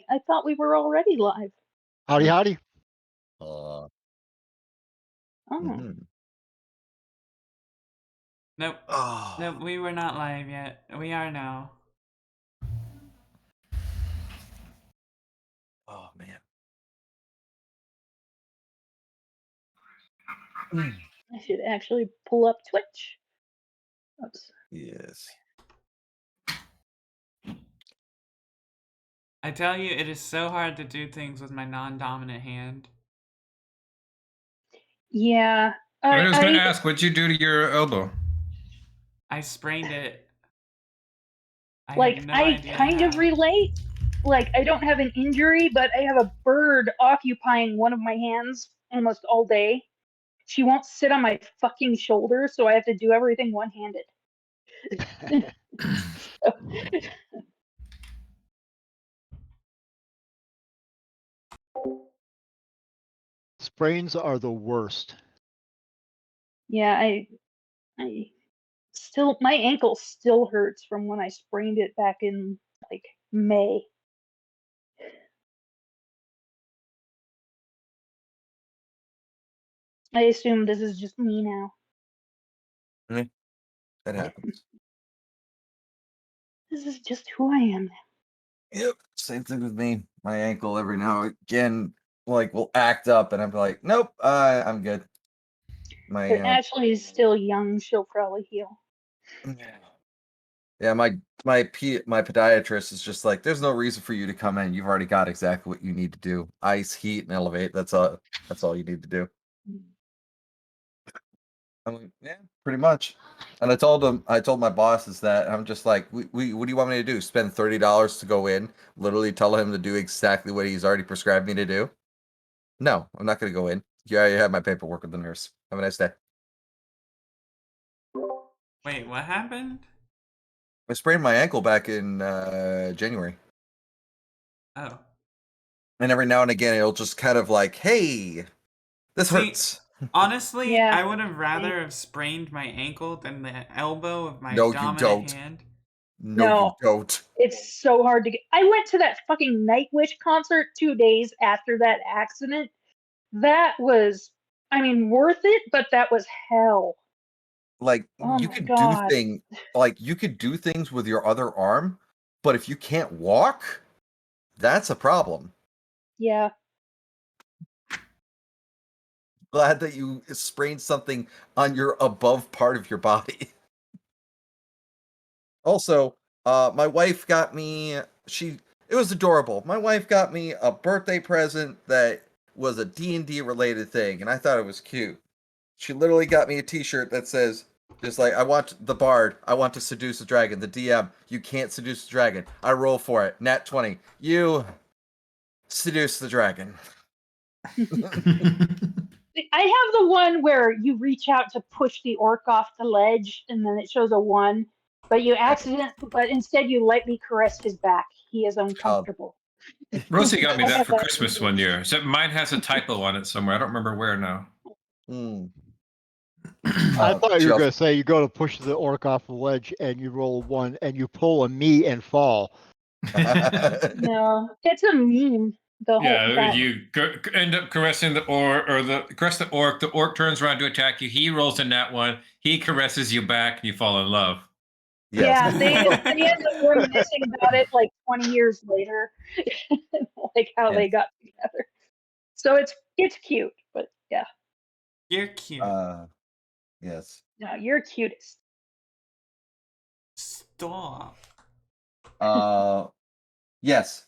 I thought we were already live. Howdy, howdy. Oh. Nope. Oh. Nope, we were not live yet. We are now. Oh, man. I should actually pull up Twitch. Oops. Yes. I tell you, it is so hard to do things with my non-dominant hand. Yeah. I was going to ask, what'd you do to your elbow? I sprained it. I kind of relate. Like, I don't have an injury, but I have a bird occupying one of my hands almost all day. She won't sit on my fucking shoulder, so I have to do everything one-handed. Sprains are the worst. Yeah, I still, my ankle still hurts from when I sprained it back in like May. I assume this is just me now. That happens. This is just who I am now. Yep, same thing with me. My ankle every now and again, like, will act up, and I'm like, nope, I'm good. But Ashley is still young; she'll probably heal. Yeah, my podiatrist is just like, there's no reason for you to come in. You've already got exactly what you need to do: ice, heat, and elevate. That's all you need to do. I'm like, yeah, pretty much. And I told my bosses that I'm just like, what do you want me to do? Spend $30 to go in? Literally tell him to do exactly what he's already prescribed me to do? No, I'm not going to go in. Yeah, you have my paperwork with the nurse. Have a nice day. Wait, what happened? I sprained my ankle back in January. Oh. And every now and again, it'll just kind of like, hey, this hurts. Honestly, Yeah. I would have rather have sprained my ankle than the elbow of my No, dominant you don't. hand. No, you don't. It's so hard to get. I went to that fucking Nightwish concert 2 days after that accident. That was, I mean, worth it, but that was hell. Like, Oh you my could God. you could do things with your other arm, but if you can't walk, that's a problem. Yeah. Glad that you sprained something on your above part of your body. Also, my wife got me, it was adorable. My wife got me a birthday present that was a D&D related thing, and I thought it was cute. She literally got me a t-shirt that says, just like, I want the bard, I want to seduce the dragon. The DM, you can't seduce the dragon. I roll for it. Nat 20. You seduce the dragon. I have the one where you reach out to push the orc off the ledge and then it shows a 1, but instead you lightly caress his back. He is uncomfortable. Rosie got me that for Christmas one year. So mine has a typo on it somewhere. I don't remember where now. I thought you were going to say you go to push the orc off the ledge and you roll 1 and you pull a me and fall. No, it's a meme. You end up caressing the orc, caress the orc. The orc turns around to attack you. He rolls a nat 1. He caresses you back, and you fall in love. Yeah, they end up reminiscing about it like 20 years later, like how they got together. So it's cute, but yeah. You're cute. Yes. No, you're cutest. Stop. Yes.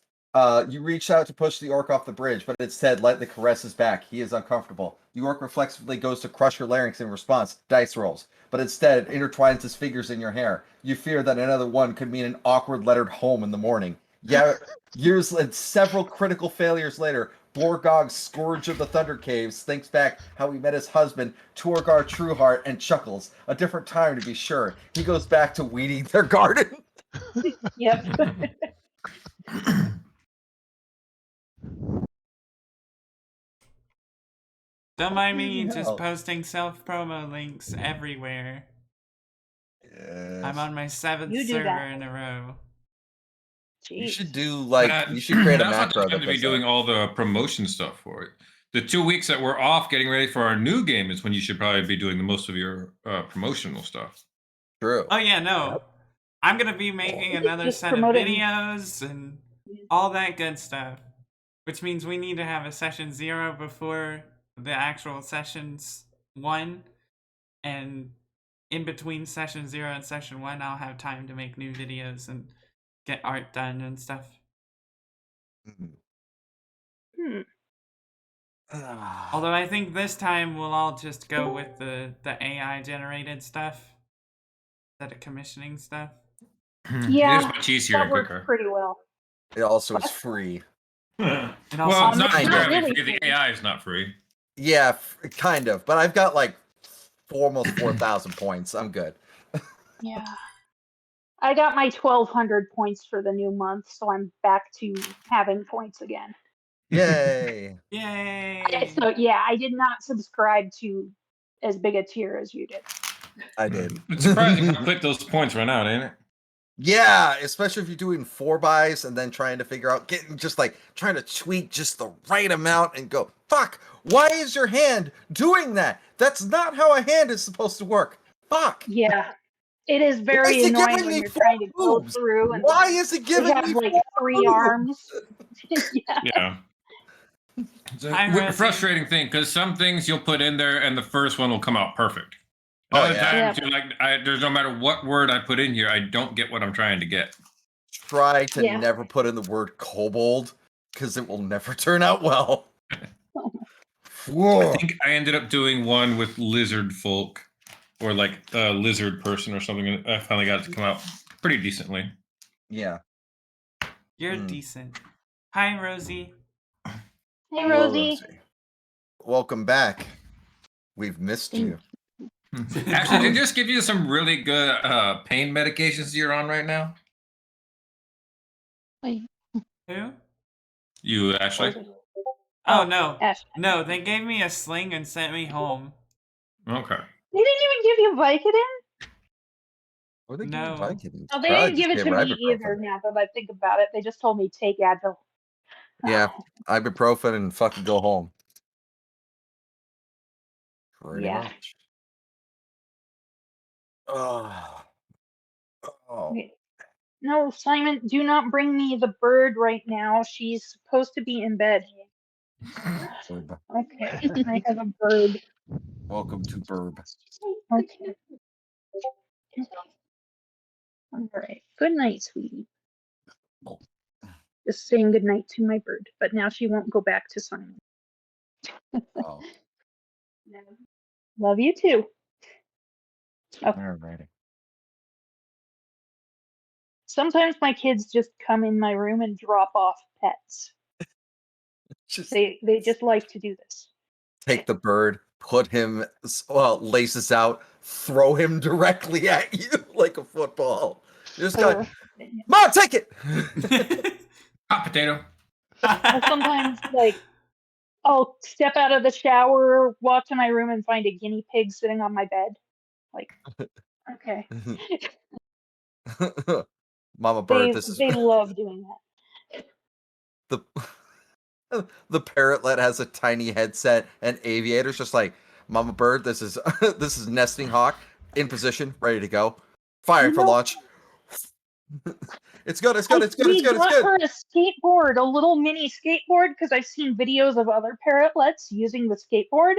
You reach out to push the orc off the bridge, but instead lightly caresses back. He is uncomfortable. The orc reflexively goes to crush your larynx in response. Dice rolls. But instead intertwines his fingers in your hair. You fear that another one could mean an awkward lettered home in the morning. Yeah, years and several critical failures later, Borgog, Scourge of the Thunder Caves, thinks back how he met his husband, Torgar Trueheart, and chuckles. A different time, to be sure. He goes back to weeding their garden. Yep. Don't mind me just posting self-promo links everywhere. Yes. I'm on my 7th server in a row. You should Jeez. do you should create a Now's not the macro time that to be does doing that. all the promotion stuff for it. The 2 weeks that we're off getting ready for our new game is when you should probably be doing the most of your promotional stuff. True. Oh yeah, no. I'm gonna be making another Just set of promoting. videos and all that good stuff. Which means we need to have a session 0 before the actual sessions 1. And in between session 0 and session 1, I'll have time to make new videos and get art done and stuff. Although I think this time we'll all just go with the AI generated stuff instead of commissioning stuff. Yeah, It is much easier that and works quicker. pretty well. It also is What? free. And Well, also, it's not Kind of. entirely Really free. The free. AI is not free. Yeah, kind of. But I've got almost 4,000 points. I'm good. Yeah. I got my 1,200 points for the new month, so I'm back to having points again. Yay! yay! So yeah, I did not subscribe to as big a tier as you did. I did. It's surprising how quick those points run out, ain't it? Yeah, especially if you're doing 4-buys and then trying to figure out trying to tweak just the right amount and go, fuck, why is your hand doing that? That's not how a hand is supposed to work. Fuck. Yeah. It is Why very is it annoying giving when me you're 4 trying to go moves? through and Why is it they giving have me like 4 3 moves? arms. Yeah. Yeah. It's Hi, a Rosie. frustrating thing because some things you'll put in there and the first one will come out perfect. Oh, Other yeah. times you're there's no matter what word I put in here, I don't get what I'm trying to get. Try to Yeah. never put in the word kobold because it will never turn out well. I think I ended up doing one with lizard folk or like a lizard person or something, and I finally got it to come out pretty decently. Yeah. You're decent. Hi, Rosie. Hey, Hello, Rosie. Welcome back. We've missed you. Actually, did they just give you some really good pain medications you're on right now? Wait. Who? You, Ashley? Oh, no. Ash. No, they gave me a sling and sent me home. Okay. They didn't even give you Vicodin? What are they No. giving Vicodin? Oh, they Probably didn't give it just to gave me ibuprofen. either now that I think about it. They just told me take Advil. Yeah, ibuprofen and fucking go home. Pretty Yeah. much. Oh. Wait. No, Simon, do not bring me the bird right now. She's supposed to be in bed. Okay, I have a bird. Welcome to Burb. Okay. All right. Good night, sweetie. Just saying good night to my bird, but now she won't go back to Simon. Oh, Love you too. alrighty. Sometimes my kids just come in my room and drop off pets. Just They just like to do this. take the bird, put him, laces out, throw him directly at you like a football. You just got, Mom, take it. Hot potato. Or sometimes I'll step out of the shower, walk to my room, and find a guinea pig sitting on my bed. Like, okay. Mama bird, this is They love doing that. the parrotlet has a tiny headset and aviators, just like Mama bird. This is this is nesting hawk in position, ready to go, firing for launch. It's good. It's good. It's good. It's good. It's We got good. her a skateboard, a little mini skateboard, because I've seen videos of other parrotlets using the skateboard.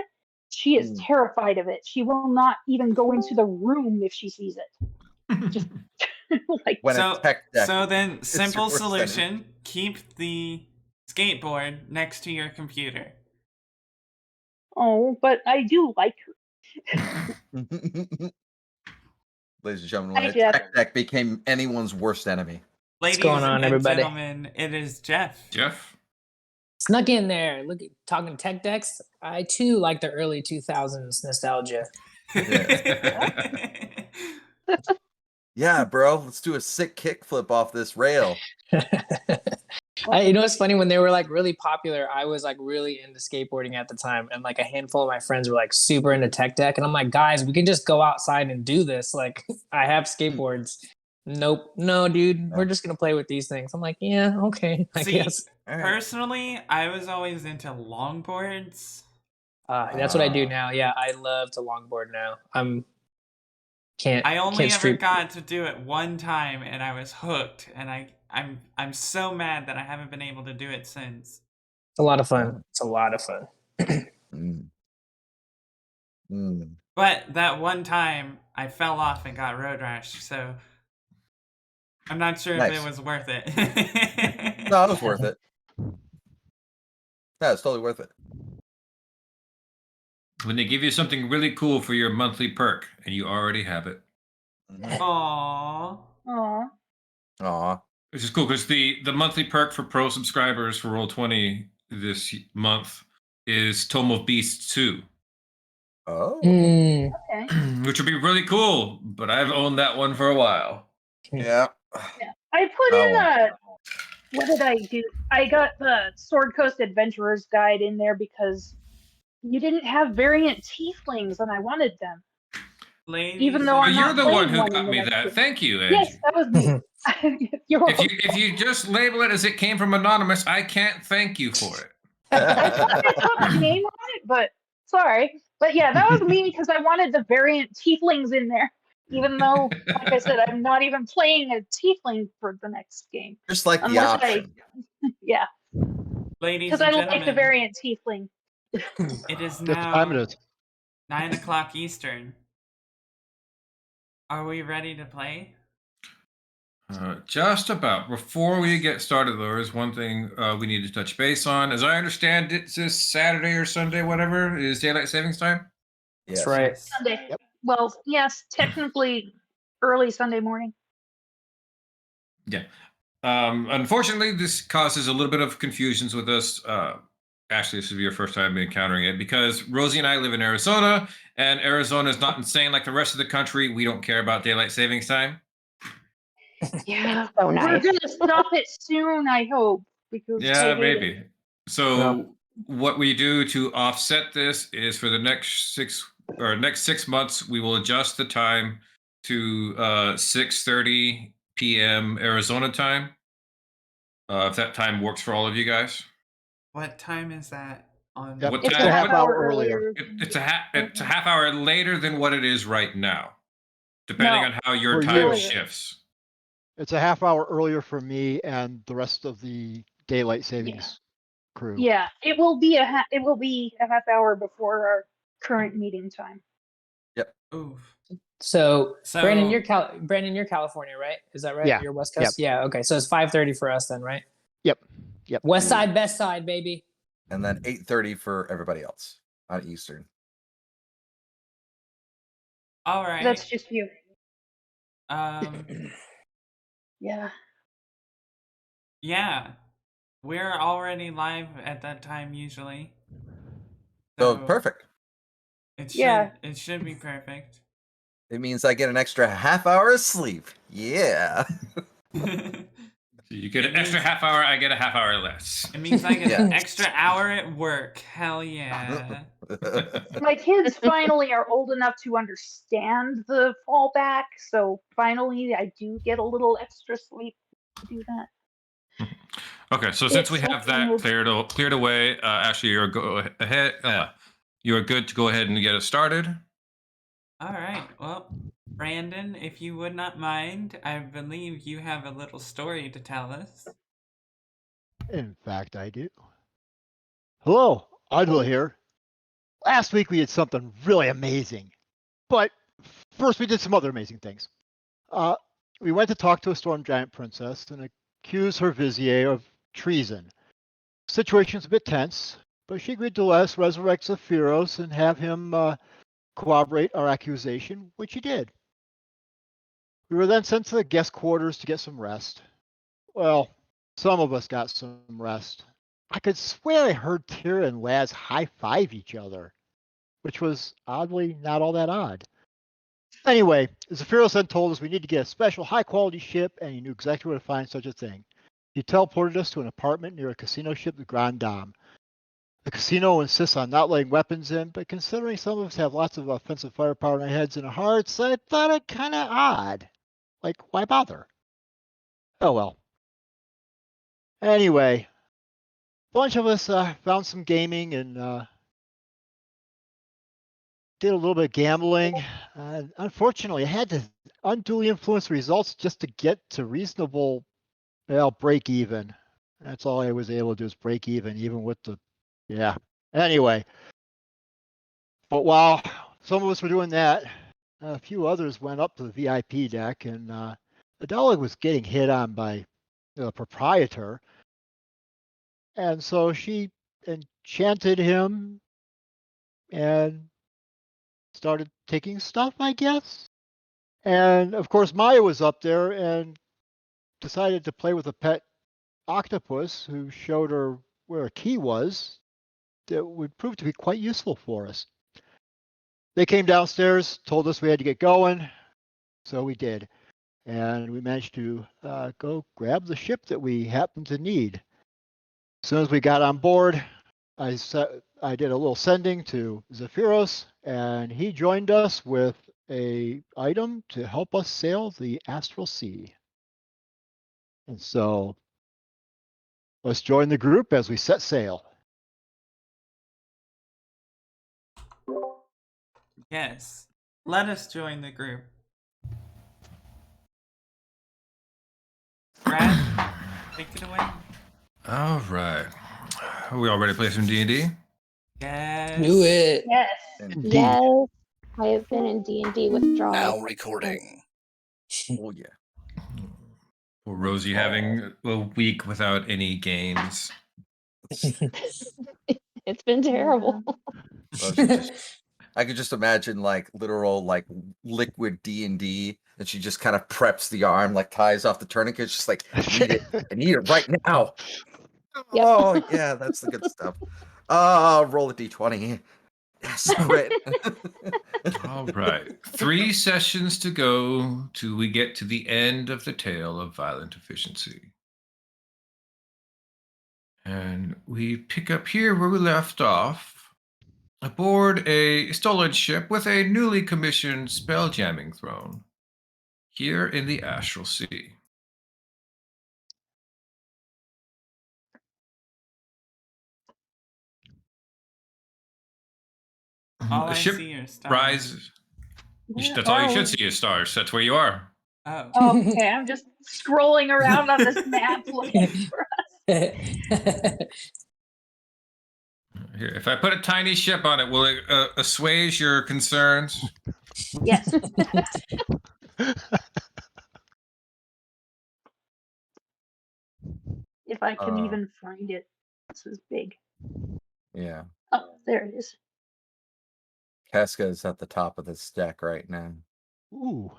She is terrified of it. She will not even go into the room if she sees it. Just like When so, a tech deck so then, is simple your worst enemy. solution: keep the skateboard next to your computer. oh, but I do like her. Ladies and gentlemen, Hi, when a Jeff. tech deck became anyone's worst enemy. Ladies going on, and everybody? gentlemen, it is Jeff. Jeff? Snuck in there. Look, talking tech decks. I too like the early 2000s nostalgia. Yeah, bro. Let's do a sick kickflip off this rail. You know, it's funny when they were like really popular. I was like really into skateboarding at the time, and like a handful of my friends were like super into tech deck, and I'm like, guys, we can just go outside and do this. Like, I have skateboards. Nope. No, dude. We're just gonna play with these things. I'm like, yeah, okay, I See, guess. All right. personally, I was always into longboards. That's what I do now. Yeah, I love to longboard now. I only can't ever street. got to do it one time, and I was hooked. And I'm so mad that I haven't been able to do it since. It's a lot of fun. It's a lot of fun. Mm. Mm. But that one time, I fell off and got road rash. So I'm not sure if Nice. it was worth it. No, it was worth it. No, it's totally worth it. When they give you something really cool for your monthly perk, and you already have it. Aww. Aw. Aw. Which is cool because the monthly perk for pro subscribers for Roll20 this month is Tome of Beasts 2. Oh. Mm. Okay. Which would be really cool, but I've owned that one for a while. Yeah. I put Oh, in well. what did I do? I got the Sword Coast Adventurer's Guide in there because you didn't have variant tieflings and I wanted them. Ladies Even though But I'm you're not the one playing who one in got the me next that. game. Thank you, Angie. Yes, that was me. You're welcome. If you just label it as it came from anonymous, I can't thank you for it. I thought I put my name on it, but sorry. But yeah, that was me because I wanted the variant tieflings in there. Even though, like I said, I'm not even playing a tiefling for the next game. Just like the Unless option. yeah, Ladies because and I like the gentlemen, variant tiefling. it is Guess what time it now is? 9 o'clock Eastern. Are we ready to play? Just about. Before we get started, there is one thing we need to touch base on. As I understand it, this Saturday or Sunday, whatever, is daylight savings time. Yes. That's right. Yes. Sunday. Yep. Well, yes, technically early Sunday morning. Yeah. Unfortunately, this causes a little bit of confusions with us. Ashley, this will be your first time encountering it because Rosie and I live in Arizona, and Arizona is not insane like the rest of the country. We don't care about daylight savings time. Yeah, So we're nice. gonna stop it soon. I hope because I Yeah, hate maybe. it. So what we do to offset this is for the next 6 months, we will adjust the time to 6:30 p.m. Arizona time. If that time works for all of you guys. What time is that on? Yep. What It's time? a half what- hour hour earlier. it's a half hour later than what it is right now, depending No. on how your For time you. shifts. It's a half hour earlier for me and the rest of the daylight savings crew. Yeah, it will be a half hour before our current meeting time. Oof. So, So- Brandon, you're California, right? Is that right? Yeah. You're West Coast. Yeah. Okay. So it's 5:30 for us then, right? Yep. West side, best side, baby. And then 8:30 for everybody else on Eastern. All right. That's just you. Um. Yeah. Yeah, we're already live at that time usually. So perfect. It should, Yeah. it should be perfect. It means I get an extra half hour of sleep. Yeah. So you get an extra half hour, I get a half hour less. It means I get Yeah. an extra hour at work. Hell yeah. My kids finally are old enough to understand the fallback, so finally I do get a little extra sleep to do that. Okay, so since It's we have something that cleared away, Ashley, you're go ahead. You're good to go ahead and get it started. All right. Well, Brandon, if you would not mind, I believe you have a little story to tell us. In fact, I do. Hello, Audla here. Last week we did something really amazing, but first we did some other amazing things. We went to talk to a storm giant princess and accuse her vizier of treason. Situation's a bit tense, but she agreed to let us resurrect Zephyros and have him corroborate our accusation, which he did. We were then sent to the guest quarters to get some rest. Well, some of us got some rest. I could swear I heard Tira and Laz high-five each other, which was oddly not all that odd. Anyway, Zephyros then told us we need to get a special high-quality ship, and he knew exactly where to find such a thing. He teleported us to an apartment near a casino ship, the Grand Dame. The casino insists on not letting weapons in, but considering some of us have lots of offensive firepower in our heads and hearts, I thought it kind of odd. Like, why bother? Oh well. Anyway, a bunch of us found some gaming and did a little bit of gambling. Unfortunately, I had to unduly influence the results just to get to reasonable, break even. That's all I was able to do is break even with the, yeah. Anyway, but while some of us were doing that, a few others went up to the VIP deck, and the dog was getting hit on by the proprietor. And so she enchanted him and started taking stuff, I guess. And of course, Maya was up there and decided to play with a pet octopus who showed her where a key was that would prove to be quite useful for us. They came downstairs, told us we had to get going, so we did. And we managed to go grab the ship that we happened to need. As soon as we got on board, I did a little sending to Zephyros, and he joined us with a item to help us sail the Astral Sea. And so let's join the group as we set sail. Yes. Let us join the group. Brad, take it away. All right. Are we all ready to play some D&D? Yes. Do it. Yes. Indeed. Yes, I have been in D&D withdrawal. Now recording. Oh yeah. Or Rosie having a week without any games. It's been terrible. Well, I could just imagine like literal like liquid D&D, and she just kind of preps the arm, like ties off the tourniquet, just like need it. I need it right now. Yep. Oh yeah, that's the good stuff. Roll a d20. Yes, crit. All right. 3 sessions to go till we get to the end of the tale of violent efficiency. And we pick up here where we left off, aboard a stolen ship with a newly commissioned spell jamming throne, here in the Astral Sea. All The I ship see are stars. rises. Where That's all you are should we? see is stars. That's where you are. Oh. Oh, okay, I'm just scrolling around on this map looking for us. Here, if I put a tiny ship on it, will it assuage your concerns? Yes. If I can even find it. This is big. Yeah. Oh, there it is. Casca is at the top of this deck right now. Ooh,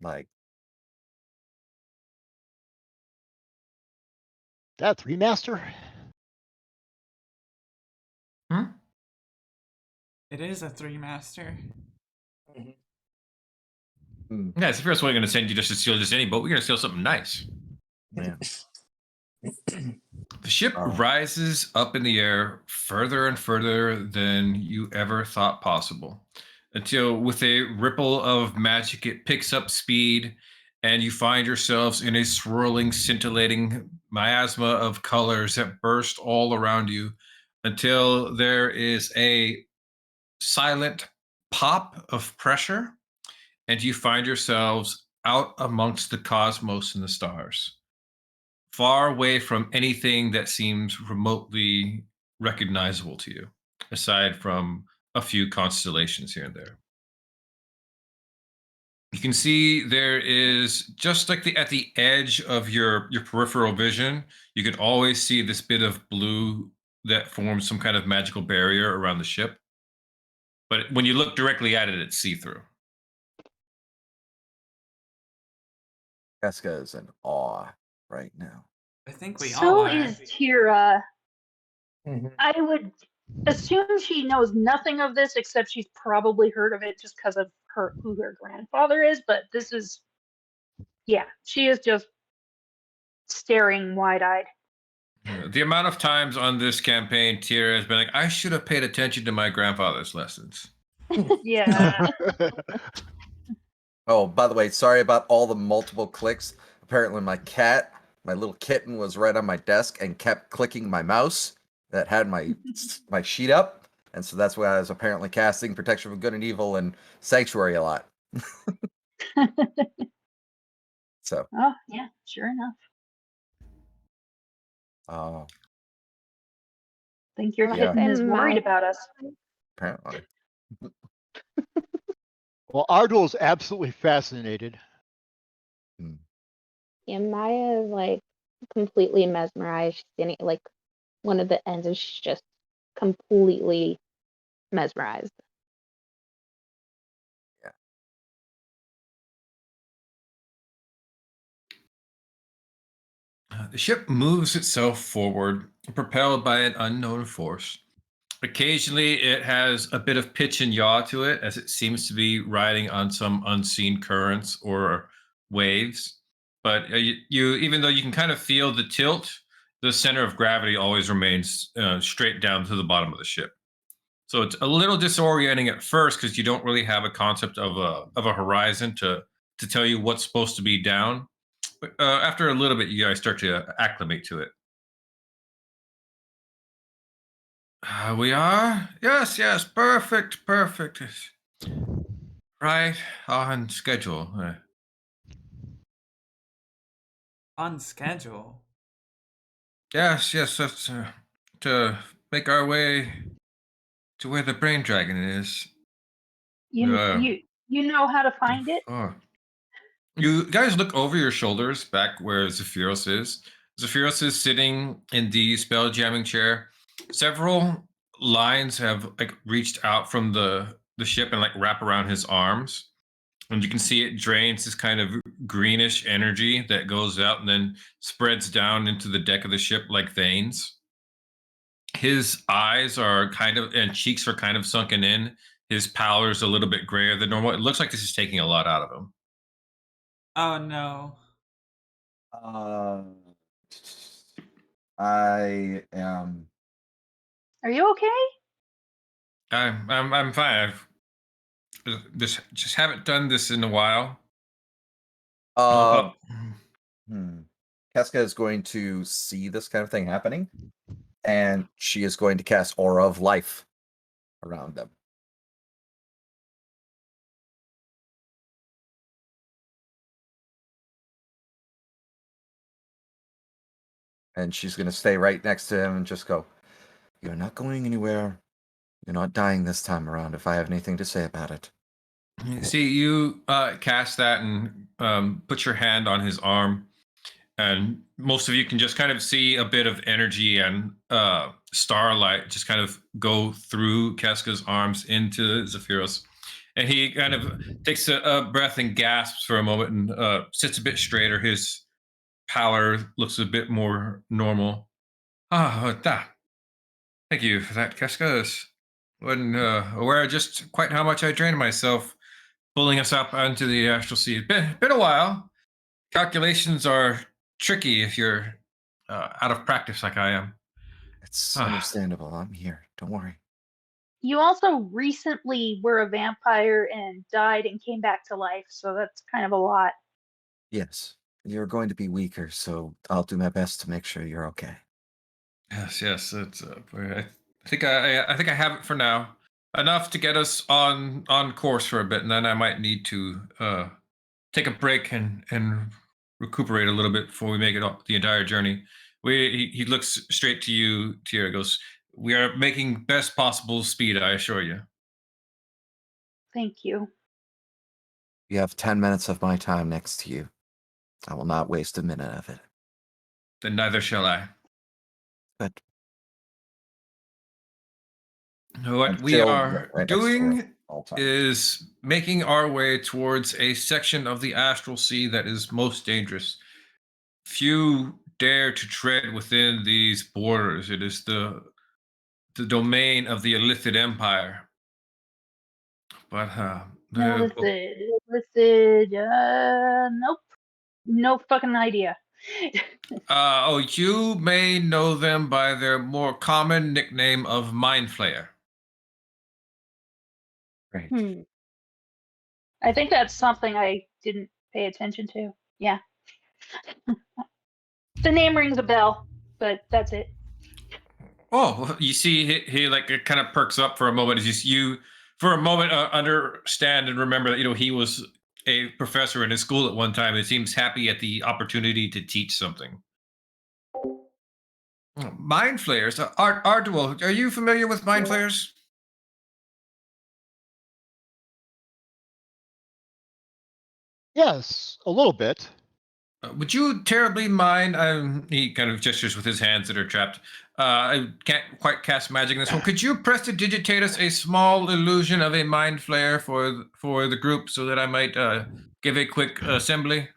Like, that's remaster. Hmm? It is a 3-master. Yeah, it's the first one going to send you just to steal just any boat. We're going to steal something nice. man. The ship Oh. rises up in the air further and further than you ever thought possible, until with a ripple of magic, it picks up speed, and you find yourselves in a swirling, scintillating miasma of colors that burst all around you, until there is a silent pop of pressure, and you find yourselves out amongst the cosmos and the stars, far away from anything that seems remotely recognizable to you, aside from a few constellations here and there. You can see there is just like at the edge of your peripheral vision, you can always see this bit of blue that forms some kind of magical barrier around the ship. But when you look directly at it, it's see-through. Casca is in awe right now. I think we all So are. is Tira. Mhm. I would assume she knows nothing of this except she's probably heard of it just because of who her grandfather is, but this is, yeah, she is just staring wide-eyed. The amount of times on this campaign, Tira has been like, I should have paid attention to my grandfather's lessons. Yeah. Oh, by the way, sorry about all the multiple clicks. Apparently, my little kitten, was right on my desk and kept clicking my mouse that had my sheet up, and so that's why I was apparently casting Protection from Good and Evil and Sanctuary a lot. So, Oh, yeah, sure enough. uh, Think your Like, kitten is in worried my- about us. apparently. Well, Ardwell is absolutely fascinated. Yeah, Maya is like completely mesmerized. She's standing like one of the ends, and she's just completely mesmerized. The ship moves itself forward, propelled by an unknown force. Occasionally, it has a bit of pitch and yaw to it, as it seems to be riding on some unseen currents or waves. But even though you can kind of feel the tilt, the center of gravity always remains straight down to the bottom of the ship. So it's a little disorienting at first because you don't really have a concept of a horizon to tell you what's supposed to be down. But after a little bit, you guys start to acclimate to it. We are? Yes, yes. Perfect, perfect. Right on schedule. On schedule. Yes, yes. That's to make our way to where the brain dragon is. You know how to find it? Oh. You guys look over your shoulders back where Zephyros is. Zephyros is sitting in the spell jamming chair. Several lines have like reached out from the ship and like wrap around his arms. And you can see it drains this kind of greenish energy that goes out and then spreads down into the deck of the ship like veins. His eyes are kind of and cheeks are kind of sunken in. His pallor is a little bit grayer than normal. It looks like this is taking a lot out of him. Oh no. I am. Are you okay? I'm fine. I've just haven't done this in a while. Uh, Oh, Casca is going to see this kind of thing happening, and she is going to cast Aura of Life around them. And she's going to stay right next to him and just go, "You're not going anywhere. You're not dying this time around if I have anything to say about it." see, you cast that and put your hand on his arm, and most of you can just kind of see a bit of energy and starlight just kind of go through Casca's arms into Zephyros. And he kind of takes a breath and gasps for a moment and sits a bit straighter. His pallor looks a bit more normal. Thank you for that, Casca. I wasn't aware just quite how much I drained myself pulling us up onto the astral sea. Been a while. Calculations are tricky if you're out of practice like I am. It's understandable. I'm here. Don't worry. You also recently were a vampire and died and came back to life, so that's kind of a lot. Yes, you're going to be weaker, so I'll do my best to make sure you're okay. Yes, yes. It's. I think I think I have it for now. Enough to get us on course for a bit, and then I might need to take a break and recuperate a little bit before we make it up the entire journey. He looks straight to you, Tira. Goes, "We are making best possible speed, I assure you." Thank you. You have 10 minutes of my time next to you. I will not waste a minute of it. Then neither shall I. But What I'm we still are right next to her doing all the time. is making our way towards a section of the astral sea that is most dangerous. Few dare to tread within these borders. It is the domain of the Illithid Empire. But No, illicit, nope. No fucking idea. you may know them by their more common nickname of Mind Flayer. Great. Hmm. I think that's something I didn't pay attention to. Yeah. The name rings a bell, but that's it. Oh, you see, he like it kind of perks up for a moment as you for a moment understand and remember that he was a professor in his school at one time. It seems happy at the opportunity to teach something. Mind flayers, Arduel, are you familiar with mind flayers? Yes, a little bit. Would you terribly mind? He kind of gestures with his hands that are trapped. I can't quite cast magic in this one. Could you prestidigitate us a small illusion of a mind flare for the group so that I might give a quick assembly?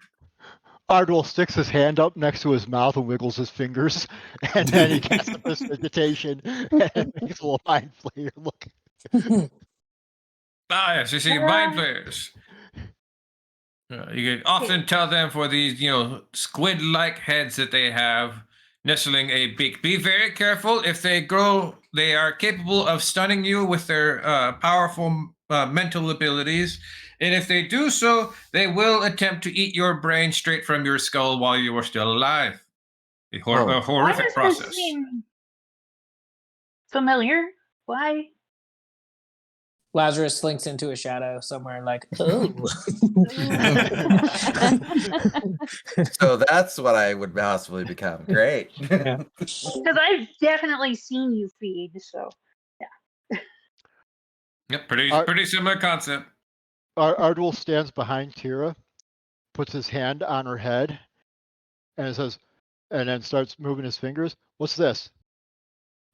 Ardwell sticks his hand up next to his mouth and wiggles his fingers, and then he casts a prestidigitation and makes a little mind flayer look. Ah, yes, you see, mind flayers. You can often tell them for these, squid-like heads that they have, nestling a beak. Be very careful. If they grow, they are capable of stunning you with their powerful mental abilities. And if they do so, they will attempt to eat your brain straight from your skull while you are still alive. A Why horrific does process. this seem familiar? Why? Lazarus slinks into a shadow somewhere, like, oh. So that's what I would possibly become. Great. Yeah. Because I've definitely seen you feed, so yeah. Yep, pretty similar concept. Ardwell stands behind Tira, puts his hand on her head, and says, and then starts moving his fingers. What's this?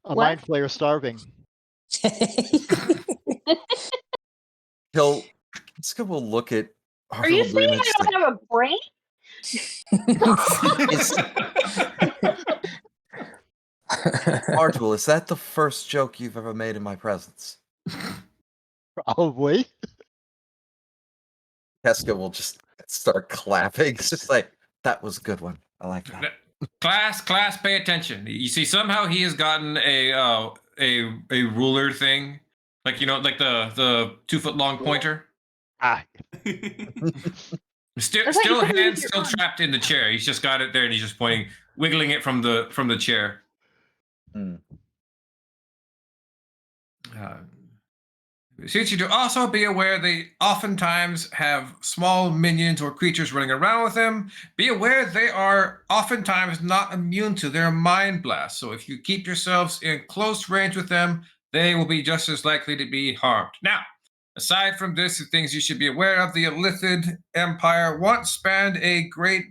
A What? mind flayer starving. Skip will look at Are you saying I just don't have a brain? Artuel, is that the first joke you've ever made in my presence? Probably. Keska will just start clapping. It's just like, that was a good one. I like that. Class, pay attention. You see, somehow he has gotten a ruler thing, like like the 2 foot long pointer. Ah. Still hands still trapped in the chair. He's just got it there, and he's just pointing, wiggling it from the chair. Hmm. Since you to also be aware they oftentimes have small minions or creatures running around with them. Be aware they are oftentimes not immune to their mind blast. So if you keep yourselves in close range with them, they will be just as likely to be harmed. Now, aside from this, the things you should be aware of: the Illithid Empire once spanned a great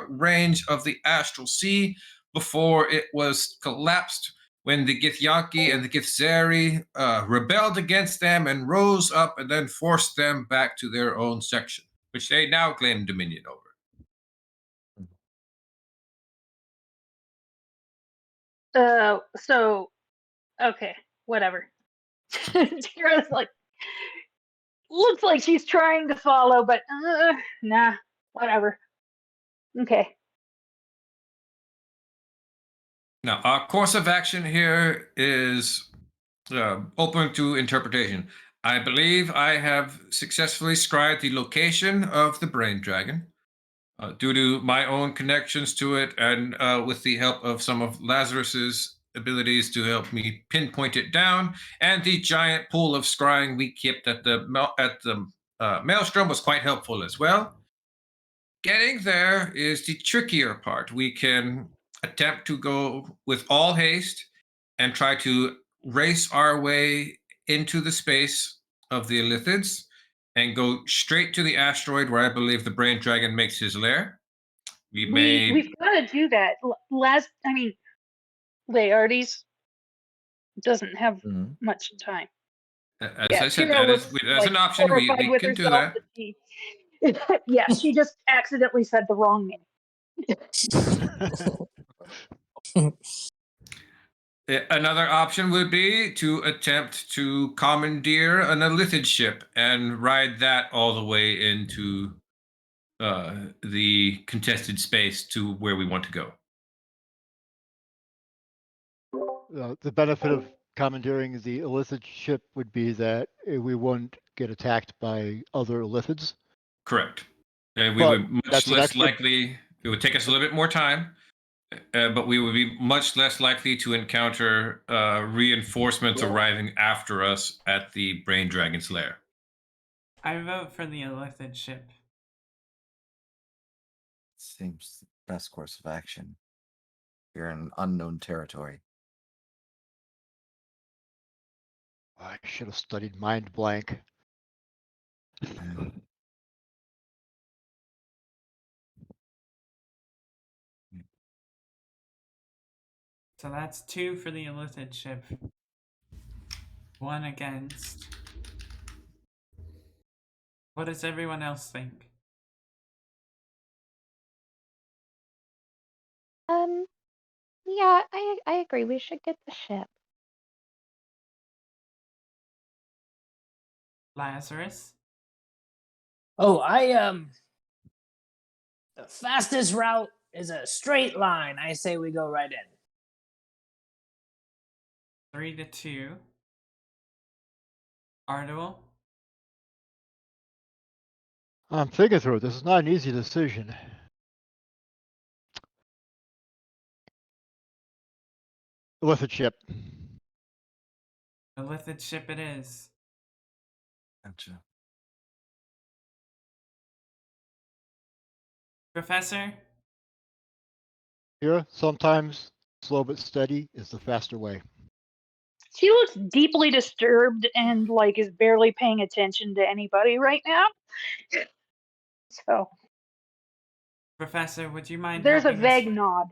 range of the Astral Sea before it was collapsed when the Githyanki and the Githzeri rebelled against them and rose up and then forced them back to their own section, which they now claim dominion over. So, okay, whatever. Tira's like, looks like she's trying to follow, but nah, whatever. Okay. Now, our course of action here is open to interpretation. I believe I have successfully scribed the location of the brain dragon. Due to my own connections to it, and with the help of some of Lazarus's abilities to help me pinpoint it down, and the giant pool of scrying we kept at the Maelstrom was quite helpful as well. Getting there is the trickier part. We can attempt to go with all haste and try to race our way into the space of the Illithids and go straight to the asteroid where I believe the brain dragon makes his lair. We've got to do that. Laertes doesn't have much time. As I said, that is an option. We can do that. Yeah, she just accidentally said the wrong name. Another option would be to attempt to commandeer an Illithid ship and ride that all the way into the contested space to where we want to go. The benefit of commandeering the illicit ship would be that we wouldn't get attacked by other illicits. Correct. And we But would much that's an less extra- likely. It would take us a little bit more time, but we would be much less likely to encounter reinforcements arriving after us at the Brain Dragon's lair. I vote for the illicit ship. Seems the best course of action. You're in unknown territory. I should have studied mind blank. So that's 2 for the illicit ship. 1 against. What does everyone else think? Yeah, I agree. We should get the ship. Lazarus? Oh, the fastest route is a straight line. I say we go right in. 3-2. Ardwell? I'm thinking through it. This is not an easy decision. Illicit ship. Illicit ship it is. Gotcha. Professor? Here, sometimes slow but steady is the faster way. She looks deeply disturbed and like is barely paying attention to anybody right now. So Professor, would you mind there's a helping us? vague nod.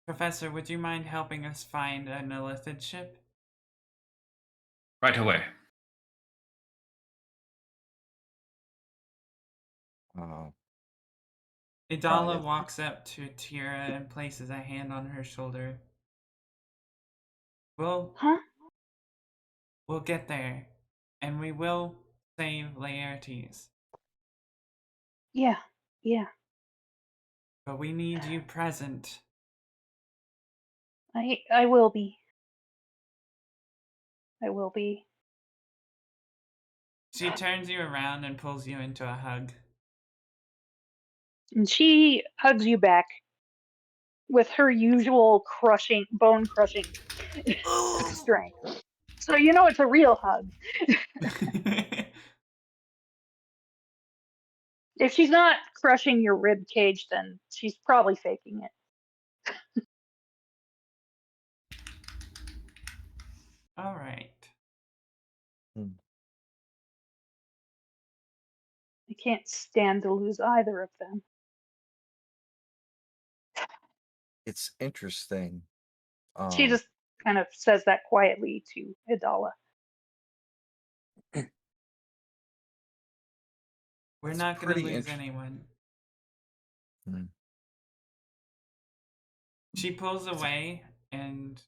Professor, would you mind helping us find an illicit ship? Right away. Oh, Idala yes. walks up to Tira and places a hand on her shoulder. We'll Huh? get there, and we will save Laertes. Yeah. Yeah. But we need you present. I will be. I will be. She turns you around and pulls you into a hug. And she hugs you back with her usual crushing, bone crushing strength. So you know it's a real hug. If she's not crushing your rib cage, then she's probably faking it. All right. I can't stand to lose either of them. It's interesting. She just kind of says that quietly to Idala. We're It's not going to pretty lose anyone. Hmm. She pulls away and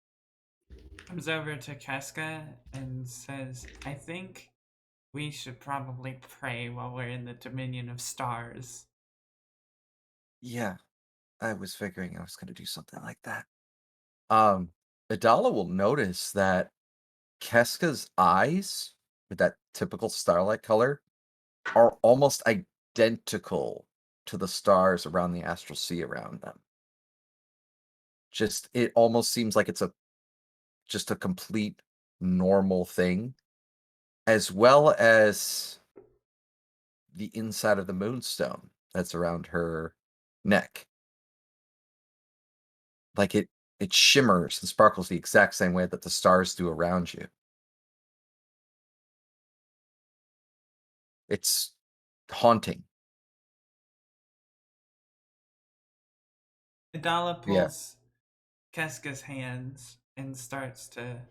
comes over to Keska and says, I think we should probably pray while we're in the Dominion of Stars. Yeah, I was figuring I was going to do something like that. Adala will notice that Keska's eyes, with that typical starlight color, are almost identical to the stars around the astral sea around them. Just it almost seems like it's just a complete normal thing, as well as the inside of the moonstone that's around her neck. Like it shimmers and sparkles the exact same way that the stars do around you. It's haunting. Idala Yeah. pulls Keska's hands and starts to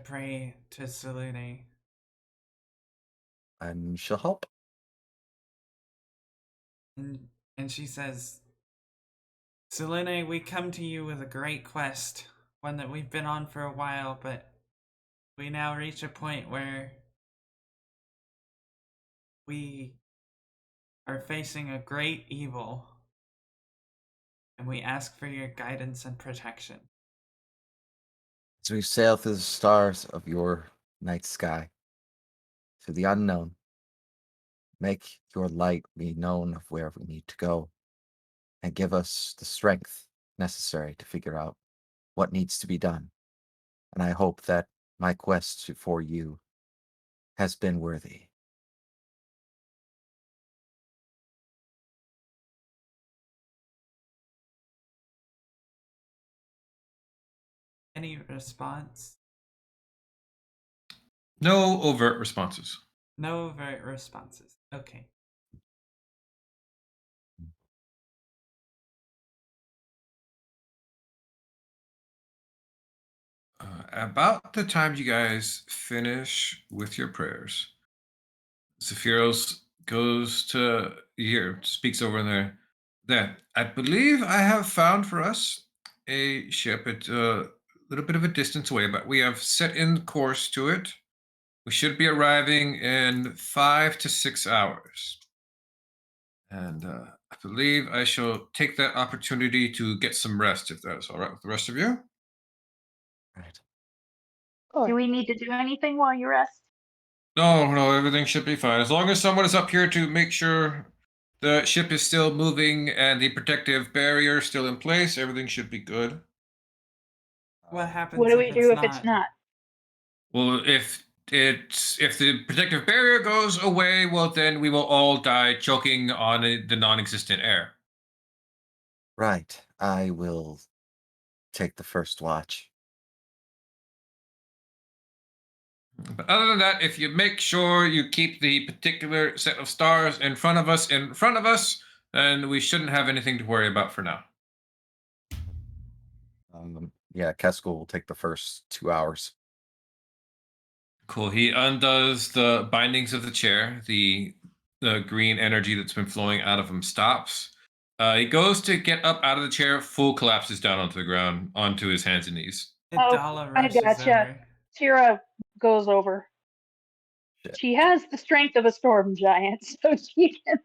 pray to Selene. And she'll help. And she says, Selene, we come to you with a great quest, one that we've been on for a while, but we now reach a point where we are facing a great evil. And we ask for your guidance and protection. As we sail through the stars of your night sky, to the unknown, make your light be known of where we need to go, and give us the strength necessary to figure out what needs to be done. And I hope that my quest for you has been worthy. Any response? No overt responses. No overt responses. Okay. About the time you guys finish with your prayers, Zephyros goes to here, speaks over in there. That I believe I have found for us a ship at a little bit of a distance away, but we have set in course to it. We should be arriving in 5 to 6 hours. And I believe I shall take that opportunity to get some rest, if that is all right with the rest of you. Right. Do we need to do anything while you rest? No, everything should be fine. As long as someone is up here to make sure the ship is still moving and the protective barrier is still in place, everything should be good. What happens What do if we do it's if it's not? Well, if the protective barrier goes away, well then we will all die choking on the non-existent air. Right. I will take the first watch. But other than that, if you make sure you keep the particular set of stars in front of us, then we shouldn't have anything to worry about for now. Yeah, Kesko will take the first 2 hours. Cool. He undoes the bindings of the chair. The green energy that's been flowing out of him stops. He goes to get up out of the chair. Full collapses down onto the ground, onto his hands and knees. Idala I rushes gotcha. over. Tira goes over. Shit. She has the strength of a storm giant, so she can.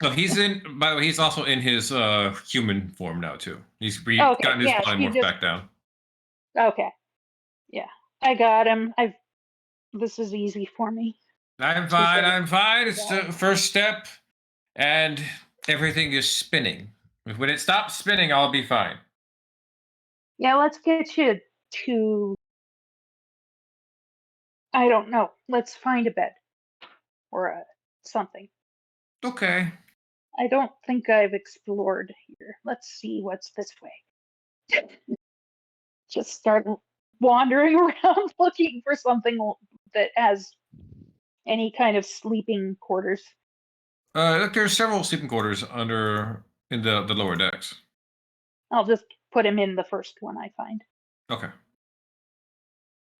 No, he's in. By the way, he's also in his human form now too. He's Okay, gotten his yeah, polymorph she just- back down. Okay. Yeah. I got him. This is easy for me. I'm fine. It's the first step, and everything is spinning. When it stops spinning, I'll be fine. Yeah, let's get you to. I don't know. Let's find a bed or something. Okay. I don't think I've explored here. Let's see what's this way. Just start wandering around looking for something that has any kind of sleeping quarters. Look, there's several sleeping quarters in the lower decks. I'll just put him in the first one I find. Okay.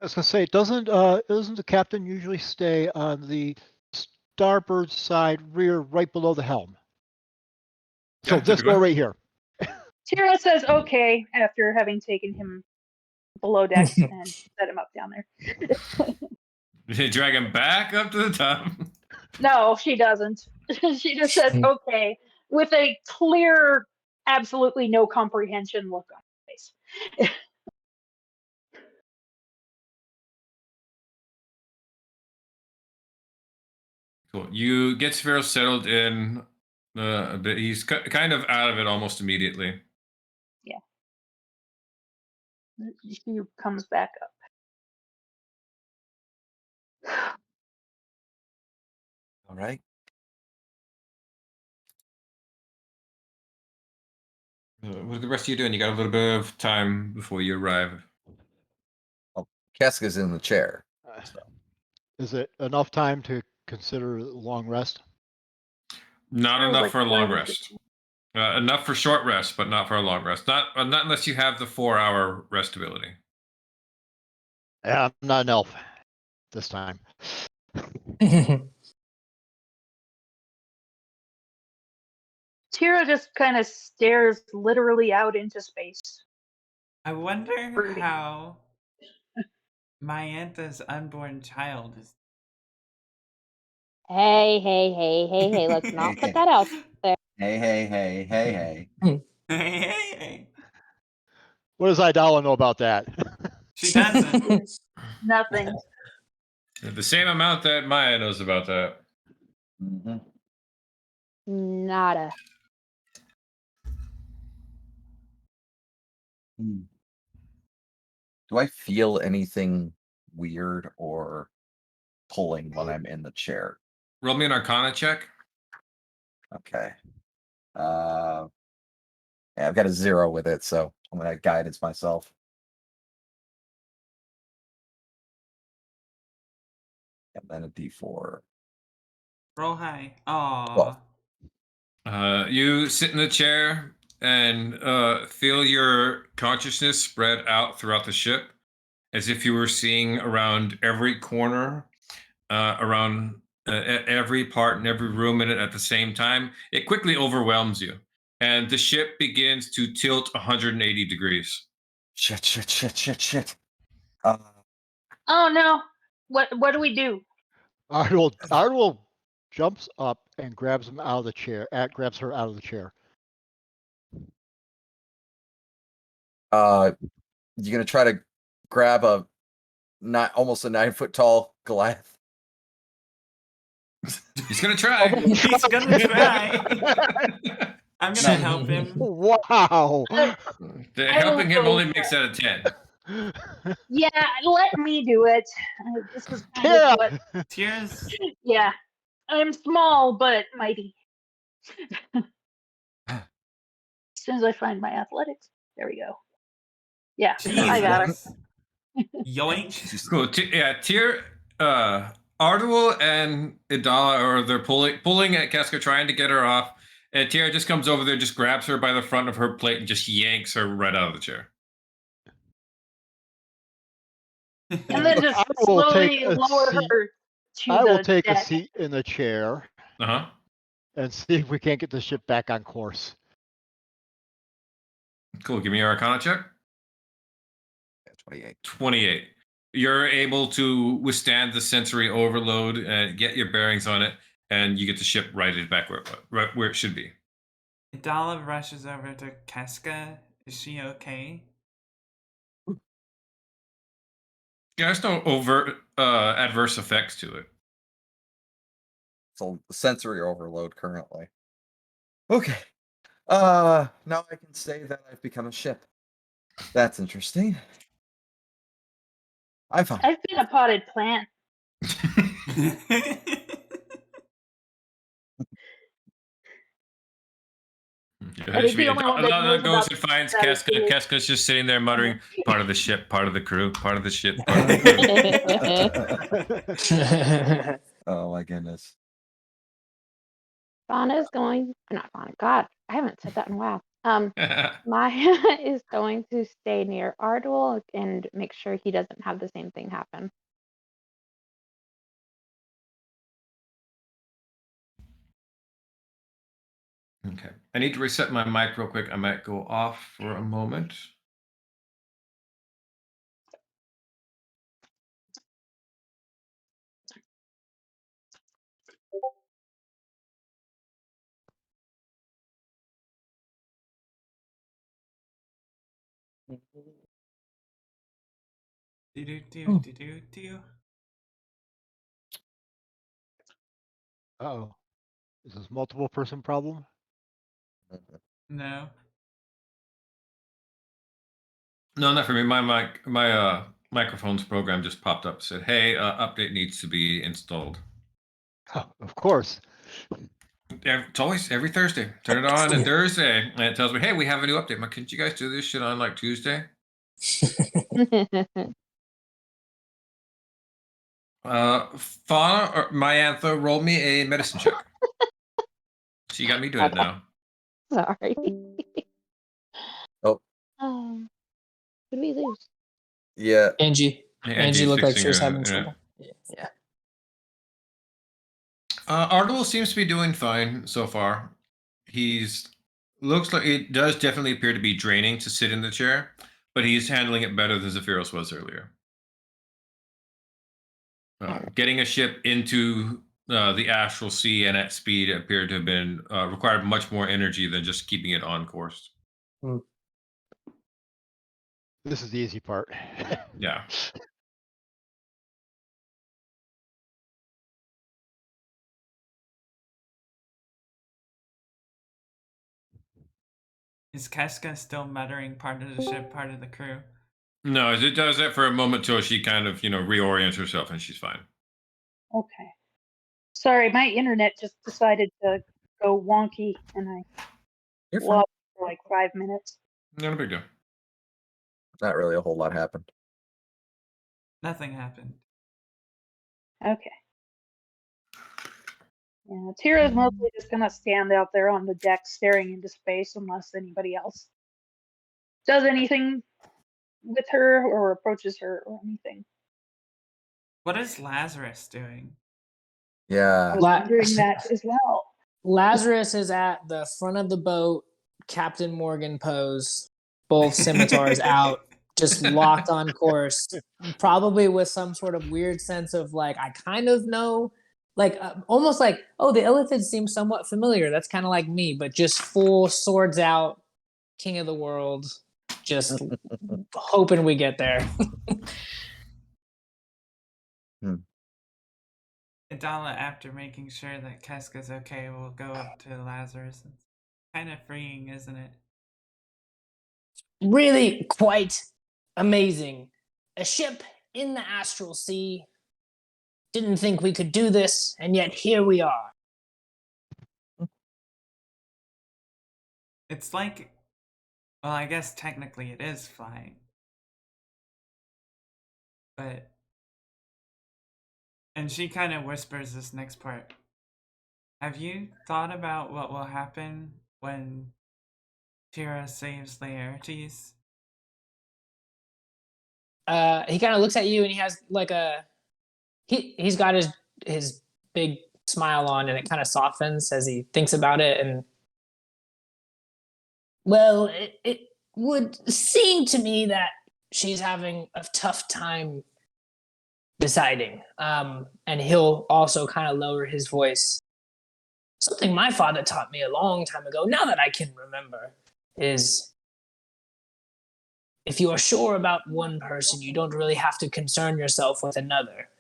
I was gonna say, doesn't the captain usually stay on the starboard side rear right below the helm? So Yeah, this typically. door right here. Tira says okay after having taken him below decks and set him up down there. You drag him back up to the top. No, she doesn't. She just says okay with a clear, absolutely no comprehension look on her face. Cool. You get Sphero settled in a bit. He's kind of out of it almost immediately. She comes back up. All right. What are the rest of you doing? You got a little bit of time before you arrive. Keska's in the chair. Is it enough time to consider a long rest? Not Sounds enough like for a long 12 to rest. Enough for short rest, but not for a long rest. Not unless you have the 4-hour rest ability. Yeah, I'm not an elf this time. Tira just kind of stares literally out into space. I wonder Brooding. how Mayanta's unborn child is. Hey, let's not put that out. Hey. Hey. What does Idala know about that? She doesn't. Nothing. The same amount that Maya knows about that. Mhm. Nada. Hmm. Do I feel anything weird or pulling when I'm in the chair? Roll me an Arcana check. Okay. Yeah, I've got a 0 with it, so I'm gonna guidance myself. And then a D4. Roll high. Aww. You sit in the chair and feel your consciousness spread out throughout the ship, as if you were seeing around every corner, around every part and every room in it at the same time. It quickly overwhelms you, and the ship begins to tilt 180 degrees. Shit. Oh no! What do we do? Ardwell jumps up and grabs him out of the chair. Grabs her out of the chair. You gonna try to grab almost a 9-foot tall Goliath? He's gonna try. He's gonna try. I'm gonna help him. Wow. Helping him go only for makes that a 10. Yeah, let me do it. This is kind Tara! of what. Tears. Yeah, I'm small but mighty. As soon as I find my athletics, there we go. Yeah, I got her. Jesus. Yoink. Cool. Tyr, Ardwell and Idala they're pulling at Casca, trying to get her off. And Tyr just comes over there, just grabs her by the front of her plate, and just yanks her right out of the chair. And then just I will slowly take a lower seat. her to I will the take a deck. seat in the chair Uh-huh. and see if we can't get the ship back on course. Cool. Give me your Arcana check. 28. 28. You're able to withstand the sensory overload and get your bearings on it, and you get the ship righted back where it should be. Idala rushes over to Casca. Is she okay? Yeah, there's no overt adverse effects to it. It's a sensory overload currently. Okay. Now I can say that I've become a ship. That's interesting. I'm fine. I've been a potted plant. I think the only one that knows goes about and finds that is Casca. you. Casca's just sitting there muttering, part of the ship, part of the crew, part of the ship, part of the crew. Oh my goodness. Fauna's going, not Fauna, God, I haven't said that in a while. Maya is going to stay near Ardwell and make sure he doesn't have the same thing happen. Okay. I need to reset my mic real quick. I might go off for a moment. Do. Oh, is this multiple person problem? No. No, not for me. My microphone's program just popped up. Said, "Hey, update needs to be installed." Oh, of course. It's always every Thursday. Turn it on and Thursday, and it tells me, "Hey, we have a new update." I'm like, "Couldn't you guys do this shit on like Tuesday?" Fauna or Myantha, roll me a medicine check. So you got me doing it now. Sorry. Oh. Did we lose? Yeah. Angie Angie's looked like fixing she was her having internet. trouble. Yeah. Ardwell seems to be doing fine so far. He's looks like it does definitely appear to be draining to sit in the chair, but he's handling it better than Zephyros was earlier. Getting a ship into the astral sea and at speed appeared to have been required much more energy than just keeping it on course. This is the easy part. Yeah. Is Keska still muttering part of the ship, part of the crew? No, it does that for a moment till she kind of, reorients herself and she's fine. Okay. Sorry, my internet just decided to go wonky and I You're fine. lost for like 5 minutes. Not a big deal. Not really a whole lot happened. Nothing happened. Okay. Yeah, Tira's mostly just gonna stand out there on the deck staring into space unless anybody else does anything with her or approaches her or anything. What is Lazarus doing? I Yeah. was wondering that as well. Lazarus is at the front of the boat, Captain Morgan pose, both scimitars out, just locked on course, probably with some sort of weird sense of like, I kind of know, like almost like, oh, the illithids seem somewhat familiar. That's kind of like me, but just full swords out, king of the world, just hoping we get there. Adala, after making sure that Keska's okay, will go up to Lazarus. It's kind of freeing, isn't it? Really quite amazing. A ship in the astral sea. Didn't think we could do this, and yet here we are. It's like, well, I guess technically it is flying. But, and she kind of whispers this next part. Have you thought about what will happen when Tira saves Laertes? He kind of looks at you, and he has like he's got his big smile on, and it kind of softens as he thinks about it. And well, it would seem to me that she's having a tough time deciding. And he'll also kind of lower his voice. Something my father taught me a long time ago, now that I can remember, is if you are sure about one person, you don't really have to concern yourself with another.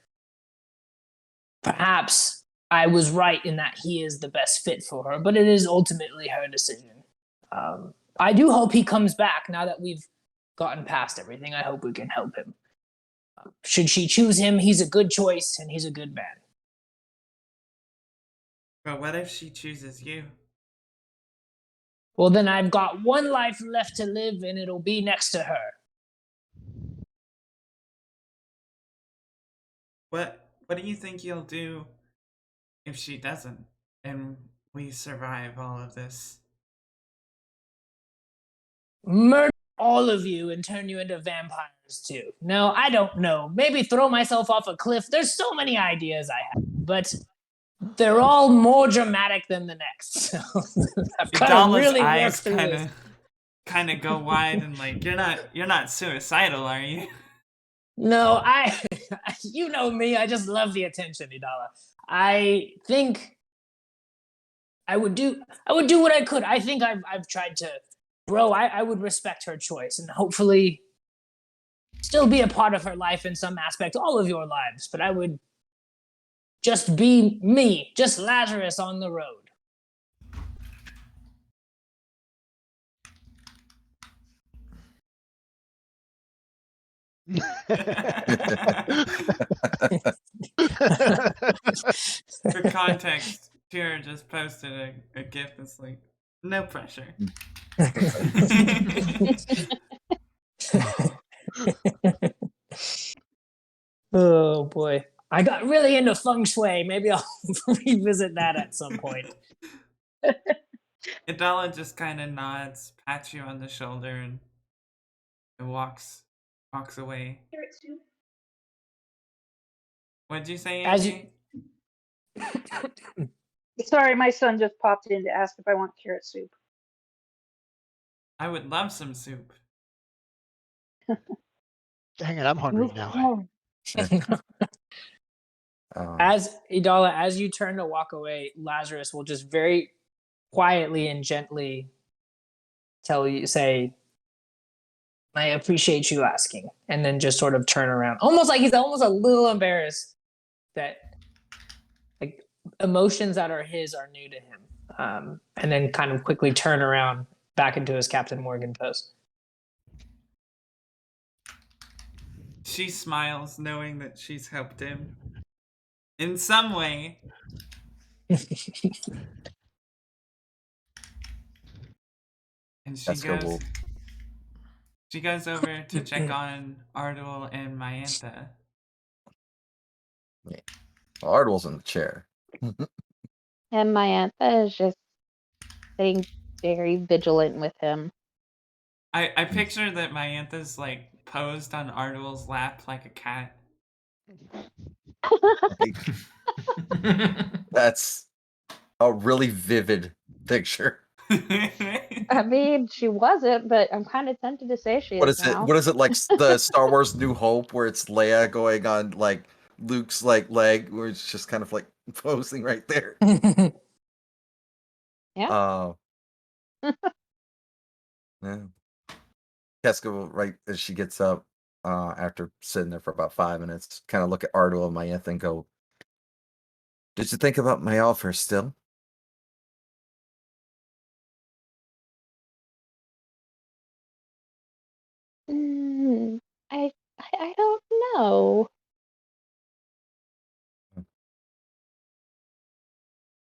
Perhaps I was right in that he is the best fit for her, but it is ultimately her decision. I do hope he comes back now that we've gotten past everything. I hope we can help him. Should she choose him, he's a good choice and he's a good man. But what if she chooses you? Well, then I've got one life left to live, and it'll be next to her. What do you think you'll do if she doesn't, and we survive all of this? Murder all of you and turn you into vampires too. No, I don't know. Maybe throw myself off a cliff. There's so many ideas I have, but they're all more dramatic than the next. So I've got to Idala's really work eyes through this. kind of go wide and like you're not suicidal, are you? No, you know me. I just love the attention, Idala. I think I would do what I could. I think I've tried to grow. I would respect her choice and hopefully still be a part of her life in some aspect, all of your lives. But I would just be me, just Lazarus on the road. For context, Tira just posted a GIF that's like, no pressure. Oh boy. I got really into feng shui. Maybe I'll revisit that at some point. Idala just kind of nods, pats you on the shoulder, and walks away. What'd you say, As Angie? Sorry, my son just popped in to ask if I want carrot soup. I would love some soup. Dang it, I'm hungry now. As Idala, as you turn to walk away, Lazarus will just very quietly and gently say, I appreciate you asking, and then just sort of turn around, almost like he's almost a little embarrassed that like emotions that are his are new to him, and then kind of quickly turn around back into his Captain Morgan pose. She smiles, knowing that she's helped him in some way. And she goes over to check on Ardwell and Mayantha. Yeah. Well, Ardwell's in the chair. And Mayantha is just sitting very vigilant with him. I picture that Mayantha's like posed on Ardwell's lap like a cat. That's a really vivid picture. I mean, she wasn't, but I'm kind of tempted to say she What is is it? now. What is it like the Star Wars New Hope where it's Leia going on like Luke's like leg where it's just kind of like posing right there. Yeah. Yeah. Keska, right as she gets up, after sitting there for about 5 minutes, kind of look at Ardwell and Mayantha and go, "Did you think about my offer still?" I don't know.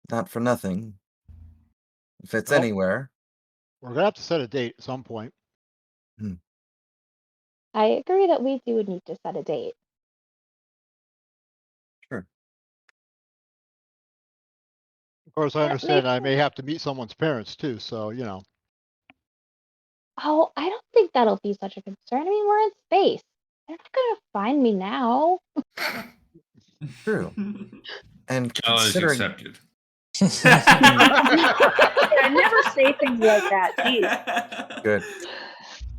Not for nothing. If it's Well, anywhere. we're gonna have to set a date at some point. I agree that we do need to set a date. Sure. Of course, I That understand makes I may have to meet someone's parents too, so you know. Oh, I don't think that'll be such a concern. I mean, we're in space. They're not gonna find me now. True. And Challenge considering accepted. I never say things like that. Jeez. good.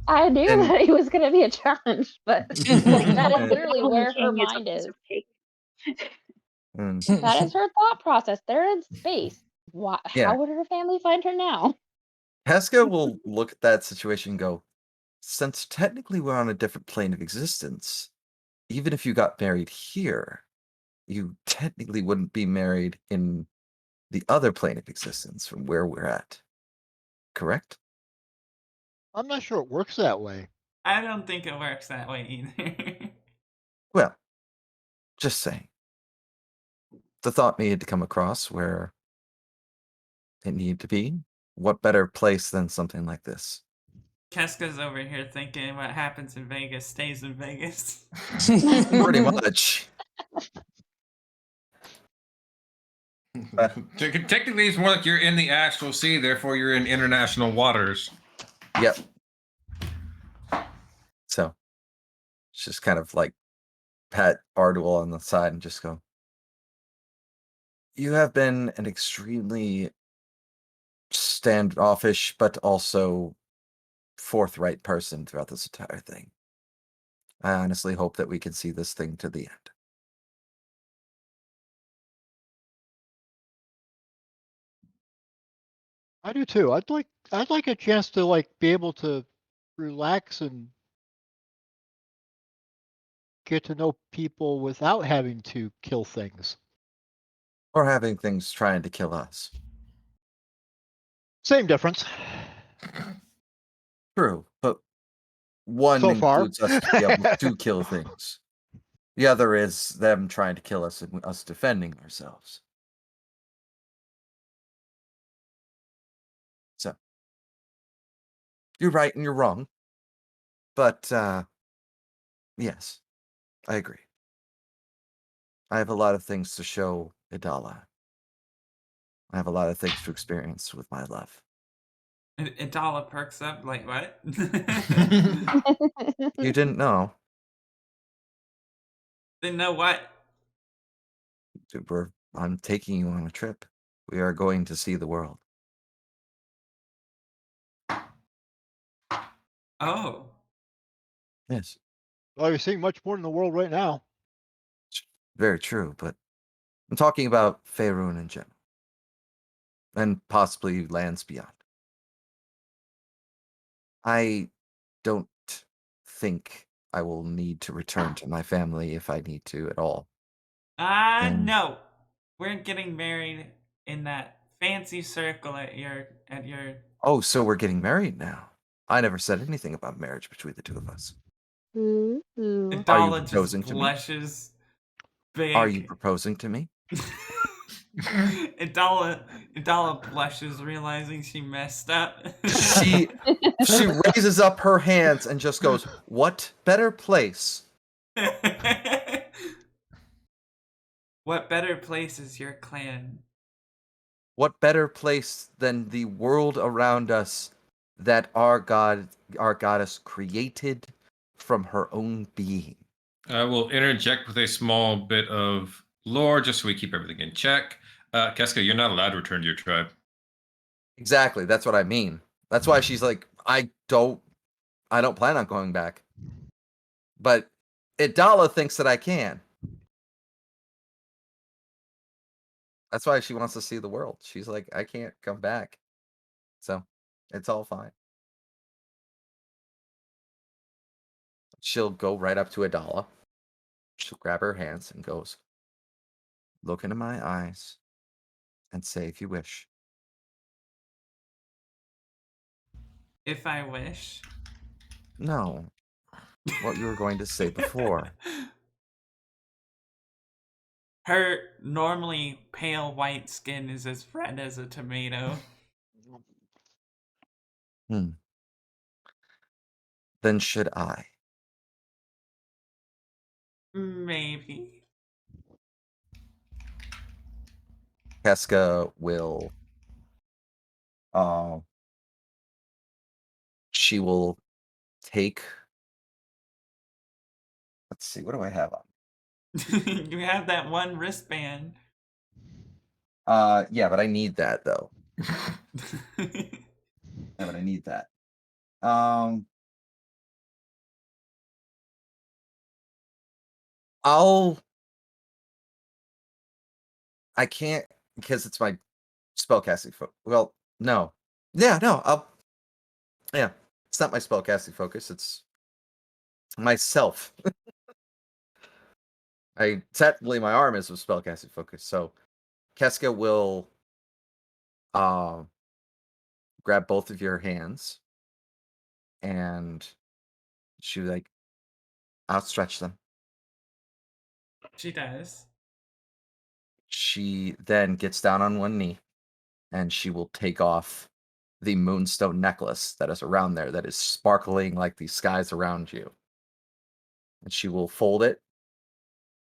I knew And- that it was gonna be a challenge, but that is And- literally Golden where her King is a mind piece is. of cake. That is her thought process. They're in space. Why? Yeah. How would her family find her now? Pesca will look at that situation and go, since technically we're on a different plane of existence, even if you got married here, you technically wouldn't be married in the other plane of existence from where we're at. Correct? I'm not sure it works that way. I don't think it works that way either. Well, just saying. The thought needed to come across where it needed to be. What better place than something like this? Keska's over here thinking what happens in Vegas stays in Vegas. Pretty much. Technically, it's more like you're in the astral sea, therefore you're in international waters. Yep. So, it's just kind of like pat Ardwell on the side and just go, you have been an extremely standoffish, but also forthright person throughout this entire thing. I honestly hope that we can see this thing to the end. I do too. I'd like a chance to like be able to relax and get to know people without having to kill things. Or having things trying to kill us. Same difference. True, but one So far. includes us to be able to kill things. The other is them trying to kill us and us defending ourselves. So, you're right and you're wrong. But, yes, I agree. I have a lot of things to show Idala. I have a lot of things to experience with my love. Idala perks up like, what? You didn't know. Didn't know what? I'm taking you on a trip. We are going to see the world. Oh. Yes, Well, you're seeing much more in the world right now. it's very true, but I'm talking about Faerun in general. And possibly lands beyond. I don't think I will need to return to my family if I need to at all. And- No. We're getting married in that fancy circle at your Oh, so we're getting married now. I never said anything about marriage between the two of us. Ooh. Are you Adala just proposing to me? blushes big. Are you proposing to me? Adala blushes, realizing she messed up. She raises up her hands and just goes, "What better place?" What better place is your clan? What better place than the world around us that our goddess created from her own being? I will interject with a small bit of lore just so we keep everything in check. Keska, you're not allowed to return to your tribe. Exactly, that's what I mean. That's why she's like, I don't plan on going back. But Idala thinks that I can. That's why she wants to see the world. She's like, I can't come back. So it's all fine. She'll go right up to Idala. She'll grab her hands and goes, "Look into my eyes and say if you wish." If I wish. No. What you were going to say before. Her normally pale white skin is as red as a tomato. Then should I? Maybe. Keska will she will take, let's see, what do I have on? You have that one wristband. Yeah, but I need that though. Yeah, but I need that. I can't because it's my spellcasting focus. Well, no. Yeah, no, yeah. It's not my spellcasting focus, it's myself. Technically my arm is a spellcasting focus, so Keska will grab both of your hands and she like outstretch them. She does. She then gets down on one knee and she will take off the moonstone necklace that is around there that is sparkling like the skies around you. And she will fold it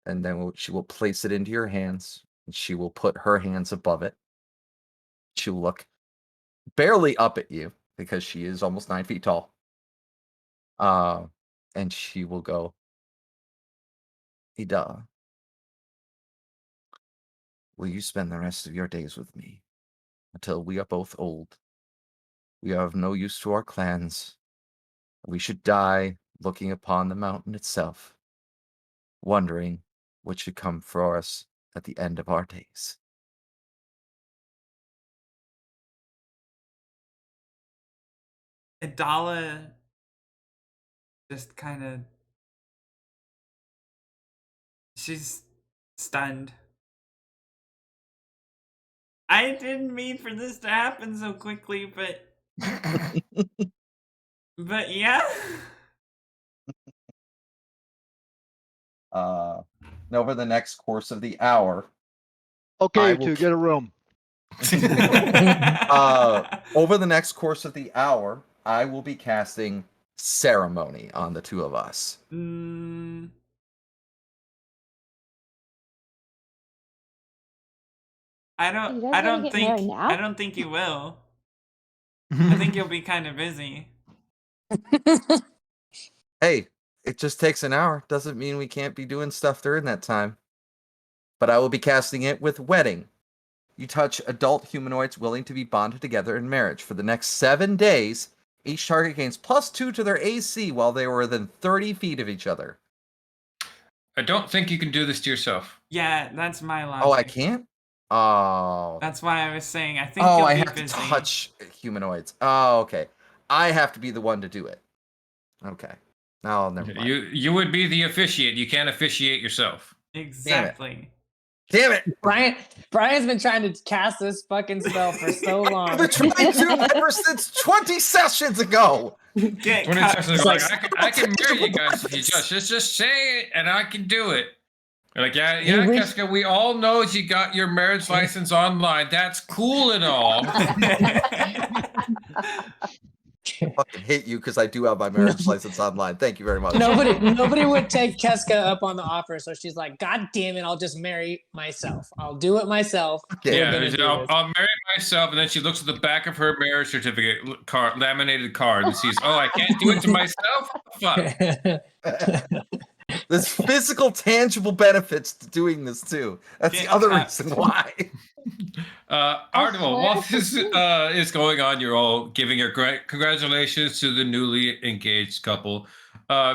and then she will place it into your hands and she will put her hands above it. She'll look barely up at you because she is almost 9 feet tall. And she will go, "Ida, will you spend the rest of your days with me until we are both old? We are of no use to our clans. We should die looking upon the mountain itself, wondering what should come for us at the end of our days." Adala just kind of. She's stunned. I didn't mean for this to happen so quickly, but. But yeah. Over the next course of the hour, Okay, I you will two, get a room. over the next course of the hour, I will be casting ceremony on the two of us. I You guys don't gonna get married now? I don't think you will. I think you'll be kind of busy. Hey, it just takes an hour. Doesn't mean we can't be doing stuff during that time. But I will be casting it with wedding. You touch adult humanoids willing to be bonded together in marriage. For the next 7 days, each target gains +2 to their AC while they were within 30 feet of each other. I don't think you can do this to yourself. Yeah, that's my logic. Oh, I can't? Oh. That's why I was saying I think Oh, you'll I be have busy. to touch humanoids. Oh, okay. I have to be the one to do it. Okay. No, never mind. You would be the officiate. You can't officiate yourself. Exactly. Damn it! Brian's been trying to cast this fucking spell for so long. I've been trying to ever since 20 sessions ago. Get 20 cut. seconds It's like, like- I can marry you guys if you just say it and I can do it. They're like, yeah, You reach- Casca, we all know you got your marriage license online. That's cool and all. I fucking hate you because I do have my marriage license online. Thank you very much. Nobody would take Keska up on the offer, so she's like, God damn it, I'll just marry myself. I'll do it myself. Okay. We're gonna do this. I'll marry myself, and then she looks at the back of her marriage certificate card, laminated card, and sees, oh, I can't do it to myself. Fuck. There's physical, tangible benefits to doing this too. That's Get the other cut. reason why. Artemal, while this is going on, you're all giving your congratulations to the newly engaged couple.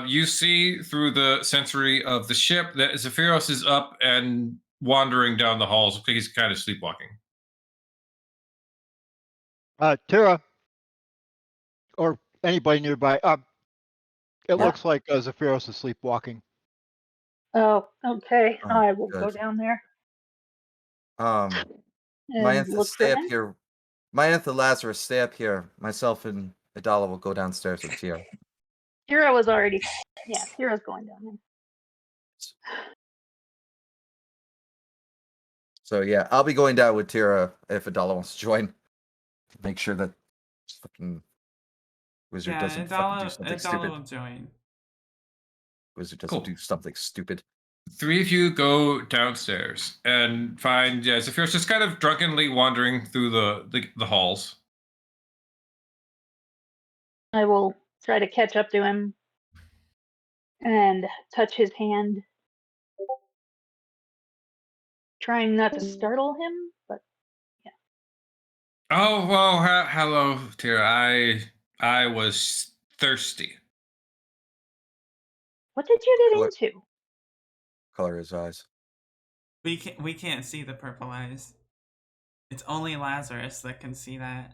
You see through the sensory of the ship that Zephyros is up and wandering down the halls. Looks like he's kind of sleepwalking. Tara, or anybody nearby. It looks like Zephyros is sleepwalking. Oh, okay. Oh, I will go good. down there My and Antha, look for stay up him. here. My Antha, Lazarus, stay up here. Myself and Adala will go downstairs with Tira. Kira was already. Yeah, Kira's going down there. So yeah, I'll be going down with Tira if Adala wants to join. Make sure that fucking wizard Yeah, doesn't fucking do something Adala stupid. will join. Wizard doesn't do something stupid. Three of you go downstairs and find Zephyros just kind of drunkenly wandering through the halls. I will try to catch up to him and touch his hand, trying not to startle him, but Oh, well, hello, Tira. I was thirsty. what did you What? get into? Color his eyes. We can't see the purple eyes. It's only Lazarus that can see that.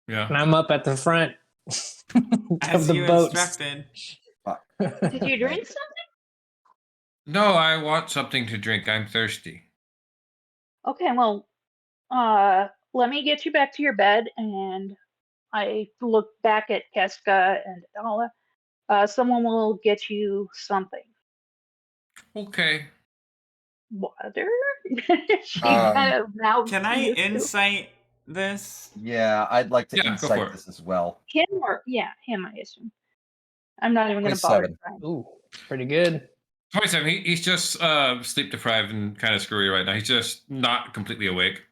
Yeah. And I'm up at the front As of the you boat. instructed. Did you drink something? No, I want something to drink. I'm thirsty. Okay, well, let me get you back to your bed, and I look back at Keska and Adala. Someone will get you something. Okay. Water? She Um, kind of now. Can I insight this? Yeah, I'd like to Yeah, go insight for it. this as well. Him or him? I assume. I'm not even going to bother. 27. trying. Ooh, pretty good. 27. He's just sleep deprived and kind of screwy right now. He's just not completely awake.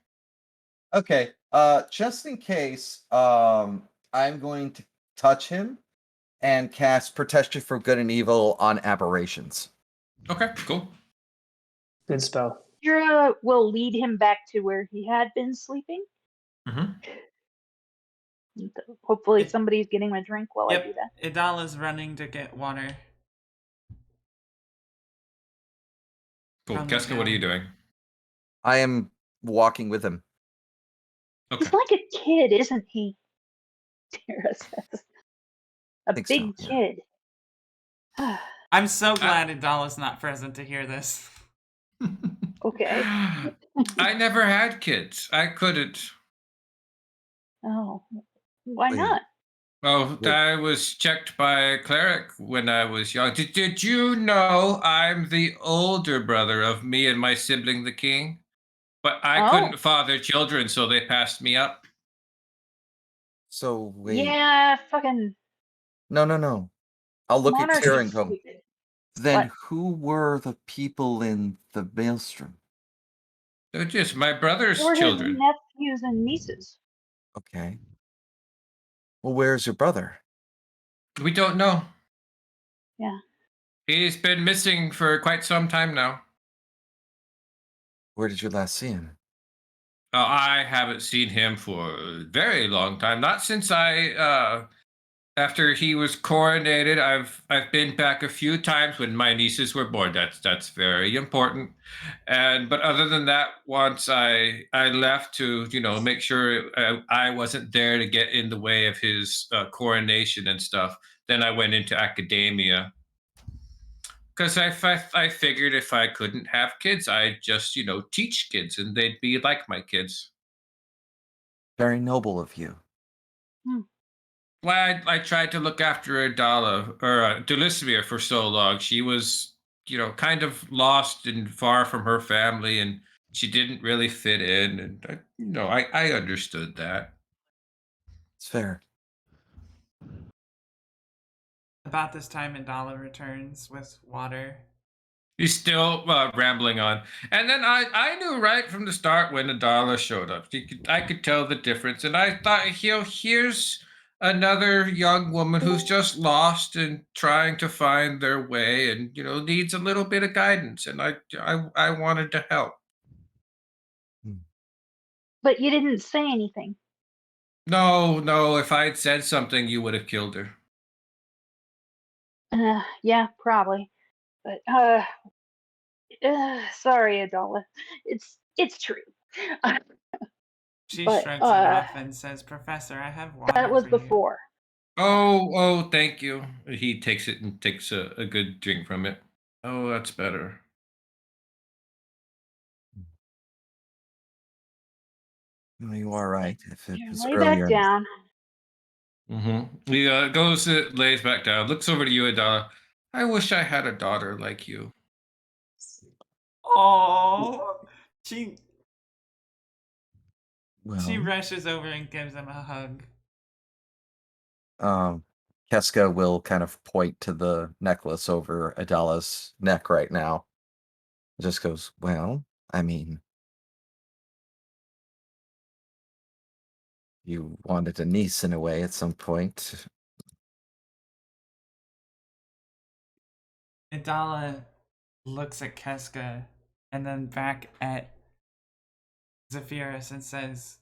Okay. Just in case, I'm going to touch him and cast Protection from Good and Evil on aberrations. Okay, cool. Good spell. Kira will lead him back to where he had been sleeping. Mm-hmm. Hopefully, somebody's getting a drink while I do Yep. that. Idala's running to get water. Cool. From the Keska, what are you gnome. doing? I am walking with him. Okay. He's like a kid, isn't he? Tara says. A Think so, big yeah. kid. I'm so glad Idala's not present to hear this. Okay. I never had kids. I couldn't. Oh, why Wait. not? Oh, Wait. I was checked by a cleric when I was young. Did you know I'm the older brother of me and my sibling, the king? But I Oh. couldn't father children, so they passed me up. So wait. Yeah, fucking No. I'll look at monarchy Tira and go, stupid. then What? who were the people in the maelstrom? They're just my brother's They were his children. nephews and nieces. Okay. Well, where's your brother? We don't know. Yeah. He's been missing for quite some time now. Where did you last see him? I haven't seen him for a very long time. Not since I after he was coronated, I've been back a few times when my nieces were born. That's very important. And but other than that, once I left to make sure I wasn't there to get in the way of his coronation and stuff. Then I went into academia because I figured if I couldn't have kids, I'd just teach kids and they'd be like my kids. Very noble of you. Well, I tried to look after Adala or Delismere for so long. She was, kind of lost and far from her family, and she didn't really fit in. And I understood that. It's fair. About this time, Indala returns with water. He's still rambling on, and then I knew right from the start when Adala showed up. I could tell the difference, and I thought, here's another young woman who's just lost and trying to find their way, and needs a little bit of guidance, and I wanted to help. But you didn't say anything. No, if I'd said something, you would have killed her. Yeah, probably. But sorry, Adala. It's true. She But, shrugs it off and says, "Professor, I have water that was for you." before. Oh, thank you. He takes it and takes a good drink from it. Oh, that's better. No, you are right. If it Here, was lay earlier back in the down. He goes, lays back down, looks over to you, Adala. I wish I had a daughter like you. Oh, she well, rushes over and gives him a hug. Keska will kind of point to the necklace over Adala's neck right now. Just goes, well, I mean, you wanted a niece in a way at some point. Idala looks at Keska and then back at Zephyrus and says,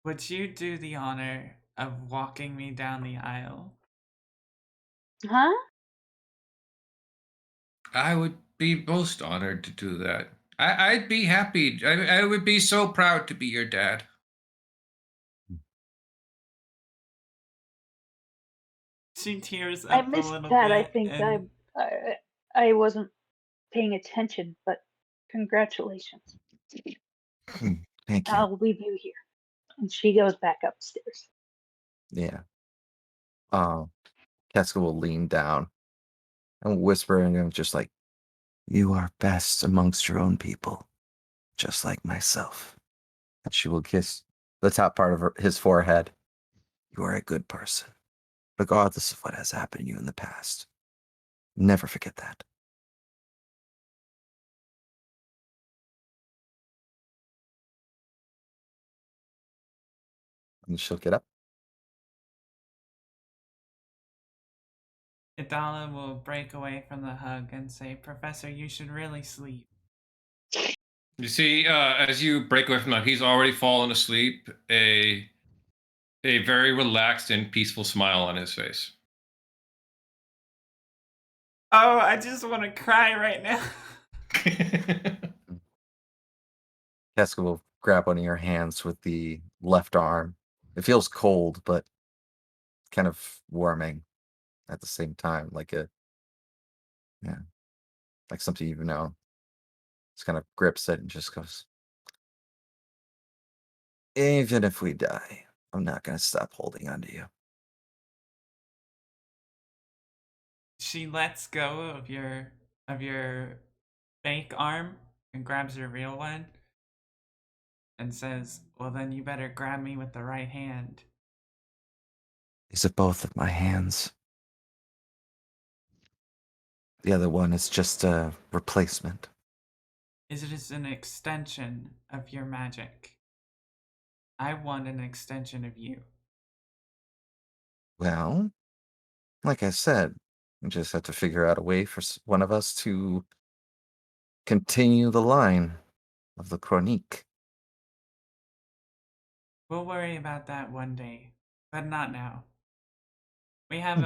"Would you do the honor of walking me down the aisle?" Huh? I would be most honored to do that. I'd be happy. I would be so proud to be your dad. She tears I up a missed little that. I bit think and I wasn't paying attention, but congratulations. Thank you. I'll leave you here. And she goes back upstairs. Yeah. Keska will lean down and whisper in him just like, you are best amongst your own people, just like myself. And she will kiss the top part of his forehead. You are a good person, regardless of what has happened to you in the past. Never forget that. And she'll get up. Idala will break away from the hug and say, "Professor, you should really sleep." You see, as you break away from him, he's already fallen asleep. A very relaxed and peaceful smile on his face. Oh, I just want to cry right now. Keska will grab one of your hands with the left arm. It feels cold, but kind of warming at the same time, like like something just kind of grips it and just goes, even if we die, I'm not going to stop holding on to you. She lets go of your fake arm and grabs your real one and says, "Well, then you better grab me with the right hand." These are both of my hands. The other one is just a replacement. It is an extension of your magic. I want an extension of you. Well, like I said, we just have to figure out a way for one of us to continue the line of the chronique. We'll worry about that one day, but not now. We have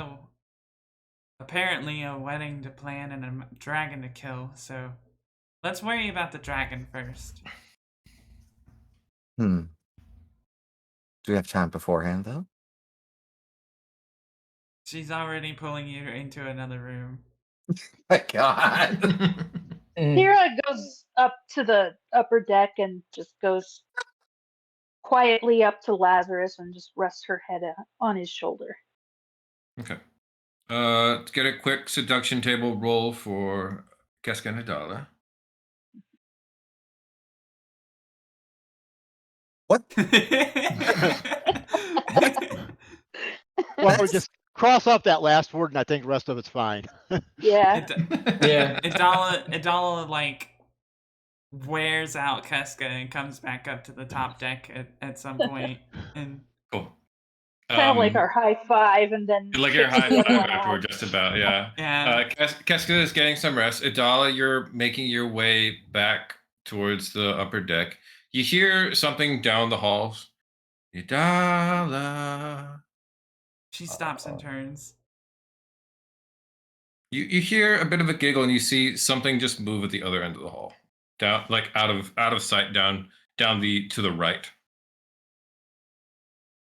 apparently a wedding to plan and a dragon to kill, so let's worry about the dragon first. Do we have time beforehand, though? She's already pulling you into another room. My God. Kira goes up to the upper deck and just goes quietly up to Lazarus and just rests her head on his shoulder. Okay. Let's get a quick seduction table roll for Casca and Adala. What? Well, we just cross off that last word, and I think the rest of it's fine. Yeah. Yeah. Adala like wears out Casca and comes back up to the top deck at some point, and Cool. Kind of like our high five, and then Like your high kicks the five other one after, out. just about, yeah. yeah. Casca is getting some rest. Adala, you're making your way back towards the upper deck. You hear something down the halls. Adala. She stops and turns. You hear a bit of a giggle, and you see something just move at the other end of the hall, down, like out of sight, down to the right.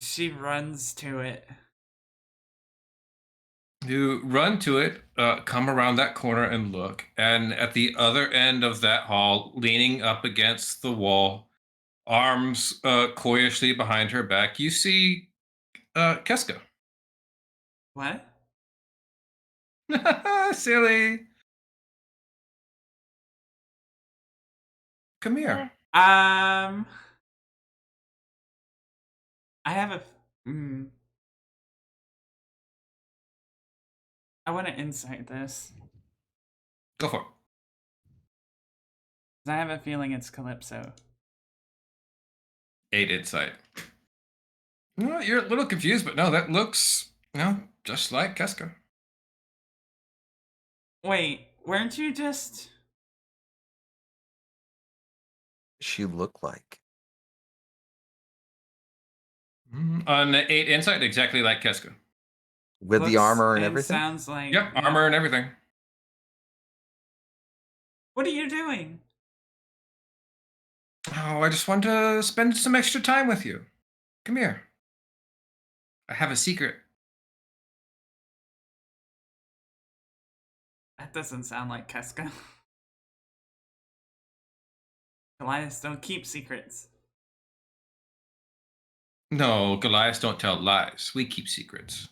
She runs to it. You run to it, come around that corner and look, and at the other end of that hall, leaning up against the wall, arms coyishly behind her back, you see Keska. What? Silly. Come here. I have a. I want to insight this. Go for it. 'Cause I have a feeling it's Calypso. 8 insight. No, you're a little confused, but no, that looks, just like Keska. Wait, weren't you just? She look like? On 8 insight, exactly like Keska. With the looks armor and everything? Sounds like. Yep, armor and everything. What are you doing? Oh, I just want to spend some extra time with you. Come here. I have a secret. That doesn't sound like Keska. Goliaths don't keep secrets. No, Goliaths don't tell lies. We keep secrets.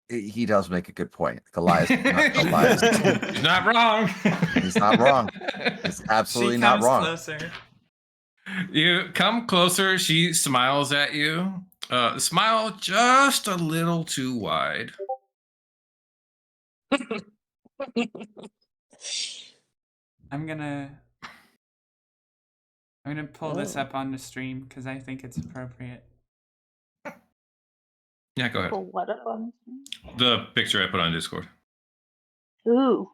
He does make a good point. Goliath not tell lies. He's not wrong. He's not wrong. He's absolutely She not comes wrong. closer. You come closer. She smiles at you. Smile just a little too wide. I'm gonna pull this up on the stream because I think it's appropriate. Yeah, go ahead. Pull what up on? The picture I put on Discord. Ooh.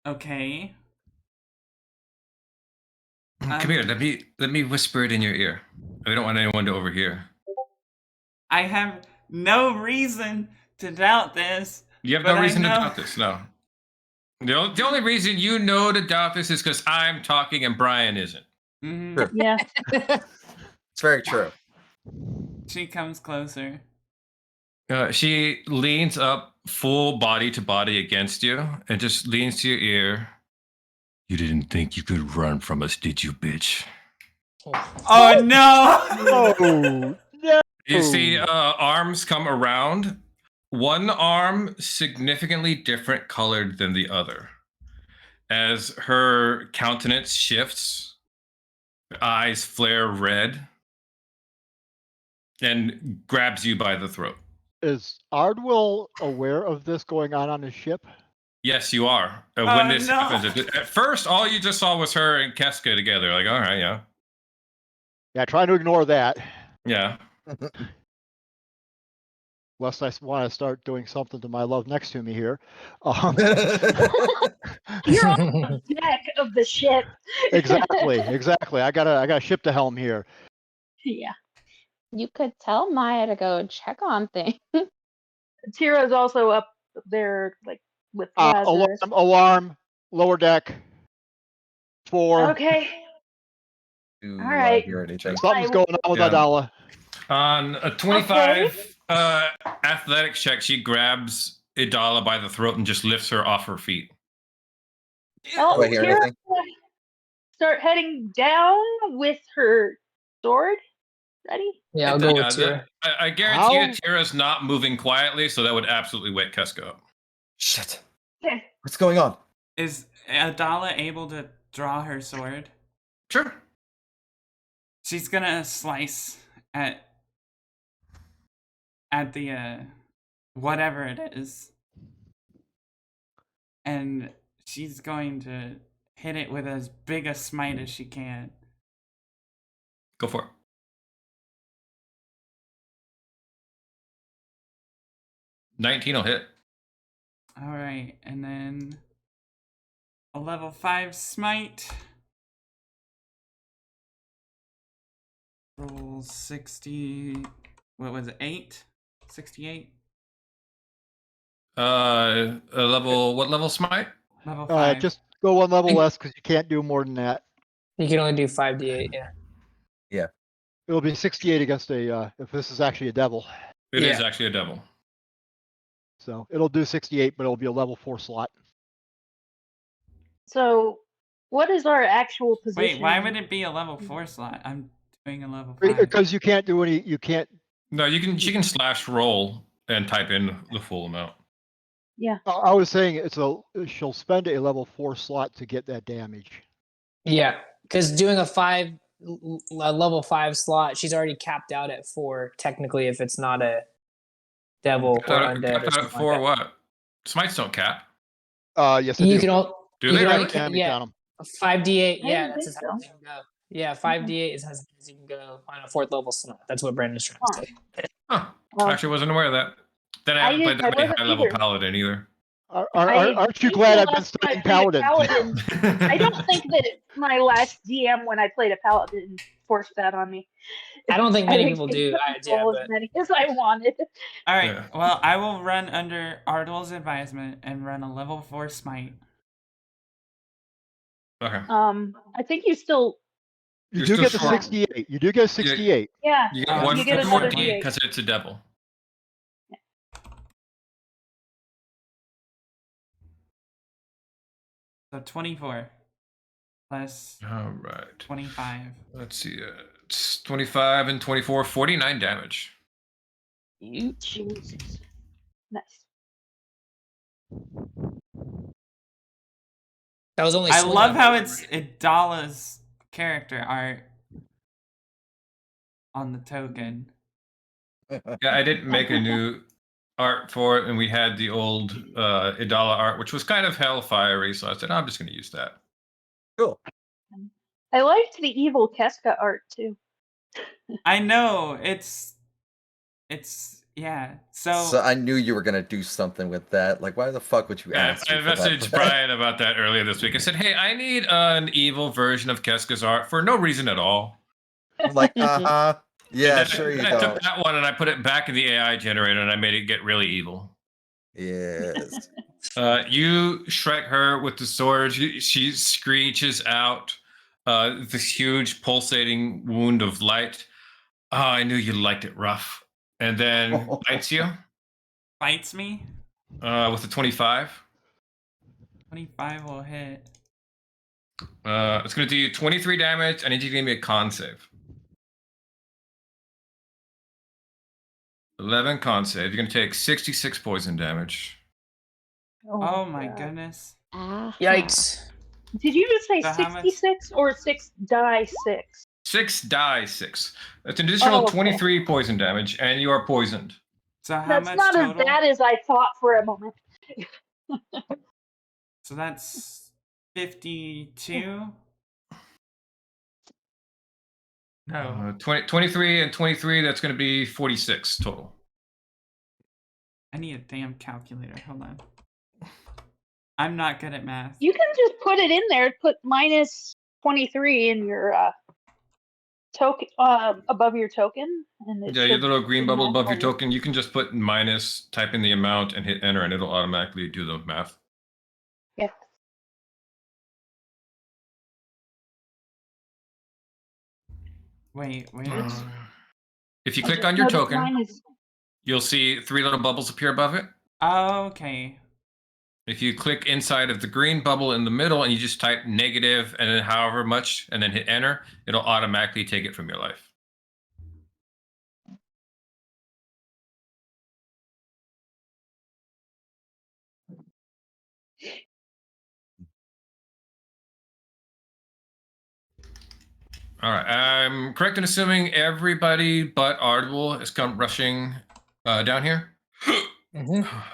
Okay. Come here. Let me whisper it in your ear. I don't want anyone to overhear. I have no reason to doubt this. You have But no I reason to know- doubt this. No. The only reason you know to doubt this is because I'm talking and Brian isn't. Mhm. Sure. Yeah. It's very true. She comes closer. She leans up full body to body against you and just leans to your ear. You didn't think you could run from us, did you, bitch? Oh no! Oh, no. You see arms come around. One arm significantly different colored than the other. As her countenance shifts, her eyes flare red, and grabs you by the throat. Is Ardwell aware of this going on his ship? Yes, you are. When Oh, this no. happens, at first, all you just saw was her and Keska together. Like, all right, yeah. Yeah, trying to ignore that. Yeah. Lest I want to start doing something to my love next to me here. You're on the deck of the ship. Exactly. I got a ship to helm here. Yeah. You could tell Maya to go check on things. Tira's also up there, like with Alarm, Lazarus. alarm, lower deck. 4. Okay. Do All right. hear anything? Something's going on with Yeah. Adala. On a 25 athletics check, she grabs Idala by the throat and just lifts her off her feet. Oh, Do I hear Tira anything? start heading down with her sword. Ready? Yeah, I'll go with Tira. I guarantee How? you Tira's not moving quietly, so that would absolutely wake Keska up. Shit. Okay. What's going on? Is Adala able to draw her sword? Sure. She's gonna slice at the whatever it is, and she's going to hit it with as big a smite as she can. Go for it. $19 will hit. All right, and then a level 5 smite. Roll 60. What was it? 8? 68? A level, what level smite? Level 5. Just go one level less because you can't do more than that. You can only do 5d8, yeah. It'll be 68 against a, if this is actually a devil. It is Yeah. actually a devil. So it'll do 68, but it'll be a level 4 slot. So, what is our actual position? Wait, why would it be a level 4 slot? I'm doing a level 5. Because you can't do any, you can't. No, she can slash roll and type in the full amount. Yeah. I was saying she'll spend a level 4 slot to get that damage. Yeah, because doing a level 5 slot, she's already capped out at 4, technically, if it's not a devil or undead or something For like what? Smites don't cap. Yes, that. I You do. can all Do you they can really? only Damage yeah, on 'em. 5d8, I yeah, didn't that's think as high so. as you can go. Yeah, 5d8 is as high as you can go on a 4th level slot. That's what Brandon's trying to say. Huh. Well, Actually, wasn't aware of that. Then I I haven't played that many wasn't high level either. paladin either. Aren't you think glad the I've been last time studying I played a Paladin? I don't think that my last DM when I played a paladin forced that on me. I don't think many think people I do. couldn't roll as many as I wanted. All right. Yeah. Well, I will run under Ardwell's advisement and run a level 4 smite. Okay. I think you still. You You're do still get the short. 68. You do get a 68. Yeah. You get Oh, one you get more another D D8. because it's a devil. So 24 plus All right. 25. Let's see. It's 25 and 24, 49 damage. Jesus. Nice. That was only I swing love level, how right? it's Idala's character art on the token. Yeah, I didn't make a new art for it, and we had the old Idala art, which was kind of hellfiery. So I said, I'm just going to use that. Cool. I liked the evil Keska art too. I know it's yeah. So I knew you were gonna do something with that. Like, why the fuck would you Yeah, ask? I me for that? messaged Brian about that earlier this week. I said, hey, I need an evil version of Keska's art for no reason at all. I'm like, yeah, Then sure you I don't. took that one and I put it back in the AI generator and I made it get really evil. Yes. You Shrek her with the sword. She screeches out this huge pulsating wound of light. Oh, I knew you liked it rough. And then bites you bites me. with a 25. 25 will hit. It's going to do you 23 damage. I need you to give me a con save. 11 con save. You're going to take 66 poison damage. Oh my God. goodness. Yikes. Did you just say So how much- 66 or 6 die 6? 6 die 6. That's an additional Oh, okay. 23 poison damage, and you are poisoned. So how That's much not total? as bad as I thought for a moment. So that's 52. No, 23 and 23, that's going to be 46 total. I need a damn calculator. Hold on. I'm not good at math. You can just put it in there. Put minus 23 in your token above your token, and it Yeah, your should little green do bubble math above your for you. token, you can just put minus, type in the amount, and hit enter, and it'll automatically do the math. Yeah. Wait. If you I click just on your noticed token, mine is you'll see 3 little bubbles appear above it. Okay. If you click inside of the green bubble in the middle and you just type negative and then however much and then hit enter, it'll automatically take it from your life. All right. I'm correct in assuming everybody but Ardwell has come rushing down here.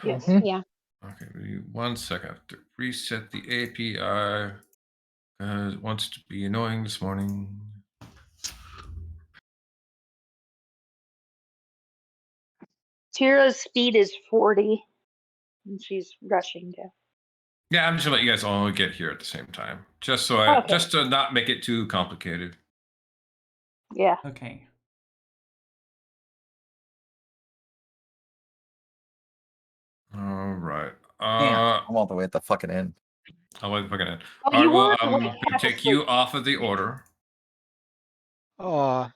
yes. Yeah. Okay, give me 1 second. I have to reset the API because it wants to be annoying this morning. Tira's speed is 40, and she's rushing to. Yeah, I'm just gonna let you guys all get here at the same time, just to not make it too complicated. Yeah. Okay. All right. Damn, I'm all the way at the fucking end. I'll wait fucking end. Oh, you were I'm like gonna half take asleep. you off of the order. I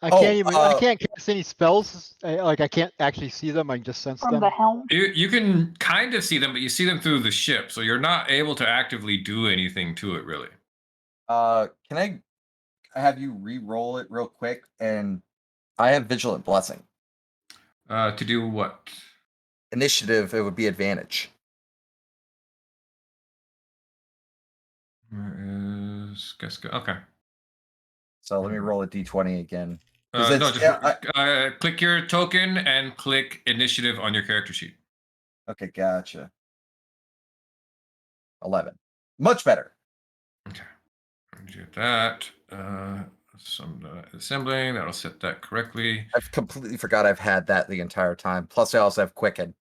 can't cast any spells. I can't actually see them. I can just sense From them. the helm. You can kind of see them, but you see them through the ship, so you're not able to actively do anything to it, really. Can I have you re-roll it real quick? And I have Vigilant Blessing. To do what? Initiative, it would be advantage. Where is Geska? Okay. So let me roll a d20 again. No, just click your token and click initiative on your character sheet. Okay, gotcha. 11. Much better. Okay. Do that. Some assembling. That'll set that correctly. I've completely forgot I've had that the entire time. Plus, I also have Quicken.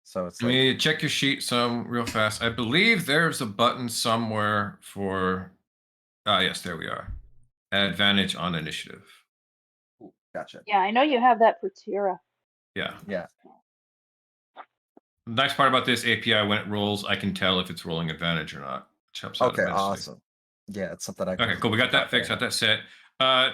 So it's Let like, me check your sheet some real fast. I believe there's a button somewhere for. Yes, there we are. Advantage on initiative. gotcha. Yeah, I know you have that for Tira. Yeah. Yeah. The nice part about this API, when it rolls, I can tell if it's rolling advantage or not, which helps out Okay, immensely. awesome. Yeah, it's something I. Okay, cool. We got that fixed. Got that set.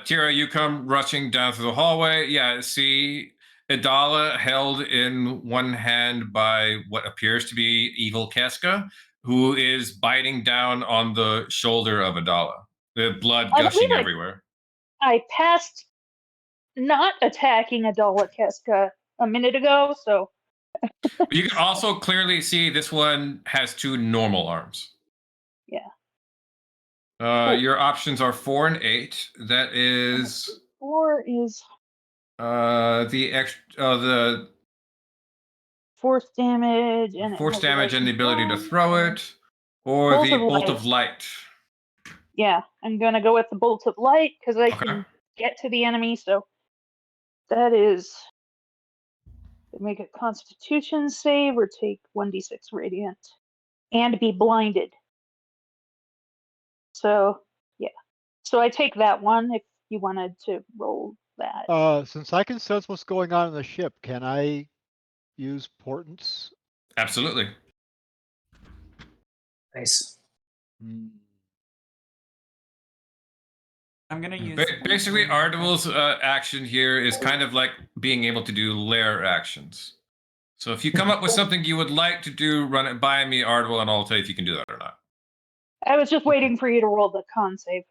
Tira, you come rushing down through the hallway. Yeah, see Idala held in one hand by what appears to be evil Keska, who is biting down on the shoulder of Idala. The blood I gushing believe everywhere. I passed not attacking Adala Keska a minute ago, so. You can also clearly see this one has 2 normal arms. Yeah. Cool. Your options are 4 and 8. That is 4 is the force damage and force damage and the ability to throw it, or Bolt the of bolt light. of light. Yeah, I'm gonna go with the bolt of light because I Okay. can get to the enemy. So that is make a Constitution save or take 1d6 radiant and be blinded. So yeah, so I take that one if you wanted to roll that. Since I can sense what's going on in the ship, can I use portents? Absolutely. Nice. I'm gonna use. Basically, Ardwell's action here is kind of like being able to do lair actions. So if you come up with something you would like to do, run it by me, Ardwell, and I'll tell you if you can do that or not. I was just waiting for you to roll the con save.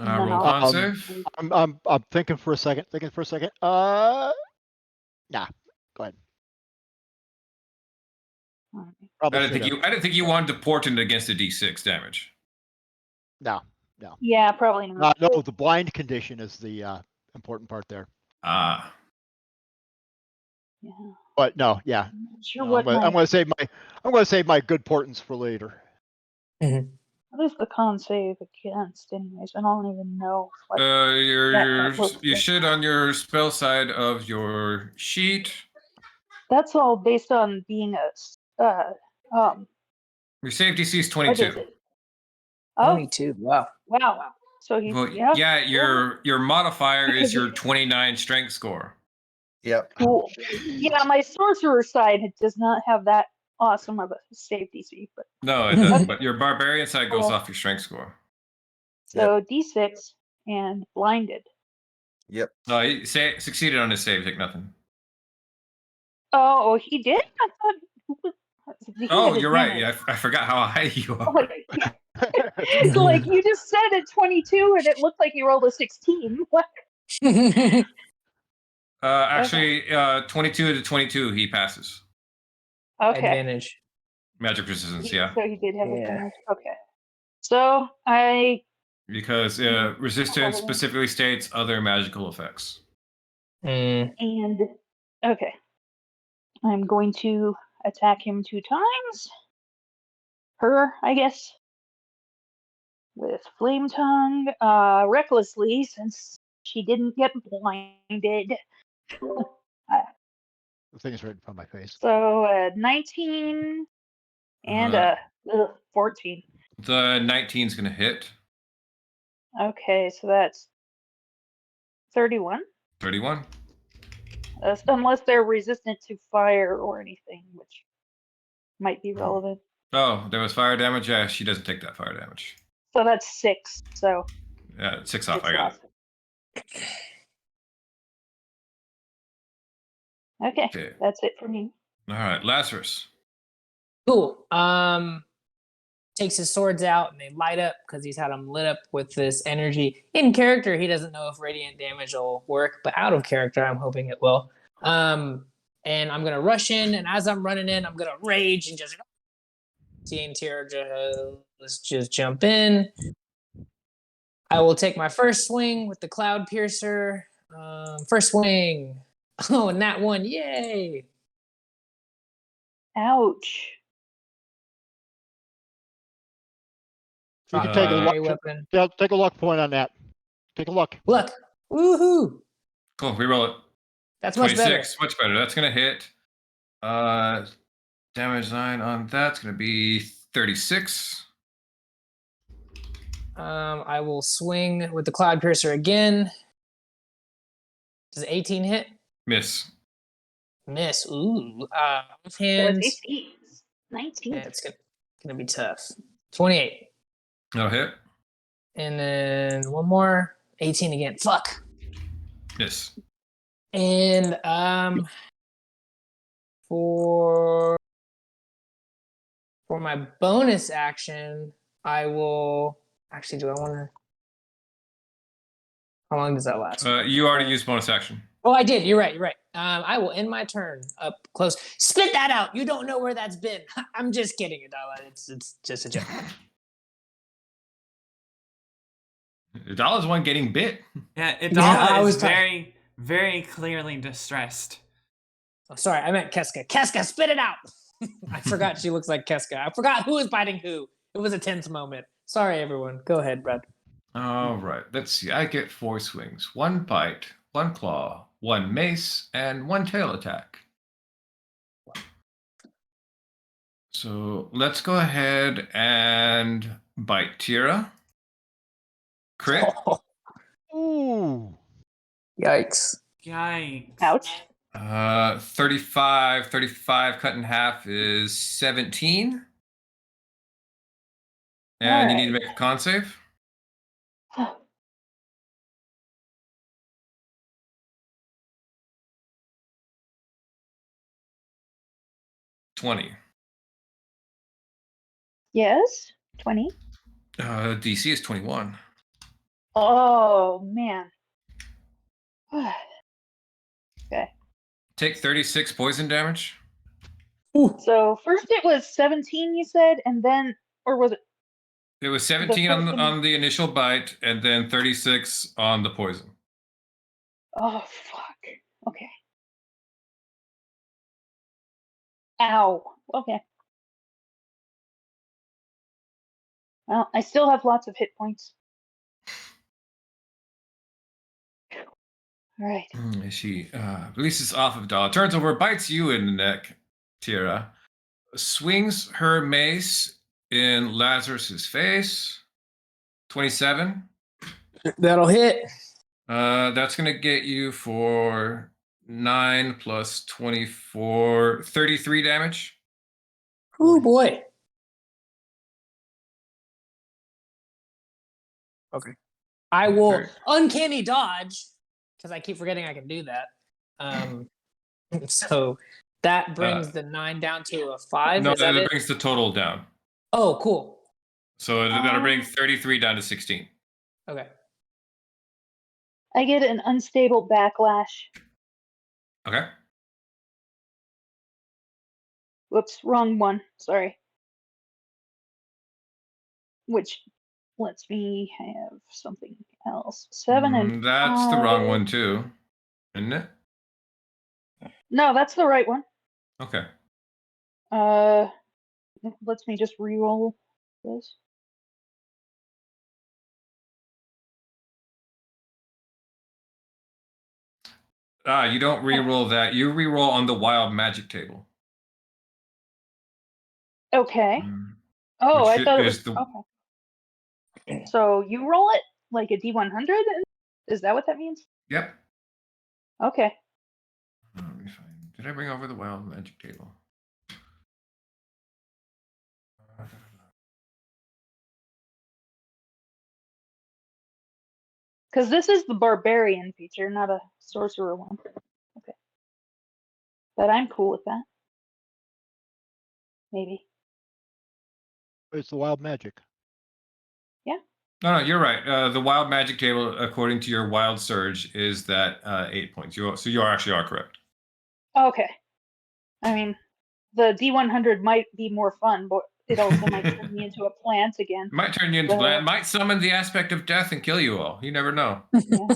Roll con save. I'm thinking for a second. Nah, go ahead. I didn't think you wanted to portent against a D6 damage. No. Yeah, probably not. No, the blind condition is the important part there. Yeah. But no, yeah. I'm not sure No, I'm going to save my good portents for later. What is the con save against, anyways? I don't even know. You should on your spell side of your sheet. That's all based on being a Your save DC is What 22. is it? Oh, 22. Wow. wow. So he's Well, yeah. your modifier is Because your he- 29 strength score. Yep. Cool. Yeah, my sorcerer side does not have that awesome of a safety speed, but No, it doesn't. But your barbarian side goes Cool. off your strength score. so D6 and blinded. Yep. No, he succeeded on his save. Take nothing. Oh, he did? I thought he Oh, had you're right. advantage. Yeah, I forgot how high you Oh, are. like, like you just said at 22 and it looked like you rolled a 16. What? Actually, 22 to 22, he passes. Okay. Advantage. Magic resistance, yeah. So he did have Yeah. advantage. Okay. So I Because resistance specifically states other magical effects. Mm. and okay. I'm going to attack him 2 times. Her, I guess. With flame tongue, recklessly since she didn't get blinded. The thing is right in front of my face. So 19 and 14. The 19 is going to hit. Okay, so that's 31. 31. Unless they're resistant to fire or anything, which might be relevant. Oh, there was fire damage. Yeah, she doesn't take that fire damage. So that's 6. So Yeah, 6 off. 6 I got off. Okay, Okay. that's it for me. it. All right, Lazarus. Cool. Takes his swords out and they light up because he's had them lit up with this energy. In character, he doesn't know if radiant damage will work, but out of character, I'm hoping it will. And I'm gonna rush in, and as I'm running in, I'm gonna rage and just let's just jump in. I will take my first swing with the cloud piercer. First swing. Oh, and that one, yay! Ouch. You can take a Primary luck. weapon. Take a luck point on that. Take a look. Look, woohoo! Cool, reroll it. That's much better. 26, much better. That's going to hit. Damage 9 on that's going to be 36. I will swing with the cloud piercer again. Does 18 hit? Miss. Miss. Ooh. So Hands. it's 18. 19. Yeah, it's gonna be tough. 28. No hit. And then one more. 18 again. Fuck. Miss. And for my bonus action, I will actually do I wanna how long does that last? You already used bonus action. Oh, I did. You're right. You're right. I will end my turn up close. Spit that out. You don't know where that's been. I'm just kidding, Adala. It's just a joke. Adala's one getting bit. Yeah, Yeah, Idala I is was trying- very, very clearly distressed. Oh, sorry, I meant Keska. Keska, spit it out. I forgot she looks like Keska. I forgot who is biting who. It was a tense moment. Sorry, everyone. Go ahead, Brad. All right, let's see. I get 4 swings. 1 bite, 1 claw, 1 mace, and 1 tail attack. So let's go ahead and bite Tira. Crit. Ooh. Yikes. Yikes. Ouch. 35 cut in half is 17. And you need to make a con save. $20. Yes. 20. DC is 21. Oh man. Okay. Take 36 poison damage. So first it was 17, you said, and then, or was it? It was 17 on first on the initial bite, and then 36 on the poison. Oh fuck. Okay. Ow. Okay. Well, I still have lots of hit points. All right. She releases off of Dala, turns over, bites you in the neck, Tira, swings her mace in Lazarus's face. 27. That'll hit. That's gonna get you for 9 plus 24, 33 damage. Oh boy. Okay. I will Okay. uncanny dodge because I keep forgetting I can do that. So that brings the 9 down to a 5. No, Is that that it? brings the total down. Oh, cool. So that'll bring 33 down to 16. Okay. I get an unstable backlash. Okay. Whoops, wrong one. Sorry. Which lets me have something else. 7 and That's the wrong 5. one too, isn't it? No, that's the right one. Okay. It lets me just re-roll this. You don't re-roll that. You re-roll on the wild magic table. Okay. Mm. Oh, Which I thought it is was the okay. So you roll it like a D100? Is that what that means? Yep. Okay. Let me find. Did I bring over the wild magic table? Because this is the barbarian feature, not a sorcerer one. Okay. But I'm cool with that. Maybe. It's the wild magic. No, you're right. The wild magic table, according to your wild surge, is that 8 points. So you actually are correct. Okay. I mean, the D100 might be more fun, but it also might turn me into a plant again. Might turn you into plant. Might summon the aspect of death and kill you all. You never know. Yeah.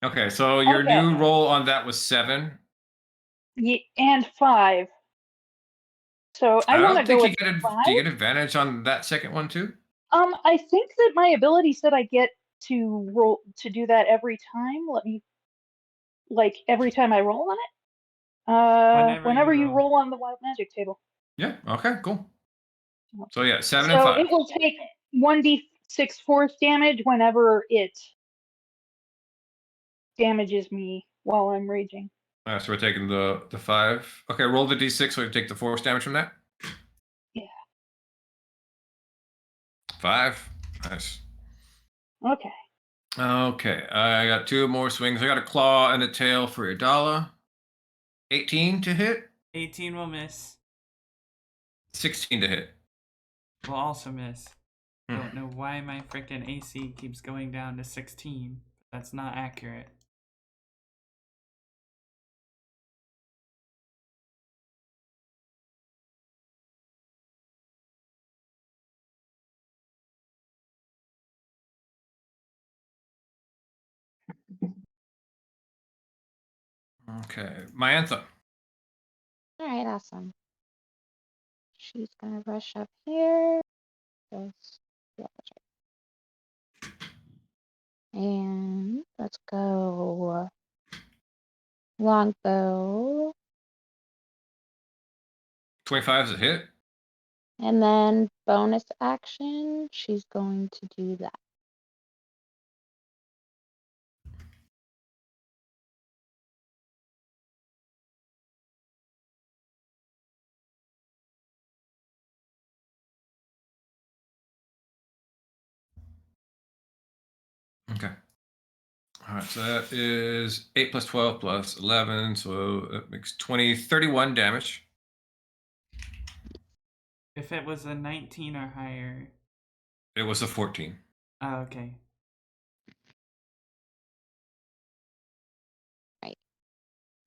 Okay, so your Okay. new roll on that was 7. And 5. So I want to don't go think with 5. do you get advantage on that second one too? I think that my ability said I get to roll to do that every time. Let me, like, every time I roll on it. Whenever you roll on the wild magic table. Yeah. Okay. Cool. So yeah, 7 and So 5. it will take 1d6 force damage whenever it damages me while I'm raging. All right, so we're taking the 5. Okay, roll the d6 so you take the force damage from that. Yeah. 5. Nice. Okay. Okay, I got 2 more swings. I got a claw and a tail for Idala. 18 to hit. 18 will miss. 16 to hit. Will also miss. Don't know why my freaking AC keeps going down to 16. That's not accurate. Okay, Myantha. All right, awesome. She's gonna rush up here. Just, yeah, that's right. And let's go longbow. 25 is a hit. And then bonus action, she's going to do that. Okay. All right, so that is 8 plus 12 plus 11, so that makes 20, 31 damage. If it was a 19 or higher. It was a 14. Oh, okay. Right.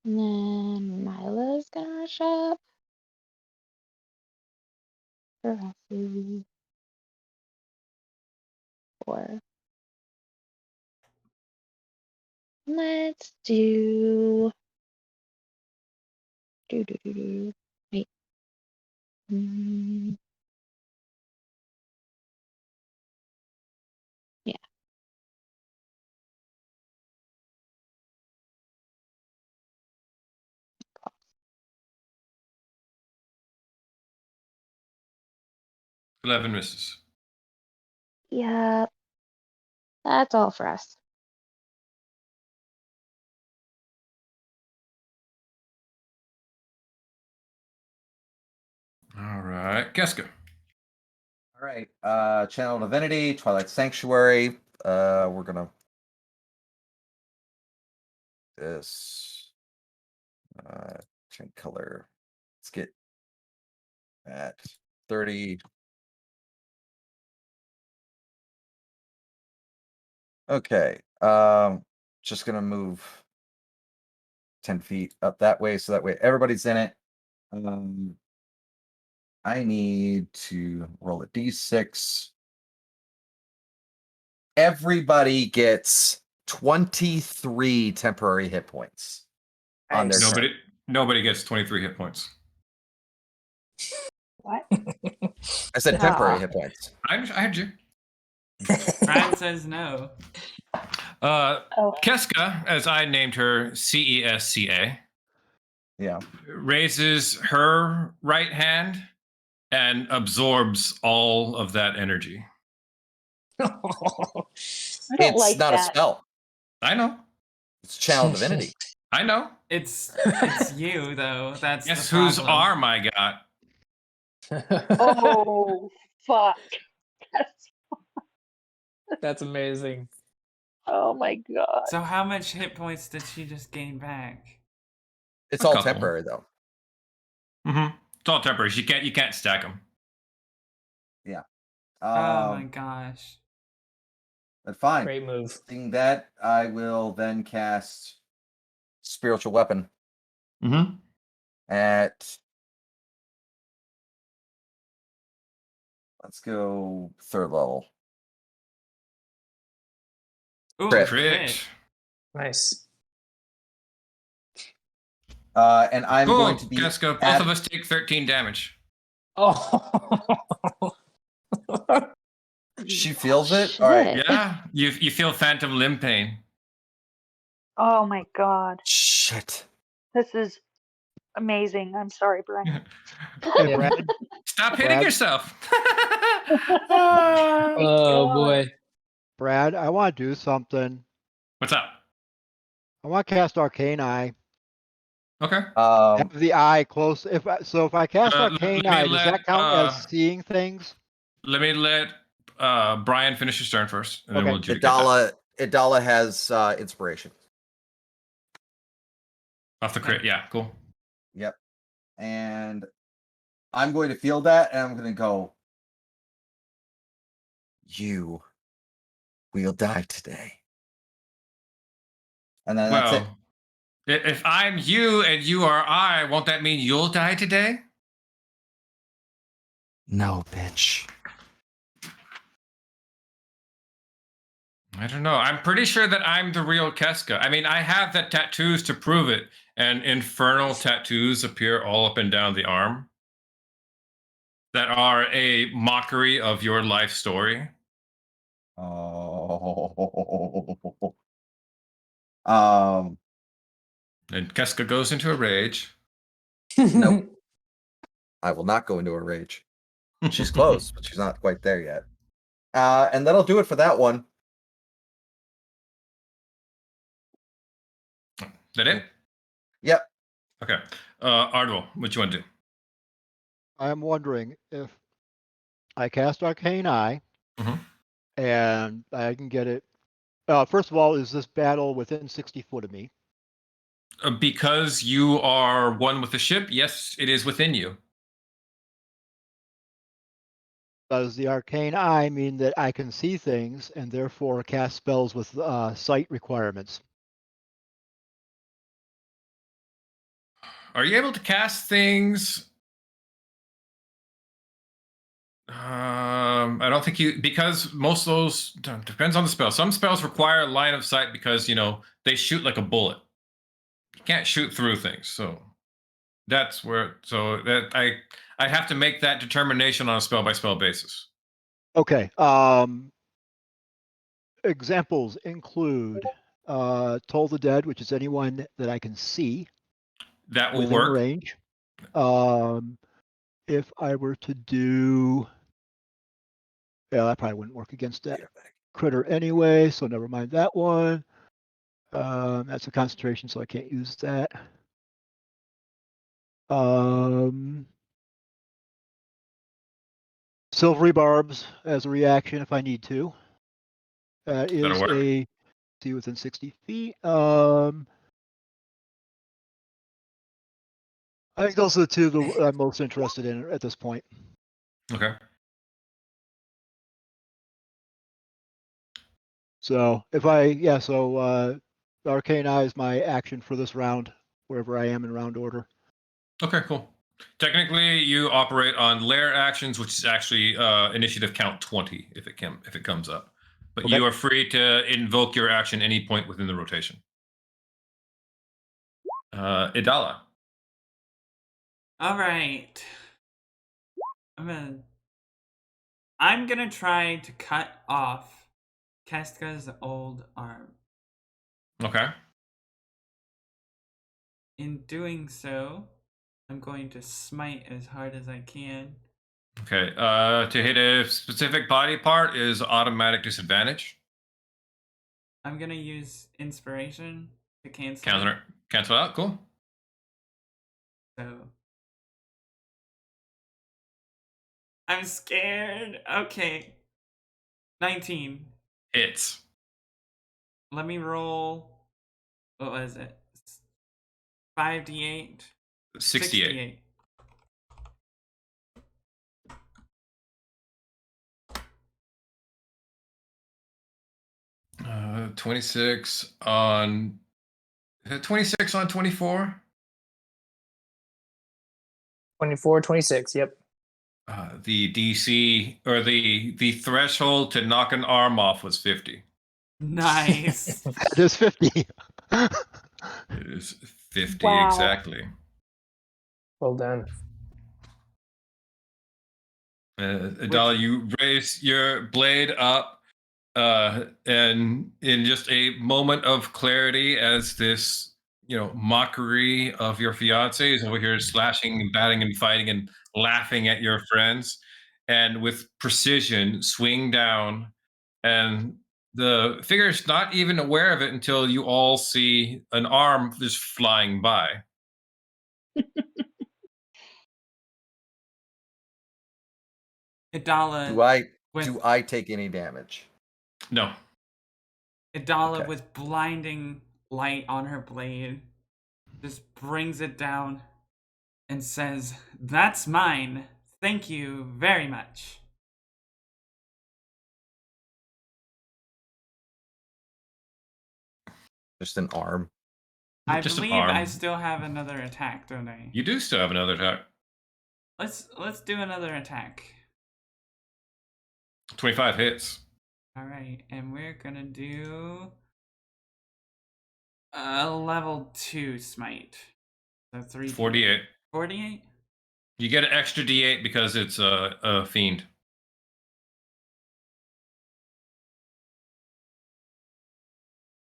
And then Mila's gonna rush up. Harassy. 4. Let's do. Wait. Yeah. 11 misses. Yep. That's all for us. All right, Keska. All right. Channel Divinity, Twilight Sanctuary. We're gonna this change color. Let's get at 30. Okay. Just gonna move 10 feet up that way, so that way everybody's in it. I need to roll a d6. Everybody gets 23 temporary hit points on their Nice. turn. Nobody gets 23 hit points. What? I said temporary Aw. hit points. I heard you. Brad says no. Oh. Keska, as I named her, CESCA, Yeah. raises her right hand and absorbs all of that energy. I don't It's like not that. a spell. I know. It's Channel Divinity. I know. It's you though. That's Guess the whose problem. arm I got? Oh, fuck. That's, That's amazing. oh my god. So how much hit points did she just gain back? It's A all couple. temporary though. Mm-hmm. It's all temporary. You can't stack them. Yeah. Oh my gosh. But fine. Great move. Seeing that, I will then cast Spiritual Weapon Mm-hmm. at. Let's go third level. Ooh, Crit. crit. Nice. And I'm Cool, going to be. Keska. Both of us take 13 damage. Oh. She feels it. All right. Shit. Yeah, you feel phantom limb pain. Oh my god. Shit. This is amazing. I'm sorry, Brian. Hey, Brad. Stop hitting Brad? yourself. Oh boy. Brad, I want to do something. What's up? I want to cast Arcane Eye. Okay. Have the eye close. If I cast let Arcane me Eye, does let, that count as seeing things? Let me let Brian finish his turn first, and then Okay. we'll adjudicate that. Idala has inspiration. Off the crit. Yeah, cool. Yep. And I'm going to feel that, and I'm going to go. You will die today. And then that's it. Well, if I'm you and you are I, won't that mean you'll die today? No, bitch. I don't know. I'm pretty sure that I'm the real Keska. I mean, I have the tattoos to prove it, and infernal tattoos appear all up and down the arm that are a mockery of your life story. Oh. And Keska goes into a rage. Nope. I will not go into a rage. She's close, but she's not quite there yet. And that'll do it for that one. That it? Yep. Okay. Ardwell, what you want to do? I'm wondering if I cast Arcane Eye, and I can get it. First of all, is this battle within 60 foot of me? Because you are one with the ship, yes, it is within you. Does the Arcane Eye mean that I can see things and therefore cast spells with sight requirements? Are you able to cast things? I don't think you, because most of those depends on the spell. Some spells require line of sight because they shoot like a bullet. You can't shoot through things, so that's where. So that I have to make that determination on a spell by spell basis. Okay. Examples include Toll the Dead, which is anyone that I can see That will within work. range. If I were to do, yeah, that probably wouldn't work against that. critter anyway, so never mind that one. That's a concentration, so I can't use that. Silvery barbs as a reaction if I need to. That That'll is work. a see within 60 feet. I think those are the two that I'm most interested in at this point. Okay. So if Arcane Eye is my action for this round, wherever I am in round order. Okay, cool. Technically, you operate on lair actions, which is actually initiative count 20 if it comes up. But Okay. you are free to invoke your action any point within the rotation. Idala. All right. I'm gonna try to cut off Keska's old arm. Okay. In doing so, I'm going to smite as hard as I can. Okay. To hit a specific body part is automatic disadvantage. I'm gonna use inspiration to cancel it. Cancel out. Cool. So I'm scared. Okay. 19. Hits. Let me roll. What was it? 5d8. 68. 26 on. Is it 26 on 24? 24, 26. Yep. The DC or the threshold to knock an arm off was 50. Nice. It is 50. It is 50 Wow. exactly. Well done. Adala, you raise your blade up, and in just a moment of clarity, as this mockery of your fiance is over here slashing and batting and fighting and laughing at your friends, and with precision swing down, and the figure's not even aware of it until you all see an arm just flying by. Idala. Do I take any damage? No. Idala Okay. with blinding light on her blade just brings it down and says, "That's mine. Thank you very much." Just an arm. I Just an believe I arm. still have another attack, don't I? You do still have another attack. Let's do another attack. 25 hits. All right, and we're gonna do a level 2 smite. So 3. 48. 48. You get an extra D8 because it's a fiend.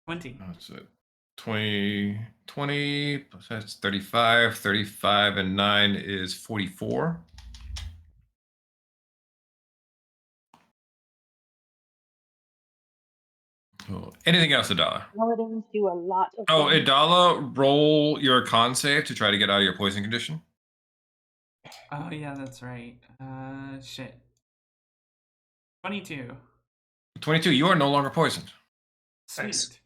20. That's it. 20, that's 35. 35 and 9 is 44. Oh, anything else, Idala? Paladins do a lot of Oh, things. Idala, roll your con save to try to get out of your poison condition. Oh yeah, that's right. Shit. 22. 22, you are no longer poisoned. Sweet. Nice.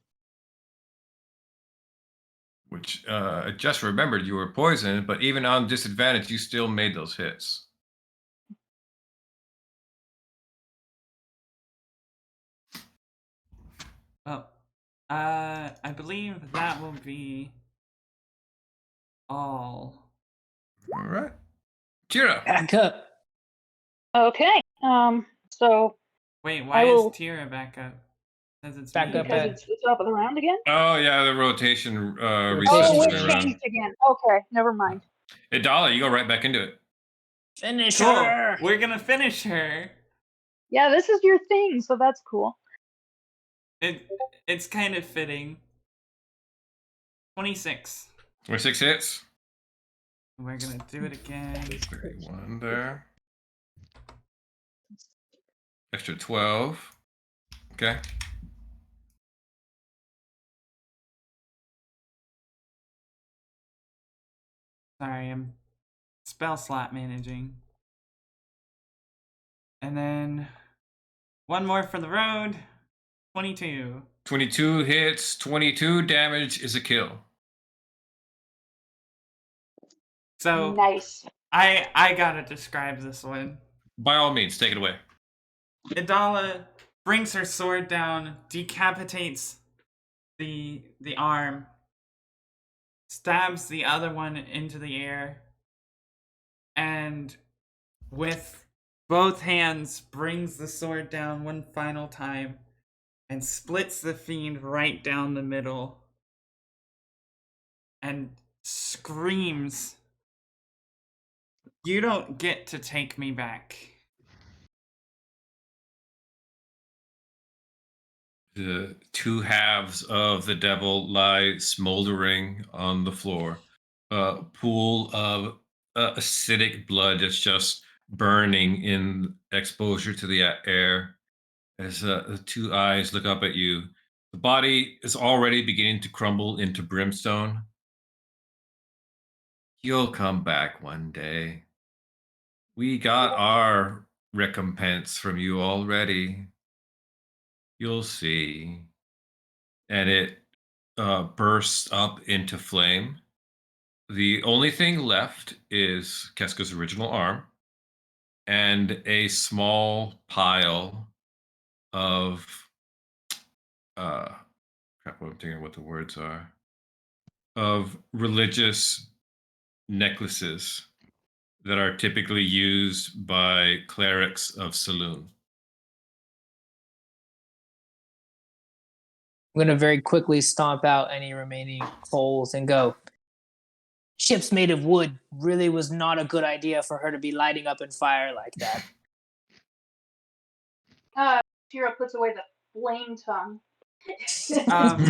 Which I just remembered you were poisoned, but even on disadvantage, you still made those hits. Well, I believe that will be all. All right. Tira. Back up. Okay. So Wait, why is Tira back up? Says it's Back me up, because again. Ed. it's the top of the round again. Oh, yeah, the rotation Rotation resets Oh, it right change. around. changed again. Okay, never mind. Idala, you go right back into it. Finish Cool. her. We're gonna finish her. Yeah, this is your thing, so that's cool. It's kind of fitting. 26. 26 hits. We're gonna do it again. 31 there. Extra 12. Okay. Sorry, I'm spell slot managing. And then one more for the road. 22. 22 hits. 22 damage is a kill. So Nice. I gotta describe this one. By all means, take it away. Idala brings her sword down, decapitates the arm, stabs the other one into the air, and with both hands brings the sword down one final time and splits the fiend right down the middle and screams, "You don't get to take me back." The two halves of the devil lie smoldering on the floor. A pool of acidic blood is just burning in exposure to the air as the two eyes look up at you. The body is already beginning to crumble into brimstone. You'll come back one day. We got our recompense from you already. You'll see. And it bursts up into flame. The only thing left is Keska's original arm and a small pile of crap, I'm thinking what the words are, of religious necklaces that are typically used by clerics of Saloon. I'm gonna very quickly stomp out any remaining coals and go. Ships made of wood really was not a good idea for her to be lighting up in fire like that. Shira puts away the flame tongue. Um,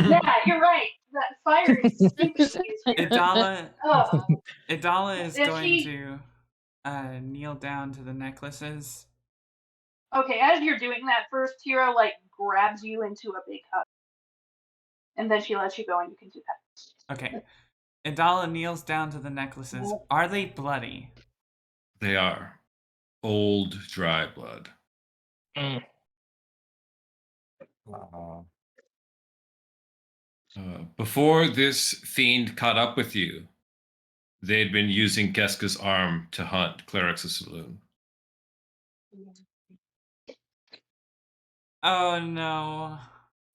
Yeah, you're right. That fire is stinky. Idala Oh, is Is going she- to kneel down to the necklaces. okay. As you're doing that, first Tira like grabs you into a big hug, and then she lets you go, and you can do that. Okay. Idala kneels down to the necklaces. Are they bloody? They are old dry blood. Mm. Before this fiend caught up with you, they'd been using Keska's arm to hunt clerics of Saloon. Oh no.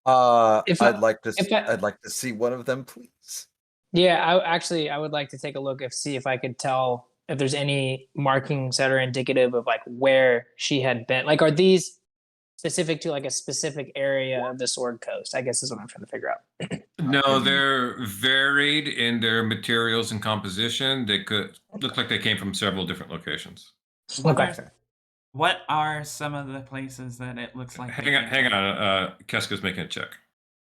I'd like to. if I- I'd like to see one of them, please. Yeah, I would like to take a look and see if I could tell if there's any markings that are indicative of like where she had been. Like, are these specific to like a specific area of the Sword Coast? I guess is what I'm trying to figure out. No, they're varied in their materials and composition. They could look like they came from several different locations. What are some of the places that it looks like? Hang on. Keska's making a check.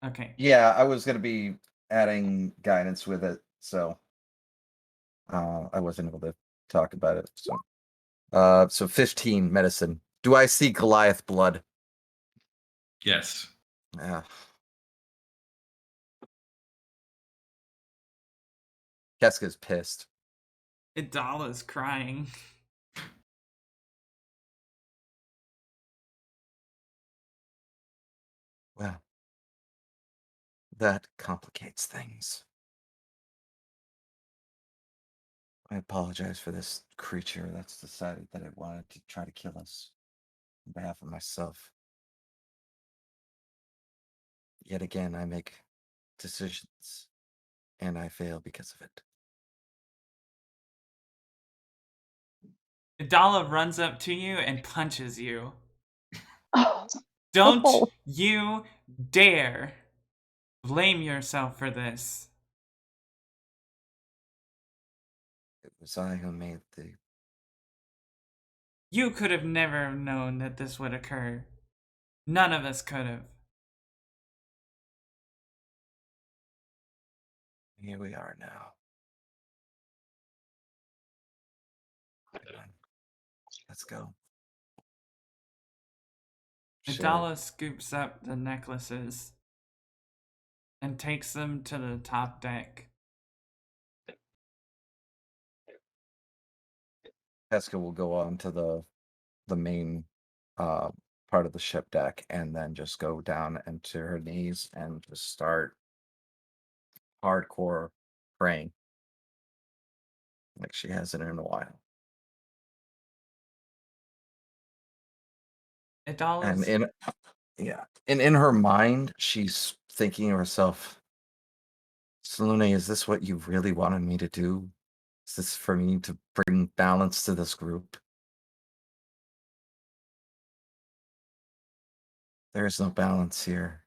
Okay. Yeah, I was gonna be adding guidance with it, so I wasn't able to talk about it. So 15 medicine. Do I see Goliath blood? Yes. Yeah. Keska's pissed. Idala's crying. Well, that complicates things. I apologize for this creature that's decided that it wanted to try to kill us on behalf of myself. Yet again, I make decisions and I fail because of it. Idala runs up to you and punches you. Oh, Don't Oh. you dare blame yourself for this. It was I who made the. You could have never known that this would occur. None of us could have. Here we are now. Come on. Let's go. Shit. Adala scoops up the necklaces and takes them to the top deck. Pesca will go on to the main part of the ship deck and then just go down into her knees and just start hardcore praying like she hasn't in a while. Adala's And in her mind, she's thinking to herself, Salune, is this what you really wanted me to do? Is this for me to bring balance to this group? There is no balance here.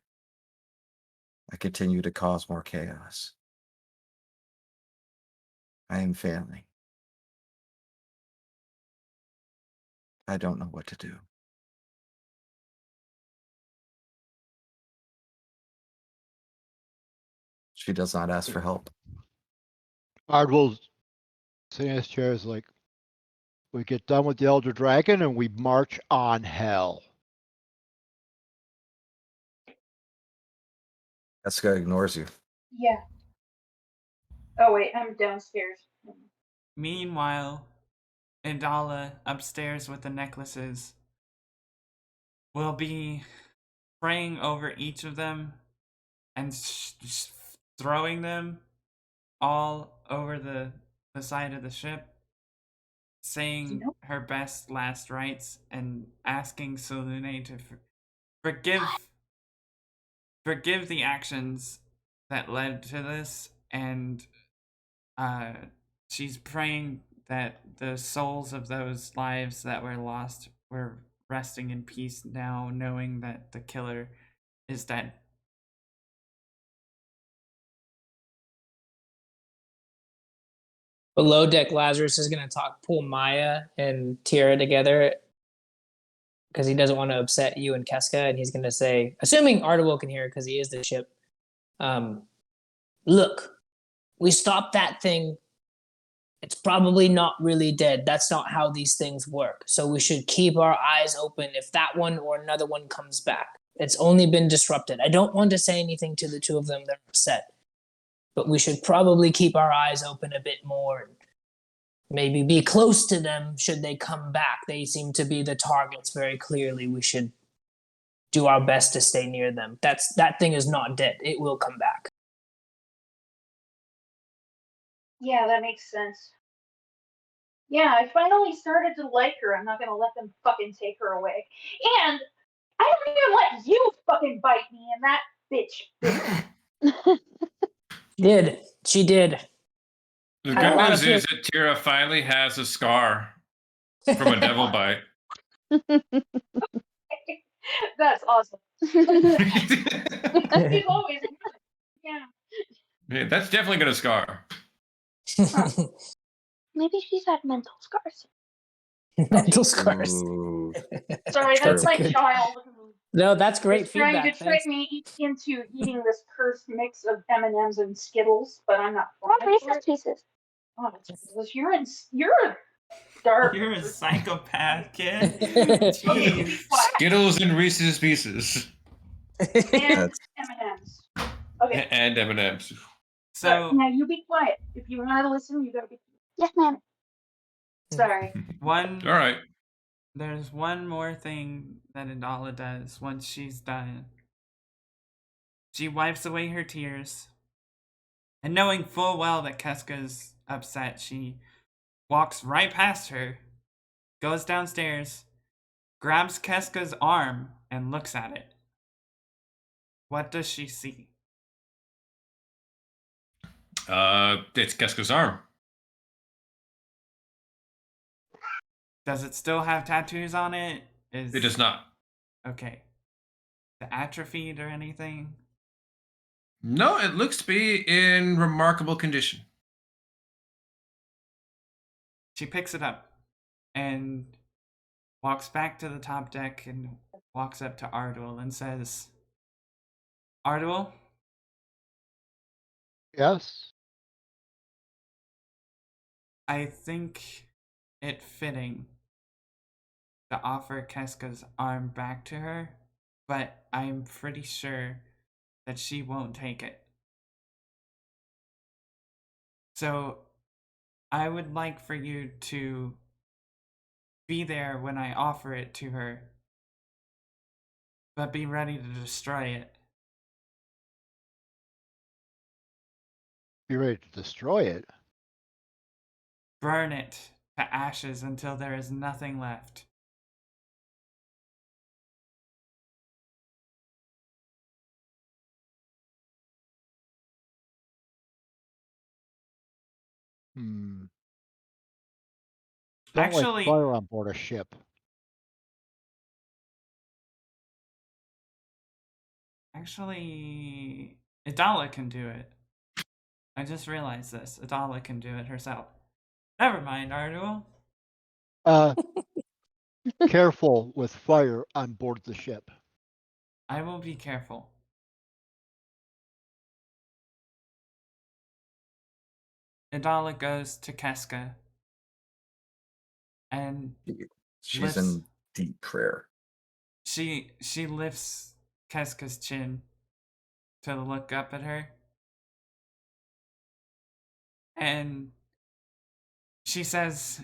I continue to cause more chaos. I am failing. I don't know what to do. She does not ask for help. Ardwell's sitting in his chair is like, we get done with the Elder Dragon and we march on hell. Pesca ignores you. Yeah. Oh wait, I'm downstairs. Meanwhile, Adala, upstairs with the necklaces, will be praying over each of them and throwing them all over the side of the ship, saying Nope. her best last rites and asking Salune to forgive the actions that led to this, and she's praying that the souls of those lives that were lost were resting in peace now, knowing that the killer is dead. Below deck, Lazarus is going to pull Maya and Tira together because he doesn't want to upset you and Keska, and he's going to say, assuming Artewell can hear because he is the ship, look, we stopped that thing. It's probably not really dead. That's not how these things work. So we should keep our eyes open if that one or another one comes back. It's only been disrupted. I don't want to say anything to the two of them. They're upset. But we should probably keep our eyes open a bit more and maybe be close to them should they come back. They seem to be the targets very clearly. We should do our best to stay near them. That thing is not dead. It will come back. Yeah, that makes sense. Yeah, I finally started to like her. I'm not gonna let them fucking take her away. And I don't even let you fucking bite me, and that bitch. She did. The Had a good lot news of is that Tira finally has a scar from a devil bite. That's awesome. He's always yeah. Yeah, that's definitely gonna scar. Maybe she's had mental scars. Mental scars. Ooh. Sorry, that's That's my good. child who No, that's great was trying feedback. to trick me into eating this cursed mix of M&Ms and Skittles, but I'm not. Oh, Reese's Pieces. Oh, it's delicious. You're a dark. You're a psychopath, kid. Okay, you be Jeez. quiet. Skittles and Reese's Pieces And That's M&Ms. Okay, and M&Ms. So now you be quiet. If you want to listen, you gotta be. Yes, ma'am. Sorry. All right. there's one more thing that Adala does once she's done. She wipes away her tears, and knowing full well that Keska's upset, she walks right past her, goes downstairs, grabs Keska's arm, and looks at it. What does she see? It's Keska's arm. Does it still have tattoos on it? It does not. Okay. The atrophied or anything? No, it looks to be in remarkable condition. She picks it up and walks back to the top deck and walks up to Ardwell and says, Ardwell, Yes. I think it fitting to offer Keska's arm back to her but I'm pretty sure that she won't take it. So I would like for you to be there when I offer it to her, but be ready to destroy it. Be ready to destroy it. Burn it to ashes until there is nothing left. Hmm. Don't like Actually, fire on board a ship. Idala can do it. I just realized this. Idala can do it herself. Never mind, Ardul. Uh, careful with fire on board the ship. I will be careful. Idala goes to Keska and She's lifts, in deep prayer. she lifts Keska's chin to look up at her. And she says,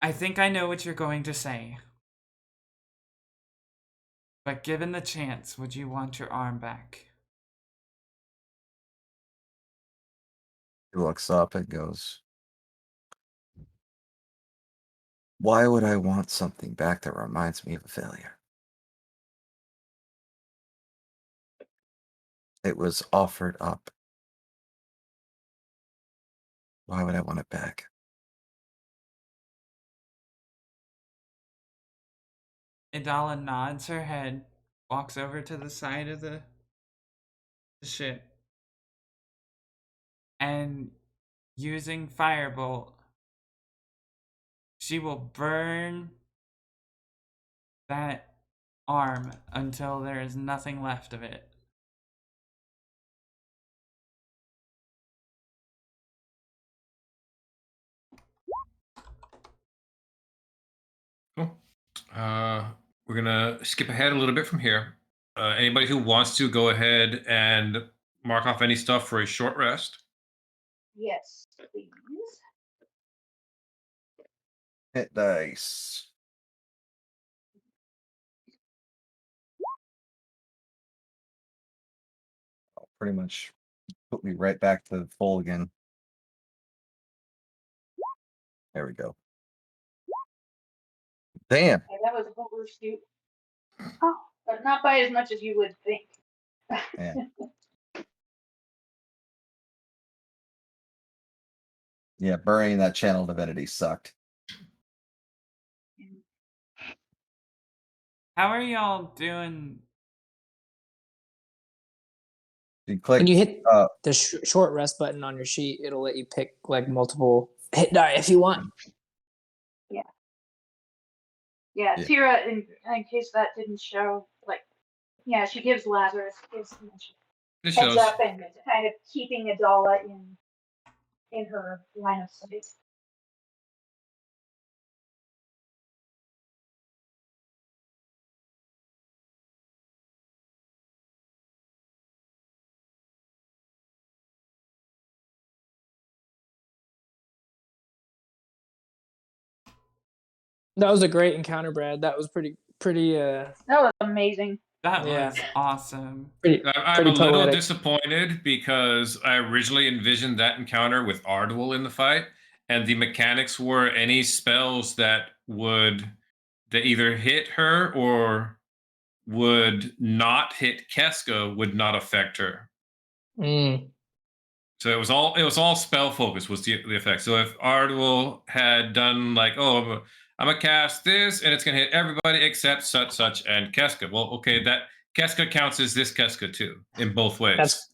I think I know what you're going to say. But given the chance, would you want your arm back? He looks up and goes, why would I want something back that reminds me of a failure? It was offered up. Why would I want it back? Idala nods her head, walks over to the side of the ship, and using Firebolt, she will burn that arm until there is nothing left of it. Cool. We're gonna skip ahead a little bit from here. Anybody who wants to go ahead and mark off any stuff for a short rest. Yes, please. Hit dice. Pretty much put me right back to full again. There we go. Damn. Okay, that was overshoot. Oh, but not by as much as you would think. Yeah. Yeah, burying that channel divinity sucked. How are y'all doing? You click. When you hit the short rest button on your sheet, it'll let you pick like multiple hit die if you want. Yeah, Yeah. Tira, in case that didn't show, like, yeah, she gives Lazarus This heads shows. up and kind of keeping Adala in her line of sight. That was a great encounter, Brad. That was pretty That was amazing. That Yeah. was awesome. I'm a little poetic. disappointed because I originally envisioned that encounter with Ardwell in the fight, and the mechanics were any spells that either hit her or would not hit Keska would not affect her. Mm. So it was all spell focus was the effect. So if Ardwell had done like, oh, I'm gonna cast this and it's gonna hit everybody except such and Keska. Well, okay, that Keska counts as this Keska too in both ways. That's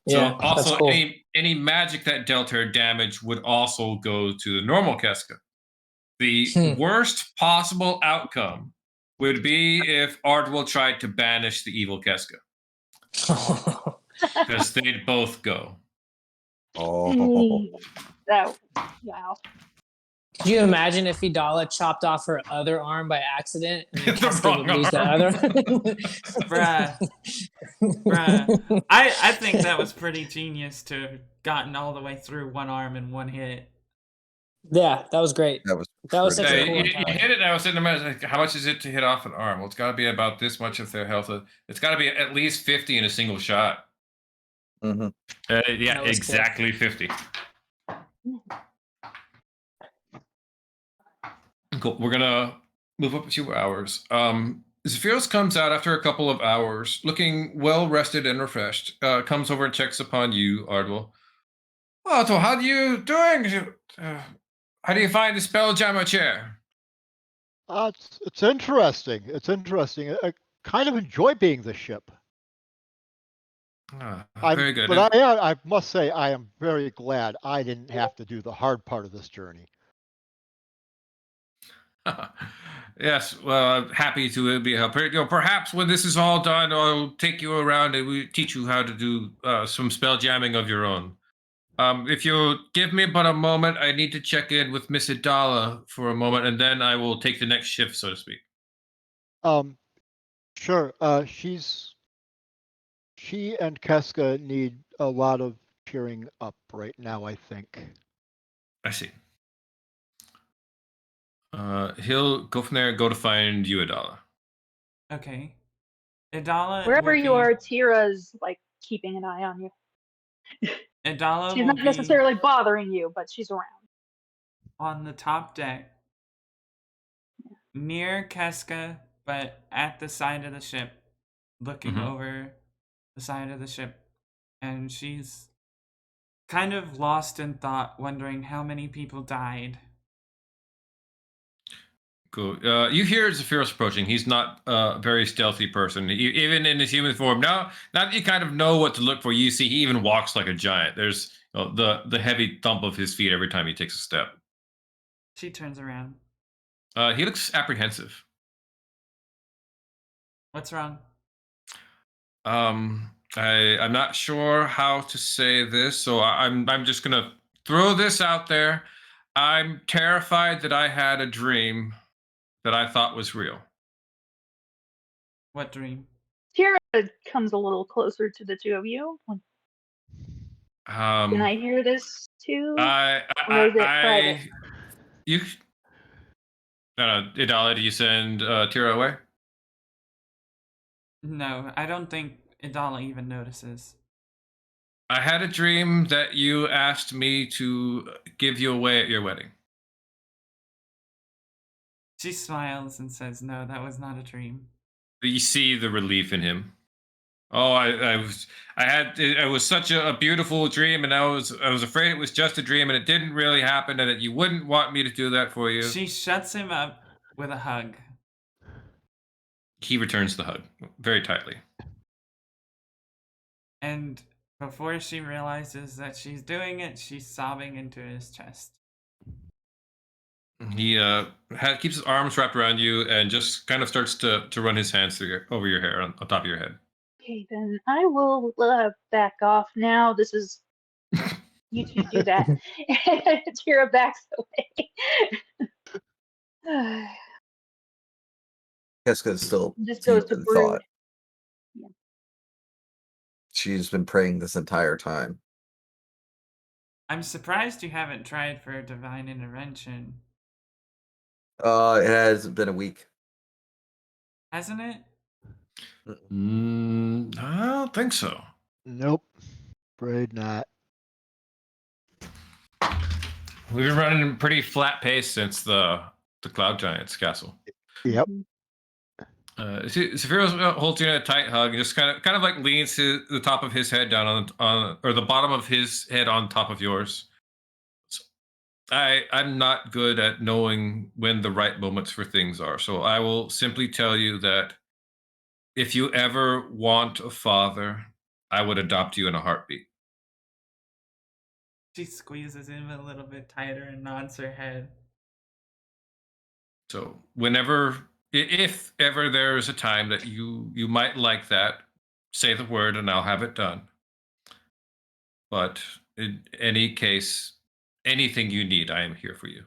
so also that's cool. any magic that dealt her damage would also go to the normal Keska. The worst possible outcome would be if Ardwell tried to banish the evil Keska. Because they'd both go. Oh. That, wow. Could you imagine if Idala chopped off her other arm by accident and then The Keska would wrong lose the arm. other? Bruh. I think that was pretty genius to have gotten all the way through one arm in one hit. Yeah, that was great. That was That was such Yeah, a cool you encounter. hit it, and I was sitting there, like, how much is it to hit off an arm? Well, it's got to be about this much of their health. It's got to be at least 50 in a single shot. hmm Yeah, That was cool. exactly 50. Cool. We're gonna move up a few hours. Zephyros comes out after a couple of hours, looking well rested and refreshed. Comes over and checks upon you, Ardwell. Oh, so how are you doing? How do you find the Spelljammer chair? It's interesting. It's interesting. I kind of enjoy being the ship. Very good. But I must say, I am very glad I didn't have to do the hard part of this journey. Yes, well, I'm happy to be help. Perhaps when this is all done, I'll take you around and we teach you how to do some spell jamming of your own. If you'll give me but a moment, I need to check in with Miss Idala for a moment, and then I will take the next shift, so to speak. Sure. She and Keska need a lot of cheering up right now, I think. I see. He'll go from there and go to find you, Idala. Okay. Idala Wherever will you be, are, Tira's like keeping an eye on you. Idala She's will not necessarily bothering you, but she's around. on the top deck, near Keska, but at the side of the ship, looking Mhm. over the side of the ship. And she's kind of lost in thought, wondering how many people died. Cool. You hear Zephyros approaching. He's not a very stealthy person, even in his human form. Now that you kind of know what to look for, you see he even walks like a giant. There's the heavy thump of his feet every time he takes a step. She turns around. He looks apprehensive. What's wrong? I'm not sure how to say this, so I'm just gonna throw this out there. I'm terrified that I had a dream that I thought was real. What dream? Tira comes a little closer to the two of you. Can I hear this too? Or is it private? You. No, Idala, do you send Tira away? No, I don't think Idala even notices. I had a dream that you asked me to give you away at your wedding. She smiles and says, "No, that was not a dream." You see the relief in him. Oh, it was such a beautiful dream, and I was afraid it was just a dream, and it didn't really happen, and that you wouldn't want me to do that for you. She shuts him up with a hug. He returns the hug very tightly. And before she realizes that she's doing it, she's sobbing into his chest. He keeps his arms wrapped around you and just kind of starts to run his hands over your hair on top of your head. Okay, then I will back off now. This is you two do that. Tira backs away. Keska's still Just goes deep to in brood. thought. Yeah. She's been praying this entire time. I'm surprised you haven't tried for divine intervention. It has been a week. Hasn't it? I don't think so. Nope. Afraid not. We've been running a pretty flat pace since the Cloud Giants castle. Yep. Zephyros holds you in a tight hug and just kind of like leans to the top of his head down on or the bottom of his head on top of yours. So I'm not good at knowing when the right moments for things are, so I will simply tell you that if you ever want a father, I would adopt you in a heartbeat. She squeezes him a little bit tighter and nods her head. So whenever, if ever there's a time that you might like that, say the word and I'll have it done. But in any case, anything you need, I am here for you.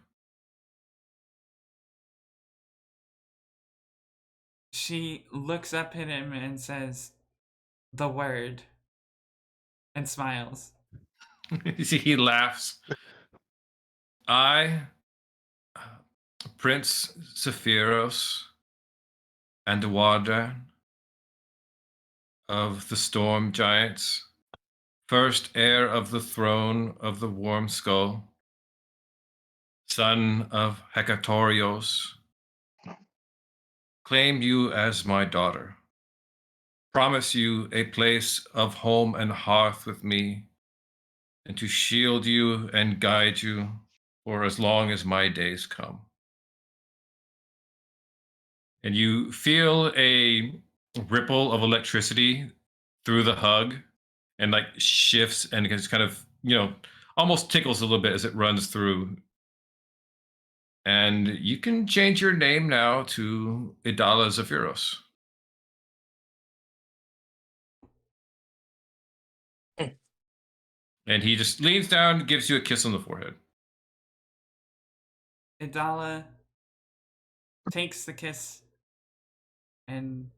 She looks up at him and says, "The word," and smiles. He laughs. I, Prince Sephiros and Wardan of the Storm Giants, first heir of the throne of the Warm Skull, son of Hecatorios, claim you as my daughter. Promise you a place of home and hearth with me, and to shield you and guide you for as long as my days come. And you feel a ripple of electricity through the hug and like shifts and just kind of, almost tickles a little bit as it runs through. And you can change your name now to Idala Zephyros. And he just leans down and gives you a kiss on the forehead. Idala takes the kiss and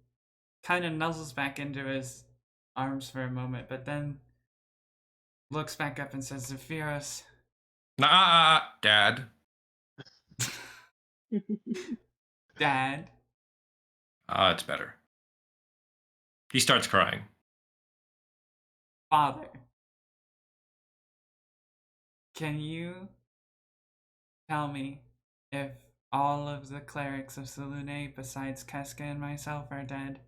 kind of nuzzles back into his arms for a moment, but then looks back up and says, "Zephyros." Nah, Dad. "Dad." It's better. He starts crying. "Father. Can you tell me if all of the clerics of Selune besides Keska and myself are dead?"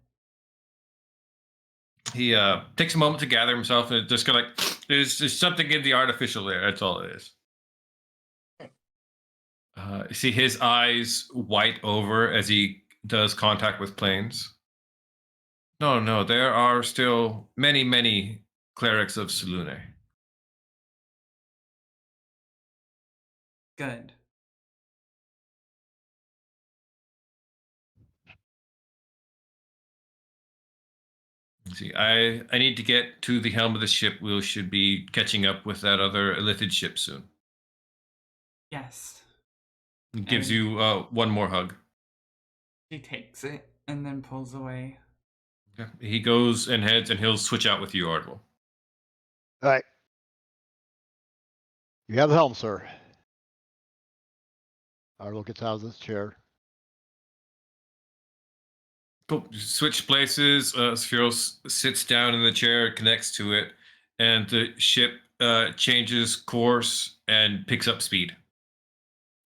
He takes a moment to gather himself and just kind of like, there's something in the artificial there. That's all it is. You see his eyes white over as he does contact with planes. No, there are still many, many clerics of Selune. Good. See, I need to get to the helm of the ship. We should be catching up with that other Illithid ship soon. Yes. He gives And you one more hug. she takes it and then pulls away. Okay. He goes and heads, and he'll switch out with you, Ardwell. All right. You have the helm, sir. Ardwell gets out of this chair. Cool. Switch places. Spheros sits down in the chair, connects to it, and the ship changes course and picks up speed.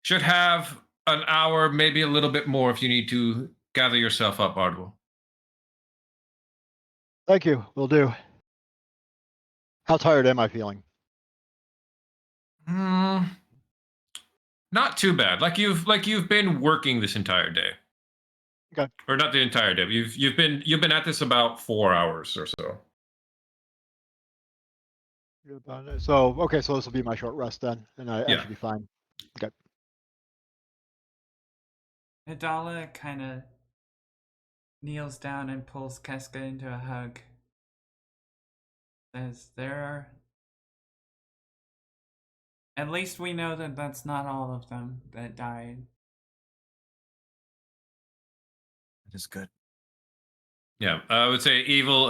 Should have an hour, maybe a little bit more if you need to gather yourself up, Ardwell. Thank you. Will do. How tired am I feeling? Not too bad. Like you've been working this entire day. Okay. Or not the entire day. You've been at this about 4 hours or so. So okay, so this will be my short rest then, and I Yeah. should be fine. Okay. Idala kind of kneels down and pulls Keska into a hug. Says, at least we know that that's not all of them that died. That is good. Yeah, I would say evil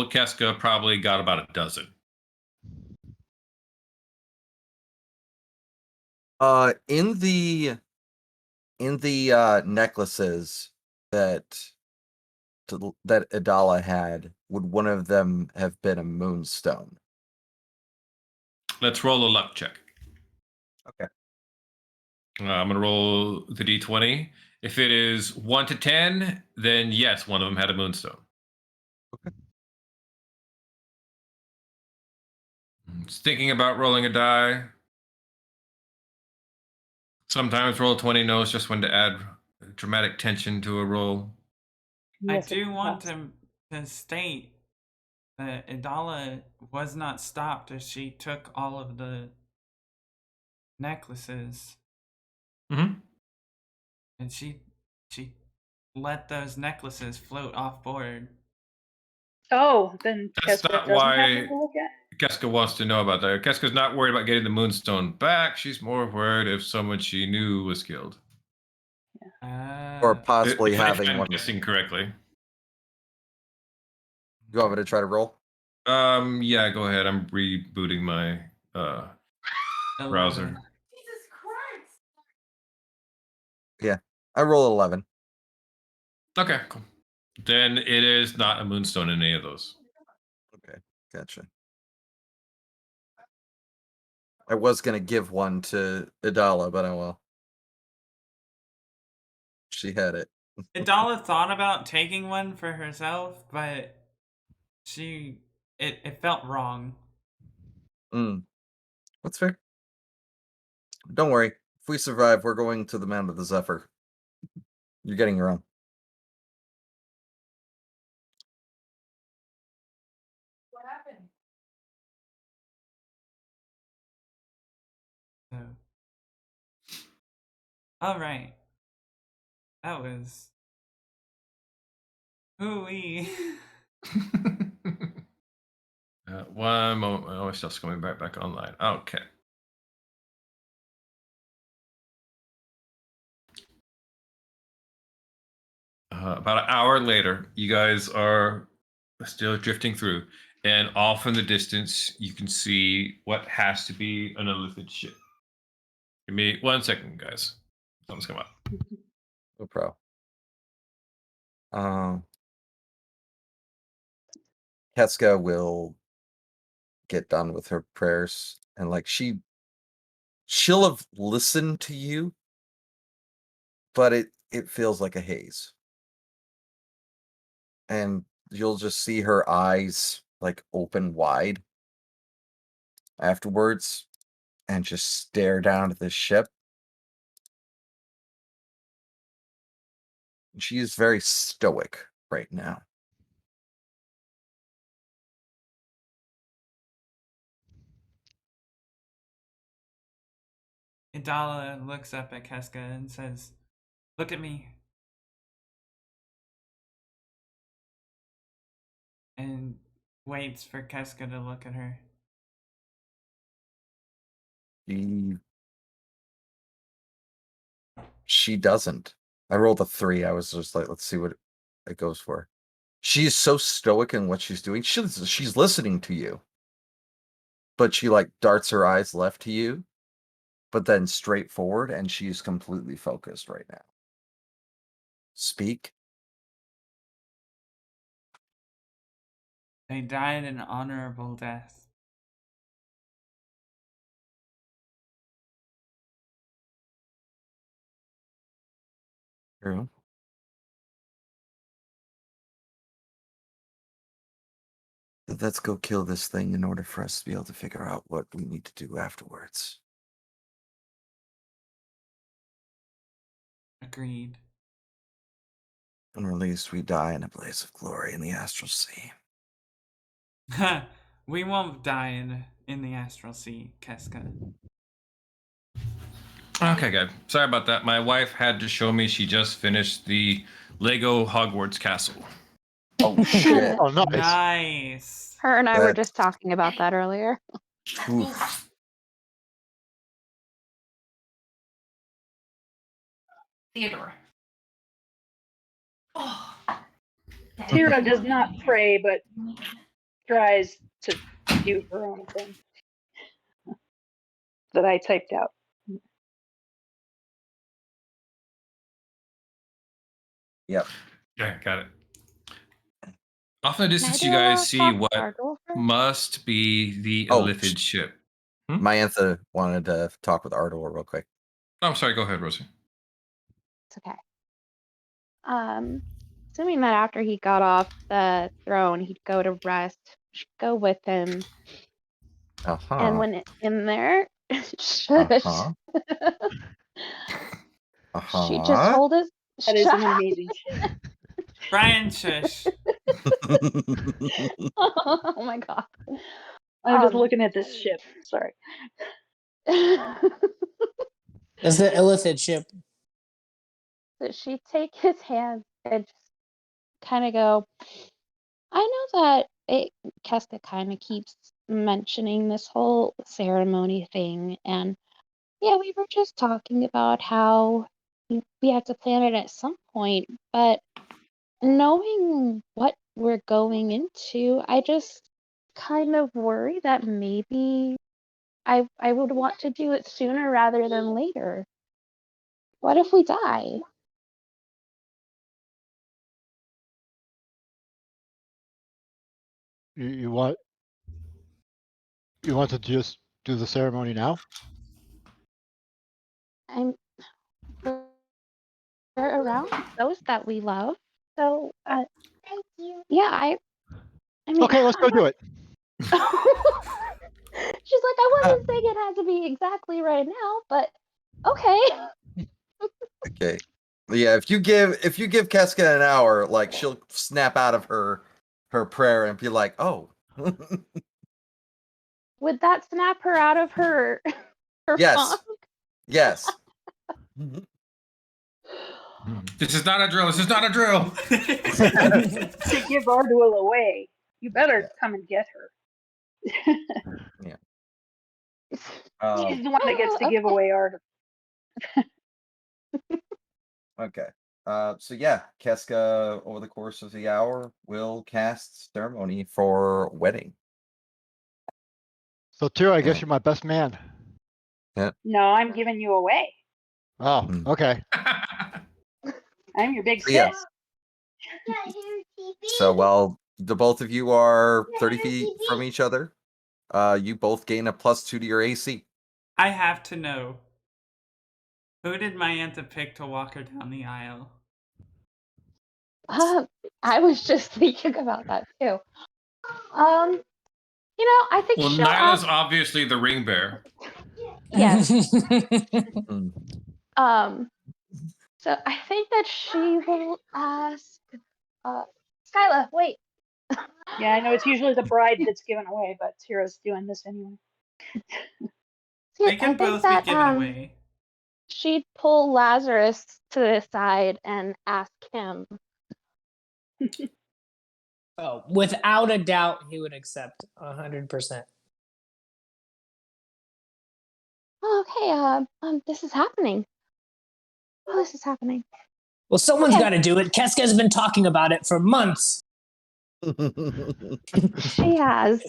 Keska probably got about a dozen. In the necklaces that Idala had, would one of them have been a moonstone? Let's roll a luck check. Okay. I'm gonna roll the d20. If it is 1 to 10, then yes, one of them had a moonstone. Okay. Just thinking about rolling a die. Sometimes roll 20 knows just when to add dramatic tension to a roll. Yes, I do it want does. to state that Idala was not stopped as she took all of the necklaces, Mm-hmm. and she let those necklaces float off board. Oh, then That's Keska not doesn't have why them to look at. Keska wants to know about that. Keska's not worried about getting the moonstone back. She's more worried if someone she knew was killed. or possibly if having I'm one. guessing correctly. You want me to try to roll? Yeah, go ahead. I'm rebooting my browser. 11. Yeah, I roll 11. Okay, cool. Then it is not a moonstone in any of those. Okay, gotcha. I was gonna give one to Idala, but I will. She had it. Idala thought about taking one for herself, but it felt wrong. That's fair. Don't worry. If we survive, we're going to the Mound of the Zephyr. You're getting your own. What happened? So. All right. That was. Hooey. One moment. Oh, it's just coming back online. Okay. About an hour later, you guys are still drifting through, and off in the distance, you can see what has to be an Illithid ship. Give me 1 second, guys. Something's come up. No problem. Keska will get done with her prayers, and like she'll have listened to you, but it feels like a haze. And you'll just see her eyes like open wide afterwards and just stare down at this ship. She is very stoic right now. Idala looks up at Keska and says, "Look at me." And waits for Keska to look at her. She doesn't. I rolled a 3. I was just like, let's see what it goes for. She's so stoic in what she's doing. She's listening to you. But she like darts her eyes left to you, but then straight forward, and she's completely focused right now. Speak. They died an honorable death. True. Let's go kill this thing in order for us to be able to figure out what we need to do afterwards. Agreed. And at least we die in a blaze of glory in the Astral Sea. We won't die in the Astral Sea, Keska. Okay, good. Sorry about that. My wife had to show me she just finished the Lego Hogwarts castle. Oh shit. Oh, nice. Nice. Her and I were That- just talking about that earlier. Oof. Theodore. Oh. Tira does not pray, but tries to do her own thing that I typed out. Yep. Yeah, got it. Off in the Can I distance, do you a guys little see talk what to Ardor first? must be the Oh, Illithid ship. Myantha wanted to talk with Ardor real quick. Oh, I'm sorry. Go ahead, Rosie. It's okay. Assuming that after he got off the throne, he'd go to rest. She'd go with him, Uh-huh. and when in there, shush. Uh-huh. She just Uh-huh. hold his. That is an Shut up. amazing shit. Brian, shush. Oh my god. I'm just Um, looking at this ship. Sorry. It's the Illithid ship. So she'd take his hand and just kind of go, I know that Kesta kind of keeps mentioning this whole ceremony thing. And yeah, we were just talking about how, we have to plan it at some point, but knowing what we're going into, I just kind of worry that maybe I would want to do it sooner rather than later. What if we die? You want to just do the ceremony now? I'm we're around those that we love. So yeah, I mean Okay, let's go do it. She's like, I wasn't saying it had to be exactly right now, but okay. Okay. Yeah, if you give Keska an hour, like she'll snap out of her prayer and be like, "Oh." Would that snap her out of her Yes. funk? Yes. This is not a drill. This is not a drill. To give Ardwell away. You better come and get her. Yeah. She's the one that gets to give okay. away Ardwell. Okay. So yeah, Keska over the course of the hour will cast ceremony for wedding. So Tira, I Yeah. guess you're my best man. No, I'm giving you away. Oh, Mm. okay. I'm your big sis. Yeah. So while the both of you are 30 feet from each other, you both gain a +2 to your AC. I have to know. Who did my Auntie pick to walk her down the aisle? I was just thinking about that too. I think Well, she'll Nyla's ask. obviously the ring bearer. Yes. Mm. So I think that she will ask. Skyla, wait. Yeah, I know it's usually the bride that's given away, but Tira's doing this anyway. See, They can I think both be that given away. she'd pull Lazarus to the side and ask him. Oh, without a doubt, he would accept 100%. Oh, okay. This is happening. Oh, this is happening. Well, someone's Okay. got to do it. Keska's been talking about it for months. She has.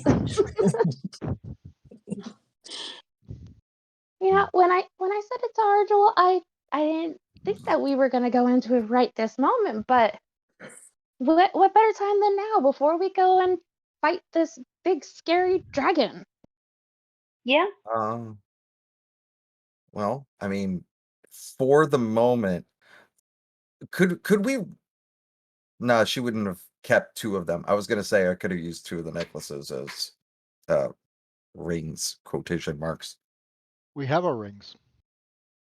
When I said it to Arjul, I didn't think that we were gonna go into it right this moment, but what better time than now before we go and fight this big scary dragon? Yeah? Well, I mean, for the moment, could we? No, she wouldn't have kept 2 of them. I was gonna say I could have used 2 of the necklaces as rings, quotation marks. We have our rings.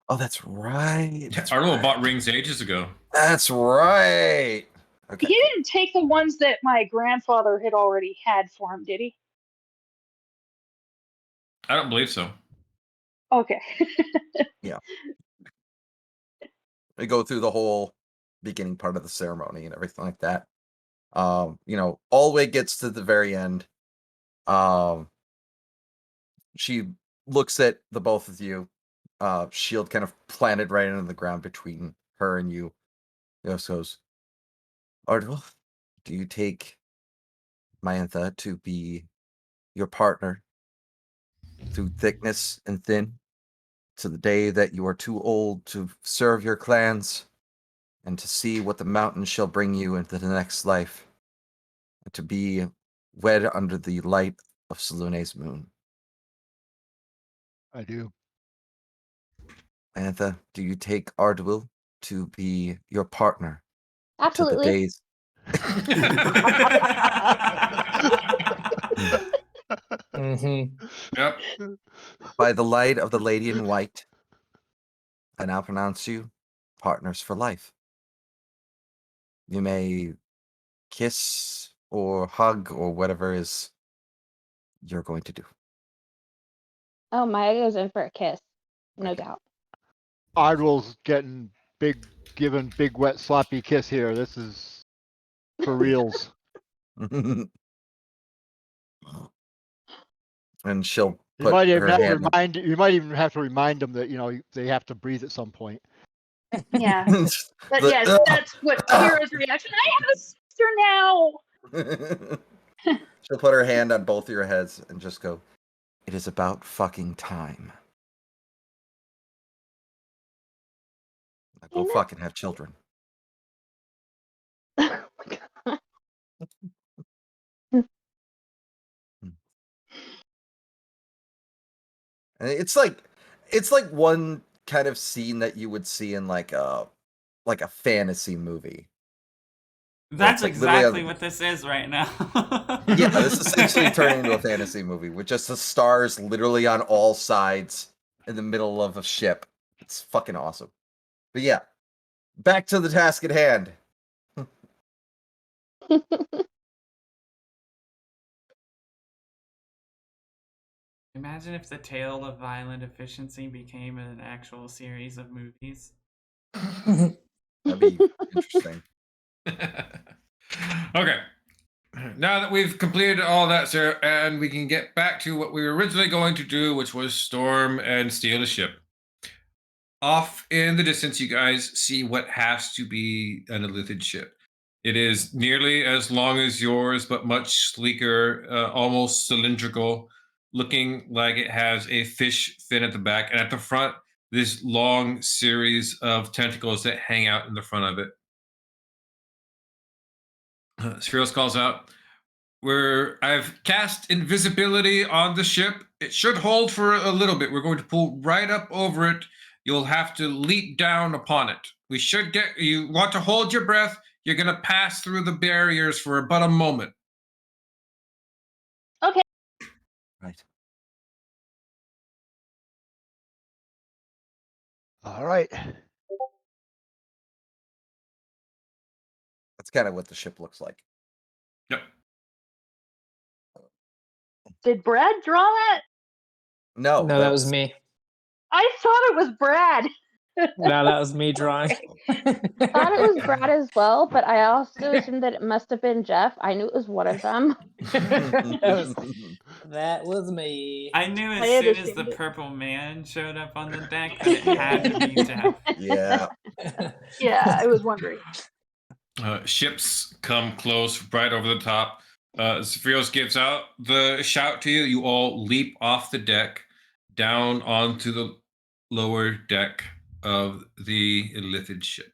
Oh, that's right. Arnold bought rings ages ago. That's right. Okay. He didn't take the ones that my grandfather had already had for him, did he? I don't believe so. Okay. We go through the whole beginning part of the ceremony and everything like that. All the way gets to the very end. She looks at the both of you. Shield kind of planted right into the ground between her and you. Just goes, Ardwell, do you take Myantha to be your partner through thickness and thin, to the day that you are too old to serve your clans, and to see what the mountains shall bring you into the next life, and to be wed under the light of Salune's moon? I do. Myantha, do you take Ardwell to be your partner to the Absolutely. days? Mm-hmm. Yep. By the light of the Lady in White, I now pronounce you partners for life. You may kiss or hug or whatever is you're going to do. Oh, Maya goes in for a kiss, no Okay. doubt. Ardwell's getting given big wet sloppy kiss here. This is for reals. And she'll You put might even her have to hand. remind. You might even have to remind them that they have to breathe at some point. Yeah. But The- yes, that's what Kira's reaction. I have a sister now. She'll put her hand on both of your heads and just go, "It is about fucking time. Now go You know- fucking have children." Oh my God. And it's like one kind of scene that you would see in like a fantasy movie. That's like literally exactly what this is right now. Yeah, this is essentially turning into a fantasy movie with just the stars literally on all sides in the middle of a ship. It's fucking awesome. But yeah, back to the task at hand. Imagine if the Tale of Violent Efficiency became an actual series of movies. That'd be interesting. Okay. Now that we've completed all that, sir, and we can get back to what we were originally going to do, which was storm and steal a ship. Off in the distance, you guys see what has to be an Elithid ship. It is nearly as long as yours, but much sleeker, almost cylindrical, looking like it has a fish fin at the back, and at the front, this long series of tentacles that hang out in the front of it. Spheros calls out, I've cast invisibility on the ship. It should hold for a little bit. We're going to pull right up over it. You'll have to leap down upon it. You want to hold your breath. You're going to pass through the barriers for about a moment. Okay. Right. All right. That's kind of what the ship looks like. Yep. Did Brad draw that? No, No, that was me. I thought it was Brad. No, that was me drawing. Thought it was Brad as well, but I also assumed that it must have been Jeff. I knew it was one of them. That was me. I knew as I had soon as assumed the it. purple man showed up on the deck that it had to be Jeff. Yeah. Yeah, I was wondering. Ships come close right over the top. Zephyros gives out the shout to you. You all leap off the deck down onto the lower deck of the Elithid ship.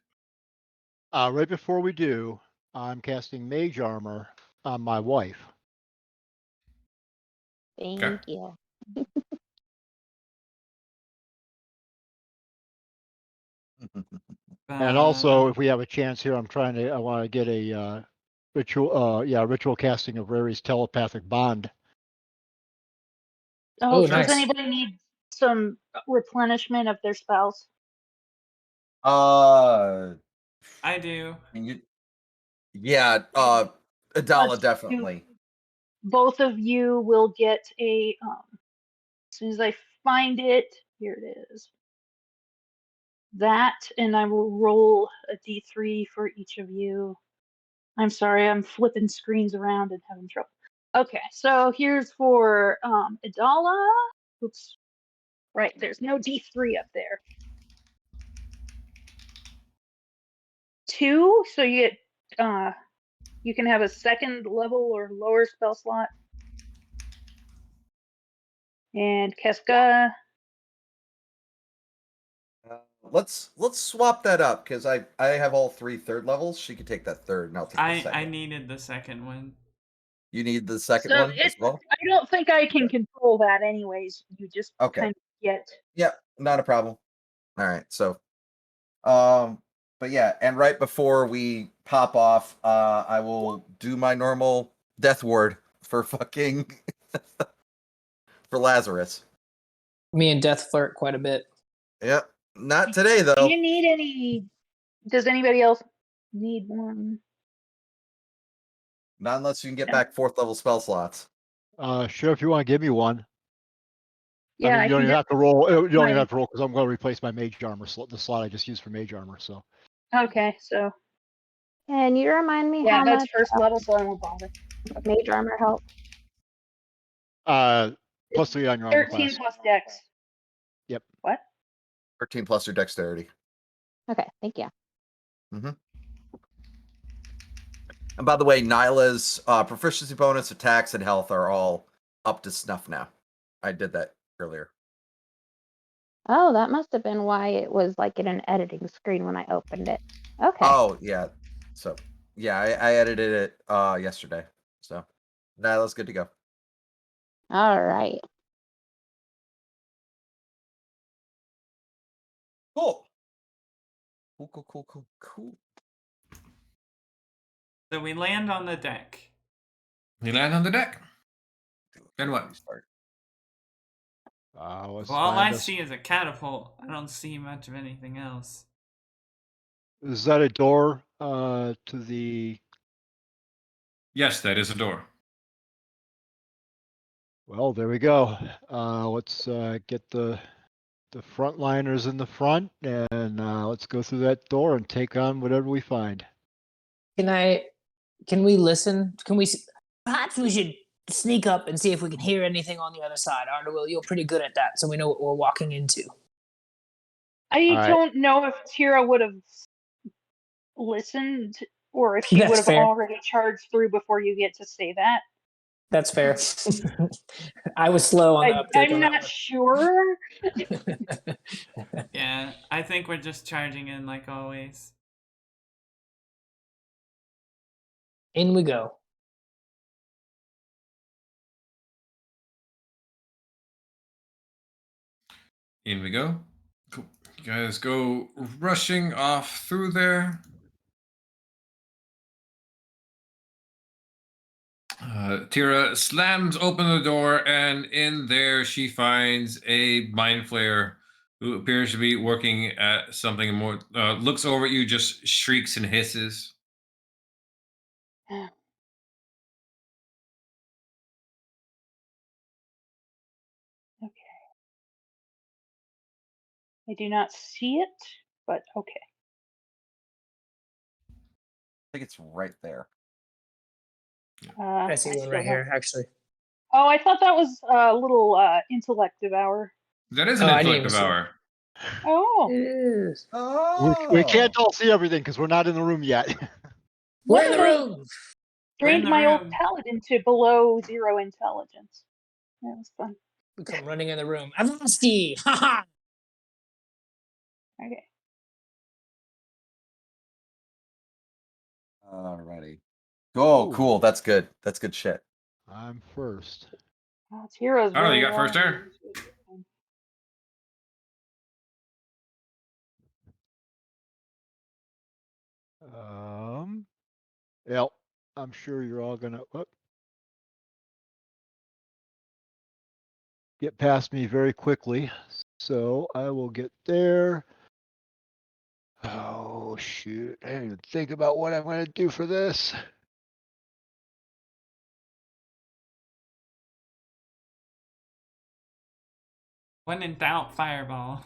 Right before we do, I'm casting Mage Armor on my wife. Thank you. And also, if we have a chance here, I want to get a ritual casting of Rary's telepathic bond. Oh, Does nice. anybody need some replenishment of their spells? I do. Yeah, Adala Let's do- definitely. Both of you will get a. As soon as I find it, here it is. That, and I will roll a d3 for each of you. I'm sorry, I'm flipping screens around and having trouble. Okay, so here's for Adala. Oops. Right, there's no d3 up there. 2, so you get you can have a second level or lower spell slot. And Keska. Let's swap that up because I have all 3 third levels. She could take that third, and I'll take the second. I needed the second one. You need the second So one as well. I don't think I can control that anyways. You just Okay. kind of get. Yeah, not a problem. All right, so, but yeah, and right before we pop off, I will do my normal death ward for fucking for Lazarus. Me and Death flirt quite a bit. Yep, not today Do though. you need any? Does anybody else need one? Not unless you can get No. back 4th level spell slots. Sure, if you want to give me one. Yeah, I mean, you don't can even have to roll. You don't my- even have to roll because I'm going to replace my Mage Armor slot, the slot I just used for Mage Armor. So Okay, so Can you remind me yeah, how that's much first level, so I won't bother. mage armor help? +3 on your armor 13 class. plus dex. Yep. What? 13 plus your dexterity. Okay, thank you. And by the way, Nyla's proficiency bonus, attacks, and health are all up to snuff now. I did that earlier. Oh, that must have been why it was like in an editing screen when I opened it. Okay. Oh, yeah. So, yeah, I edited it yesterday. So, Nyla's good to go. All right. Cool. Cool. So we land on the deck. We land on the deck. Then what? Restart. Let's Well, all I find us. see is a catapult. I don't see much of anything else. Is that a door to the? Yes, that is a door. Well, there we go. Let's get the frontliners in the front, and let's go through that door and take on whatever we find. Can we listen? Perhaps we should sneak up and see if we can hear anything on the other side. Arderwill, you're pretty good at that, so we know what we're walking into. I All right. don't know if Tira would have listened or if she That's would have fair. already charged through before you get to say that. That's fair. I was slow on the uptake I'm on not sure. that one. Yeah, I think we're just charging in like always. In we go. In we go. Cool. You guys go rushing off through there. Tira slams open the door, and in there she finds a mind flayer who appears to be working at something more. Looks over at you, just shrieks and hisses. Okay. I do not see it, but okay. I think it's right there. I see one still right don't- here, actually. Oh, I thought that was a little intellect devour. That is an Oh, I didn't intellect even see devour. Oh, We can't all see everything because we're not in the room yet. We're in the Wonderful. room. We're in Drained the my old room. paladin to below 0 intelligence. That was fun. We come running in the room. Avasti! Ha ha! Okay. Alrighty. Oh, Ooh. cool. That's good. That's good shit. I'm first. Oh, Tira's Oh, really you got first long. turn? Yep. I'm sure you're all gonna get past me very quickly, so I will get there. Oh shoot! I didn't even think about what I'm gonna do for this. When in doubt, fireball.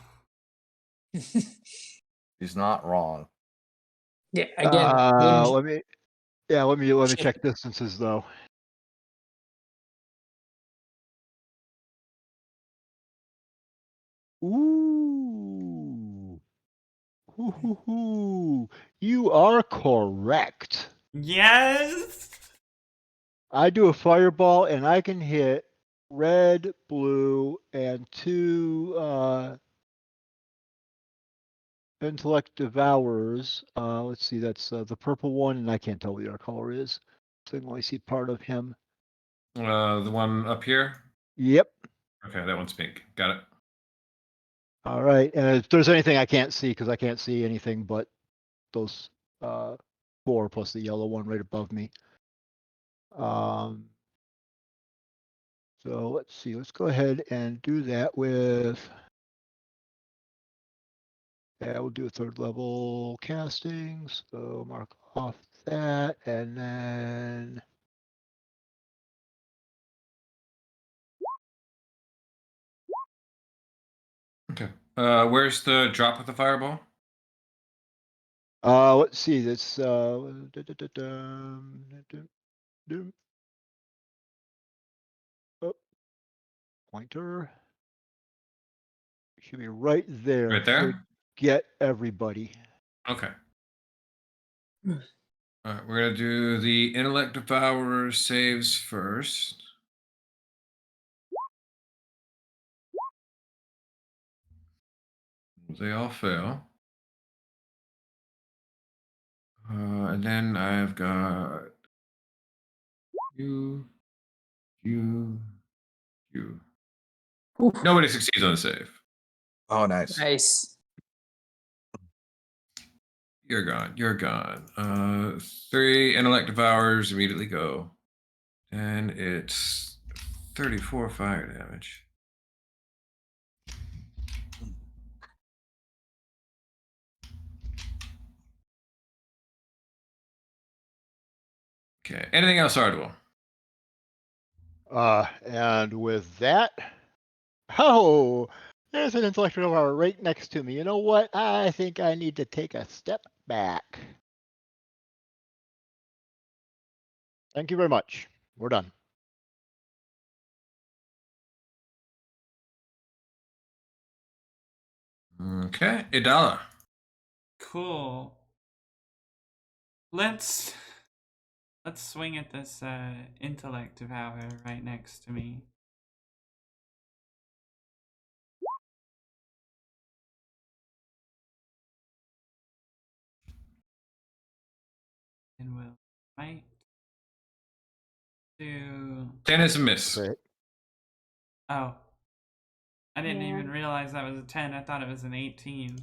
He's not wrong. Yeah, again, Let me Check. check distances though. Ooh. Hoo. You are correct. Yes! I do a fireball and I can hit red, blue, and 2 intellect devourers. Let's see, that's the purple one, and I can't tell what the other color is. So I can only see part of him. The one up here. Yep. Okay, that one's pink. Got it. All right. And if there's anything I can't see, because I can't see anything but those 4 plus the yellow one right above me. So let's see. Let's go ahead and do that with. Yeah, we'll do a 3rd level casting. So mark off that, and then. Okay. Where's the drop of the fireball? Let's see. This pointer should be right there. Right there? Should get everybody. Okay. All right, we're gonna do the intellect devourer saves first. They all fail. And then I've got you. Oof. Nobody succeeds on the save. Oh, nice. Nice. You're gone. You're gone. 3 intellect devourers immediately go. And it's 34 fire damage. Okay. Anything else, Ardwell? And with that, oh, there's an intellectual hour right next to me. You know what? I think I need to take a step back. Thank you very much. We're done. Okay. Idala. Cool. Let's swing at this intellect devourer right next to me. And we'll might do 10 is a miss. Great. oh. I didn't Yeah. even realize that was a 10. I thought it was an 18.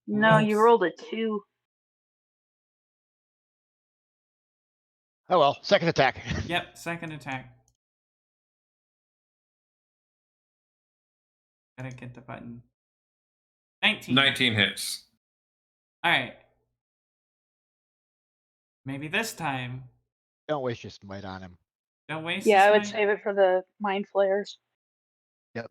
No, you Whoops. rolled a 2. Oh well, second attack. Yep, second attack. Gotta get the button. 19. 19 hits. Alright. Maybe this time. Don't waste your smite on him. Don't waste Yeah, this I would night. save it for the mind flayers.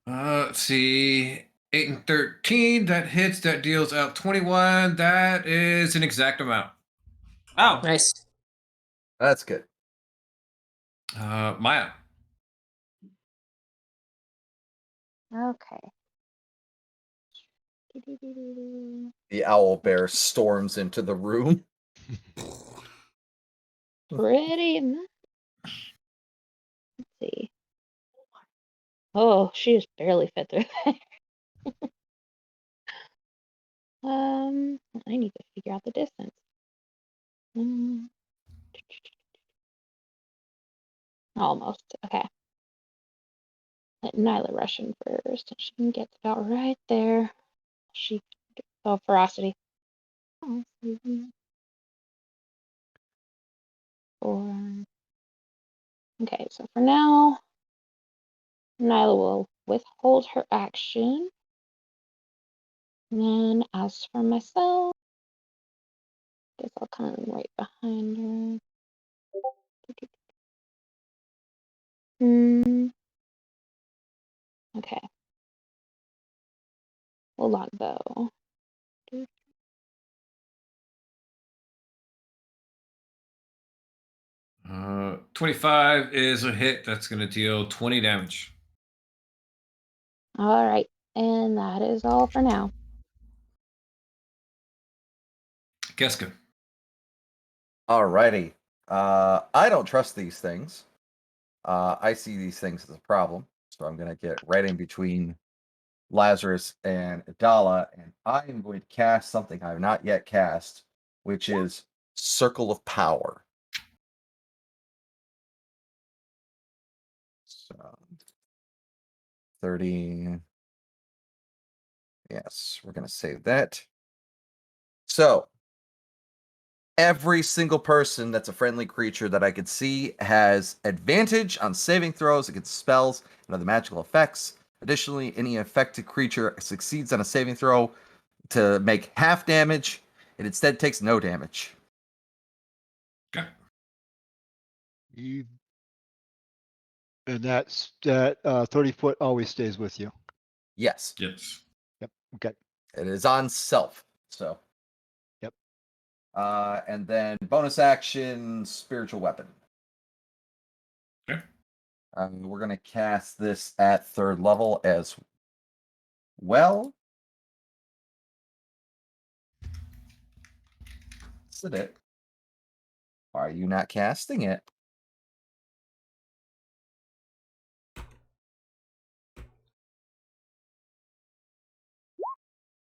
Let's see. 8 and 13. That hits. That deals out 21. That is an exact amount. Oh, Nice. That's good. Maya. Okay. The owl bear storms into the room. Pretty much. Let's see. Oh, she just barely fit through there. I need to figure out the distance. Almost. Okay. Let Nyla rush in first. She can get about right there. Ferocity. Oh, 4. Okay, so for now, Nyla will withhold her action. And then as for myself, guess I'll come right behind her. Okay. We'll longbow. 25 is a hit. That's going to deal 20 damage. All right, and that is all for now. Keska. Alrighty. I don't trust these things. I see these things as a problem, so I'm gonna get right in between Lazarus and Adala, and I am going to cast something I have not yet cast, which is Circle of Power. So 30. Yes, we're gonna save that. So every single person that's a friendly creature that I could see has advantage on saving throws against spells and other magical effects. Additionally, any affected creature succeeds on a saving throw to make half damage. It instead takes no damage. Okay. And that 30-foot always stays with you. Yes, Yes. Yep. Okay. it is on self. So. Yep. And then bonus action, spiritual weapon. Okay. We're gonna cast this at 3rd level as well. casted it. Why are you not casting it?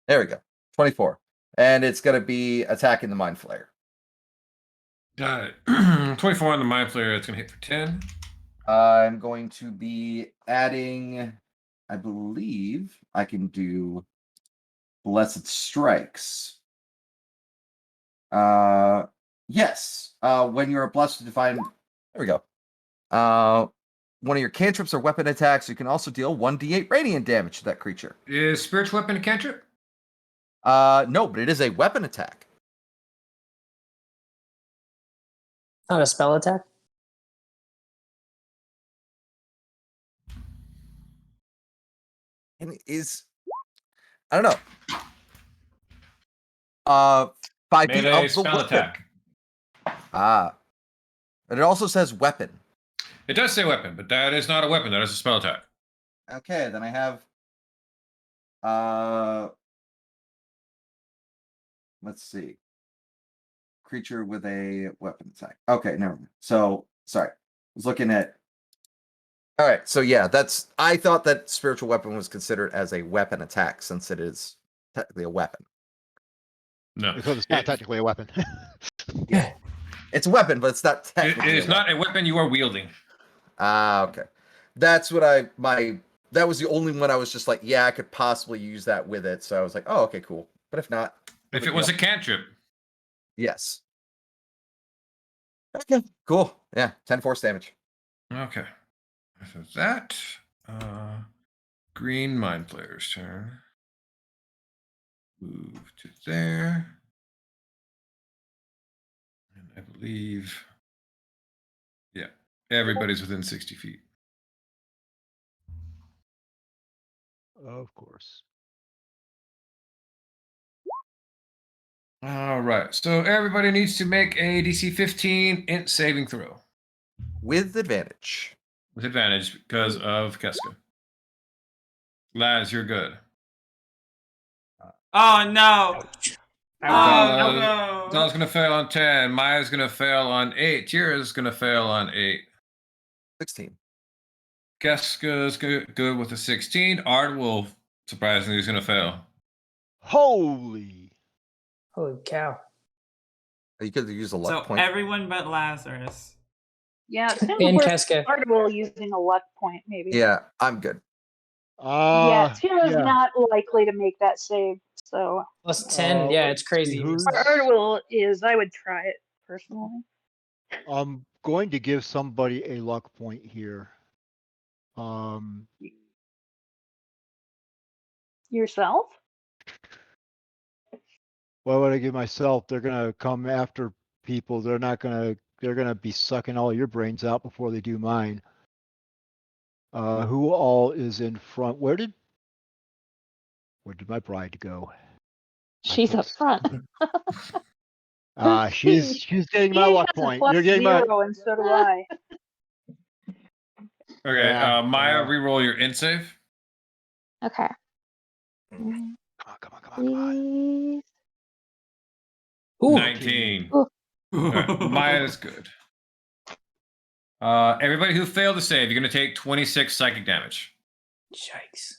There we go. 24. And it's going to be attacking the Mind Flayer. Got it. 24 on the Mind Flayer. It's going to hit for 10. I'm going to be adding, I believe I can do Blessed Strikes. Yes. When you're a Blessed Divine, there we go. One of your cantrips or weapon attacks, you can also deal 1d8 radiant damage to that creature. Is Spiritual Weapon a cantrip? No, but it is a weapon attack. Not a spell attack. And it is, I don't know. 5 feet Melee of the spell weapon. attack. But it also says weapon. It does say weapon, but that is not a weapon. That is a spell attack. Okay, then I have let's see. Creature with a weapon attack. Okay, never mind. So sorry. I was looking at all right, so yeah, I thought that spiritual weapon was considered as a weapon attack since it is technically a weapon. No. Because it's not technically a weapon. Yeah. It's a weapon, but it's not It technically is not a weapon you are wielding. okay. That's what that was the only one I was just like, yeah, I could possibly use that with it. So I was like, oh, okay, cool. But if not, If it was a cantrip. yes. Okay, cool. Yeah, 10 force damage. Okay. So that. Green Mind Flayer's turn. Move to there. And I believe. Yeah. Everybody's within 60 feet. Of course. All right. So everybody needs to make a DC 15 int saving throw With advantage. with advantage because of Keska. Laz, you're good. Oh no! Oh Dal- no! Dal's gonna fail on 10. Maya's gonna fail on 8. Tira's gonna fail on 8. 16. Keska's good with a 16. Art will surprisingly is gonna fail. Holy. Holy cow. You could use a luck So point. everyone but Lazarus. Yeah, it's kind And of Keska. Artable using a luck point, maybe. Yeah, I'm good. Yeah, Tina's yeah. not likely to make that save, so Plus 10. Yeah, let's it's crazy. see, who's- Artable is. I would try it personally. I'm going to give somebody a luck point here. Yourself? Why would I give myself? They're gonna come after people. They're gonna be sucking all your brains out before they do mine. Who all is in front? Where did my bride go? She's up front. She's getting my He luck has a point. plus You're getting my 0, and so do I. Okay, Yeah, Maya, reroll your int save. Okay. come on. Please. Ooh. 19. Ooh. All right, Maya's good. Everybody who failed to save, you're gonna take 26 psychic damage. Yikes.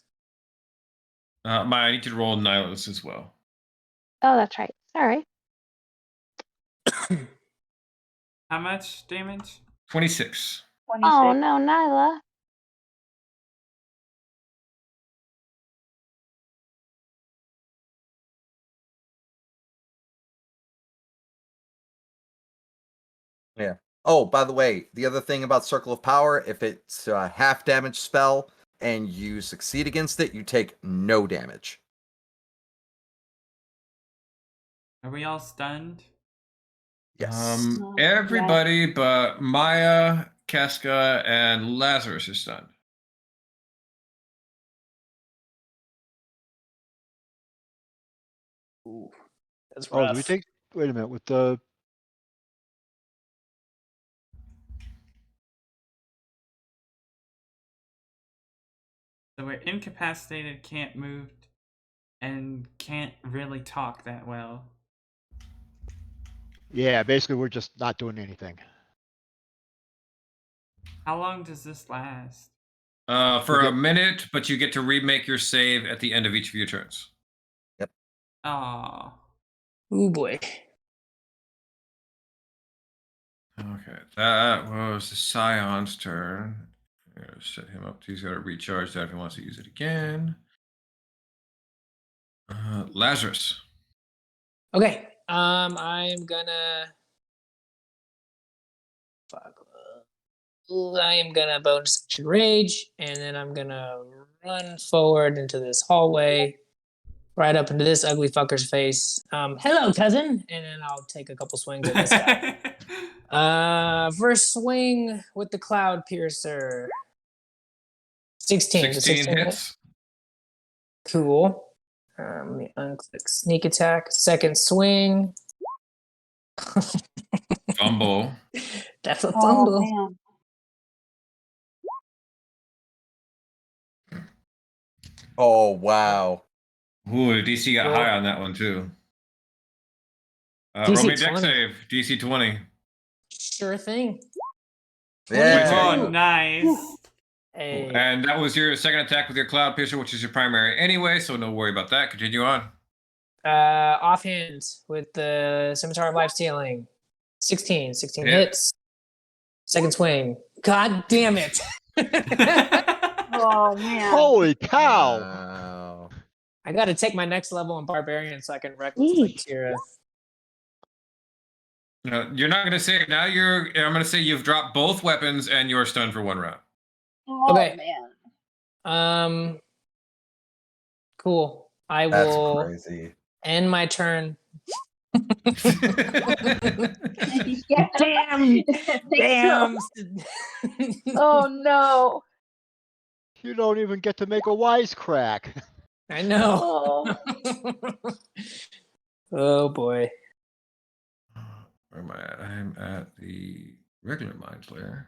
Maya, I need you to roll Nihilus as well. Oh, that's right. Sorry. How much damage? 26. 26. Oh no, Nyla. Yeah. Oh, by the way, the other thing about Circle of Power, if it's a half damage spell and you succeed against it, you take no damage. Are we all stunned? Yes. Oh, Everybody but Maya, Keska, and Lazarus is stunned. Ooh. That's Oh, rough. do we take? Wait a minute. With the So we're incapacitated, can't move, and can't really talk that well. Yeah, basically we're just not doing anything. How long does this last? For You a get- minute, but you get to remake your save at the end of each of your turns. Oh. Oh boy. Okay, that was the Scion's turn. I'm gonna set him up. He's got to recharge that if he wants to use it again. Lazarus. Okay. I'm gonna. Fuck. I am gonna bonus action rage, and then I'm gonna run forward into this hallway, right up into this ugly fucker's face. Hello, cousin, and then I'll take a couple swings at this guy. First swing with the cloud piercer. 16. Does 16 hit? hits. Cool. Let me unclick sneak attack. Second swing. Fumble. That's a Oh fumble. man. Oh wow. Ooh, the DC got Roll. high on that one too. DC Roll me a deck 20. save. DC 20. Sure thing. Yeah. Oh, nice. Hey. And that was your second attack with your Cloud Piercer, which is your primary anyway, so no worry about that. Continue on. Offhand with the Scimitar of Life Stealing. 16. 16 Hit. hits. Second swing. God damn it. Oh man. Holy cow! Wow. I got to take my next level in Barbarian so I can reckless like Tira. No, you're not going to save. Now I'm going to say you've dropped both weapons and you're stunned for 1 round. Oh Okay. man. Cool. I That's will crazy. end my turn. Yeah. Damn. Think Damn. so. Oh no. You don't even get to make a wisecrack. I know. Oh. Oh boy. Where am I at? I'm at the regular Mind Flayer.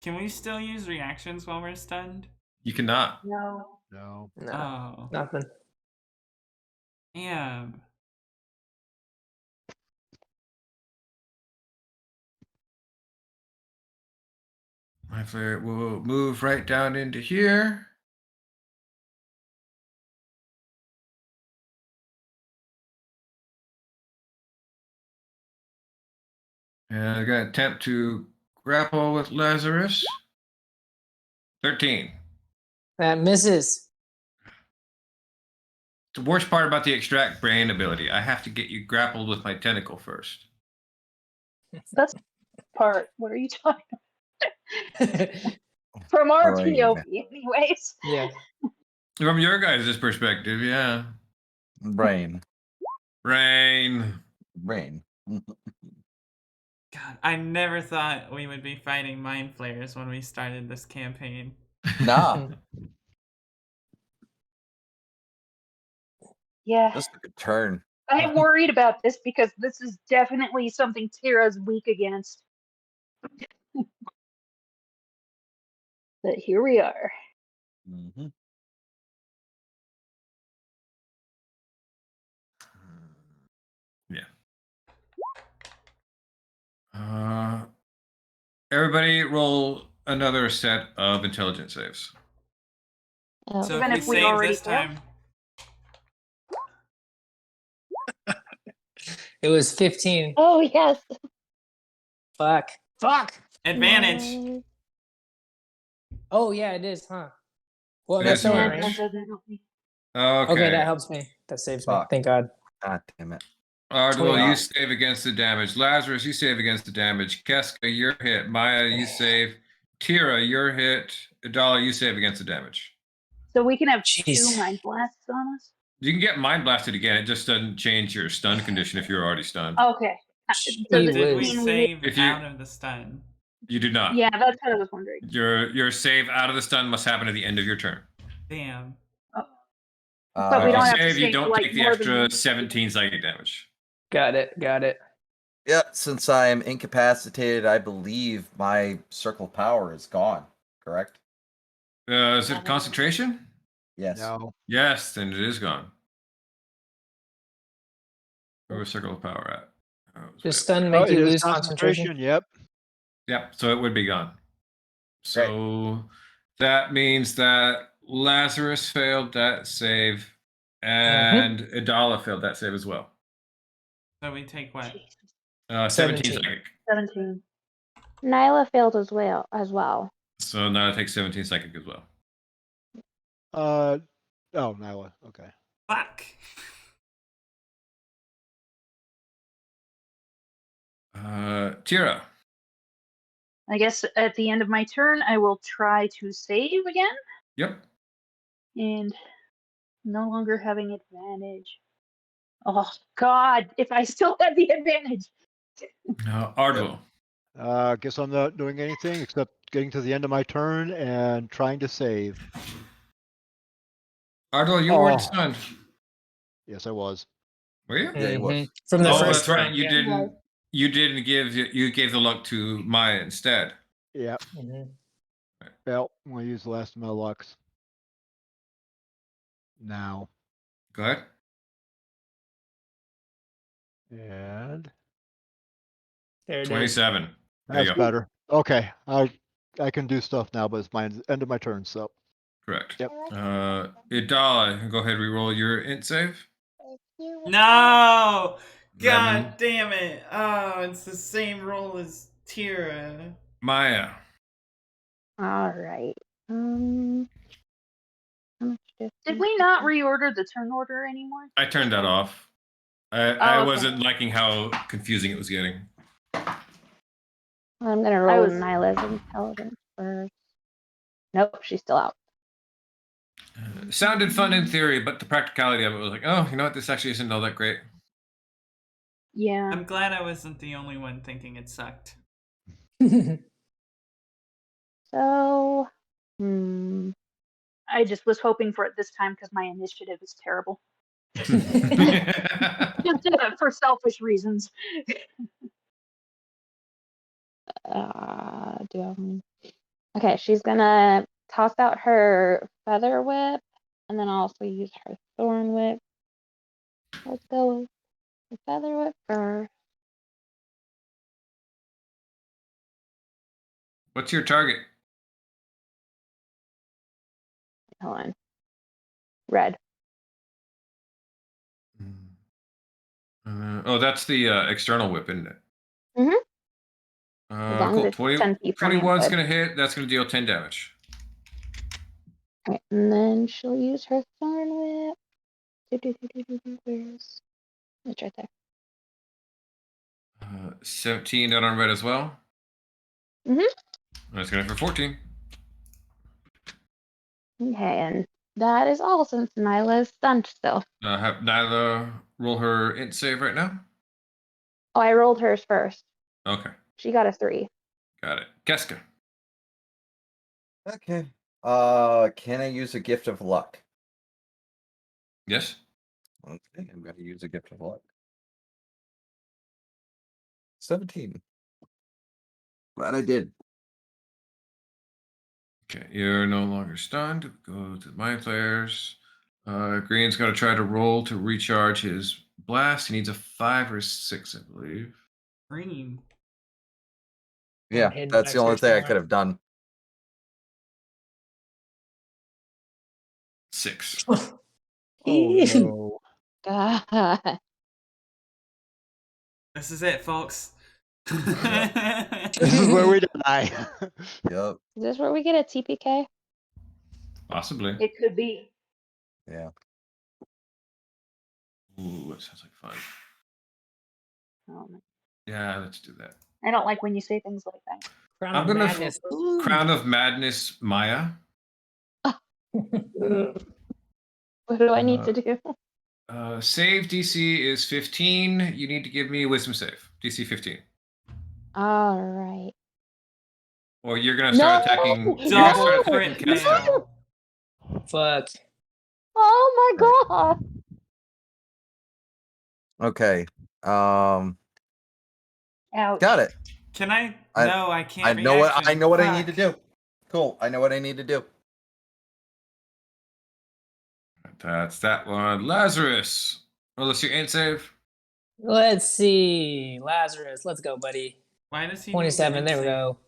Can we still use reactions while we're stunned? You cannot. No. No. No, Oh. nothing. Damn. Mind Flayer will move right down into here. And I'm going to attempt to grapple with Lazarus. 13. That misses. The worst part about the extract brain ability, I have to get you grappled with my tentacle first. That's part. What are you talking from our Brain. POV anyways? Yeah. From your guys' perspective, yeah. Brain. Brain. Brain. God, I never thought we would be fighting mind flayers when we started this campaign. Nah. Yeah. Just took a turn. I'm worried about this because this is definitely something Tira's weak against. But here we are. Mm-hmm. Everybody roll another set of intelligence saves. Oh, So Even if if we we save already this failed? time, It was 15. oh yes. Fuck. Fuck. advantage. What? Oh yeah, it is, huh? Well, It that's is so yours. Yeah, range. that doesn't help me. Okay, that helps me. That saves me. Fuck. Thank God. God damn it. Ardwell, 29. you save against the damage. Lazarus, you save against the damage. Keska, you're hit. Maya, you save. Tira, you're hit. Adala, you save against the damage. So we can have Jeez. 2 mind blasts on us? You can get mind blasted again. It just doesn't change your stun condition if you're already stunned. Okay. Gee Does Did it we whiz. mean save If you- out of the stun? You do not. Yeah, that's what I was wondering. Your save out of the stun must happen at the end of your turn. Damn. But we If don't you have to save, you save, don't like, take the more than extra one. 17 psychic damage. Got it. Yep, since I am incapacitated, I believe my circle of power is gone. Correct? Is it concentration? Yes. No. Yes, then it is gone. Where's circle of power at? Oh, it's Does way stun up make it you is lose concentration? Yep. there. Yep. So it would be gone. So that means that Lazarus failed that save, and Idala failed that save as well. So we take what? Jesus. 17 17. psychic. 17. Nyla failed as well. So now it takes 17 psychic as well. Oh, Nyla. Okay. Fuck. Tira. I guess at the end of my turn, I will try to save again, Yep. and no longer having advantage. Oh God! If I still had the advantage. Ardwell. Guess I'm not doing anything except getting to the end of my turn and trying to save. Ardwell, you weren't Oh. stunned. Yes, I was. Were you? Yeah, he was. Mhm. From the Oh, first that's right. round. You yeah. didn't. You didn't give. You gave the luck to Maya instead. Yep. Mhm. Well, I'm gonna use the last of my lucks. Now. Go ahead. And There it is. 27. There that's you go. better. Okay. I can do stuff now, but it's my end of my turn, so Correct. Yep. Idala, go ahead. Reroll your int save. No! God Then damn it. Oh, it's the same roll as Tira. Maya. All right. How much Did difference we is not that? reorder the turn order anymore? I turned that off. I okay. wasn't liking how confusing it was getting. I'm gonna I roll was- Nyla's intelligence first. Nope, she's still out. Sounded fun in theory, but the practicality of it was like, oh, you know what? This actually isn't all that great. Yeah. I'm glad I wasn't the only one thinking it sucked. So, I just was hoping for it this time because my initiative is terrible. Just for selfish reasons. okay, she's gonna toss out her feather whip and then also use her thorn whip. Let's go with the feather whip first. What's your target? Hold on. Red. Oh, that's the external whip, isn't it? Mhm. As long Cool. as it's 10 feet from me, 21's good. going to hit. That's going to deal 10 damage. Okay, and then she'll use her thorn whip. Where's it's right there. 17 down on red as well. Mhm. That's going to hit for 14. Okay, and that is all since Nyla's stunned still. Have Nyla roll her int save right now. Oh, I rolled hers first. Okay, She got a 3. got it. Keska. Okay. Can I use a gift of luck? Yes. Okay, I'm gonna use a gift of luck. 17. Glad I did. Okay, you're no longer stunned. Go to my players. Green's got to try to roll to recharge his blast. He needs a 5 or 6, I believe. Green. Yeah, hidden that's the only extra thing I talent. could have done. 6. oh Ew. no. God. This is it, folks. This is where we die. Yep. Is this where we get a TPK? Possibly. It could be. Yeah. Ooh, that sounds like fun. Um, Yeah, let's do that. I don't like when you say things like that. Crown I'm of gonna Madness. Ooh. Crown of Madness, Maya. What do I need to do? Save DC is 15. You need to give me a wisdom save. DC 15. All right. Or you're gonna start attacking. You're gonna Double start crit attacking Keska. fail. Fuck. Oh my God. Okay. Ouch. Got it. Can I? I- No, I can't. I know what reaction. I know what I need to Fuck. do. Cool. I know what I need to do. That's that one. Lazarus. Roll us your int save. Let's see. Lazarus, let's go, buddy. Why does he need 27. to There we insight? go.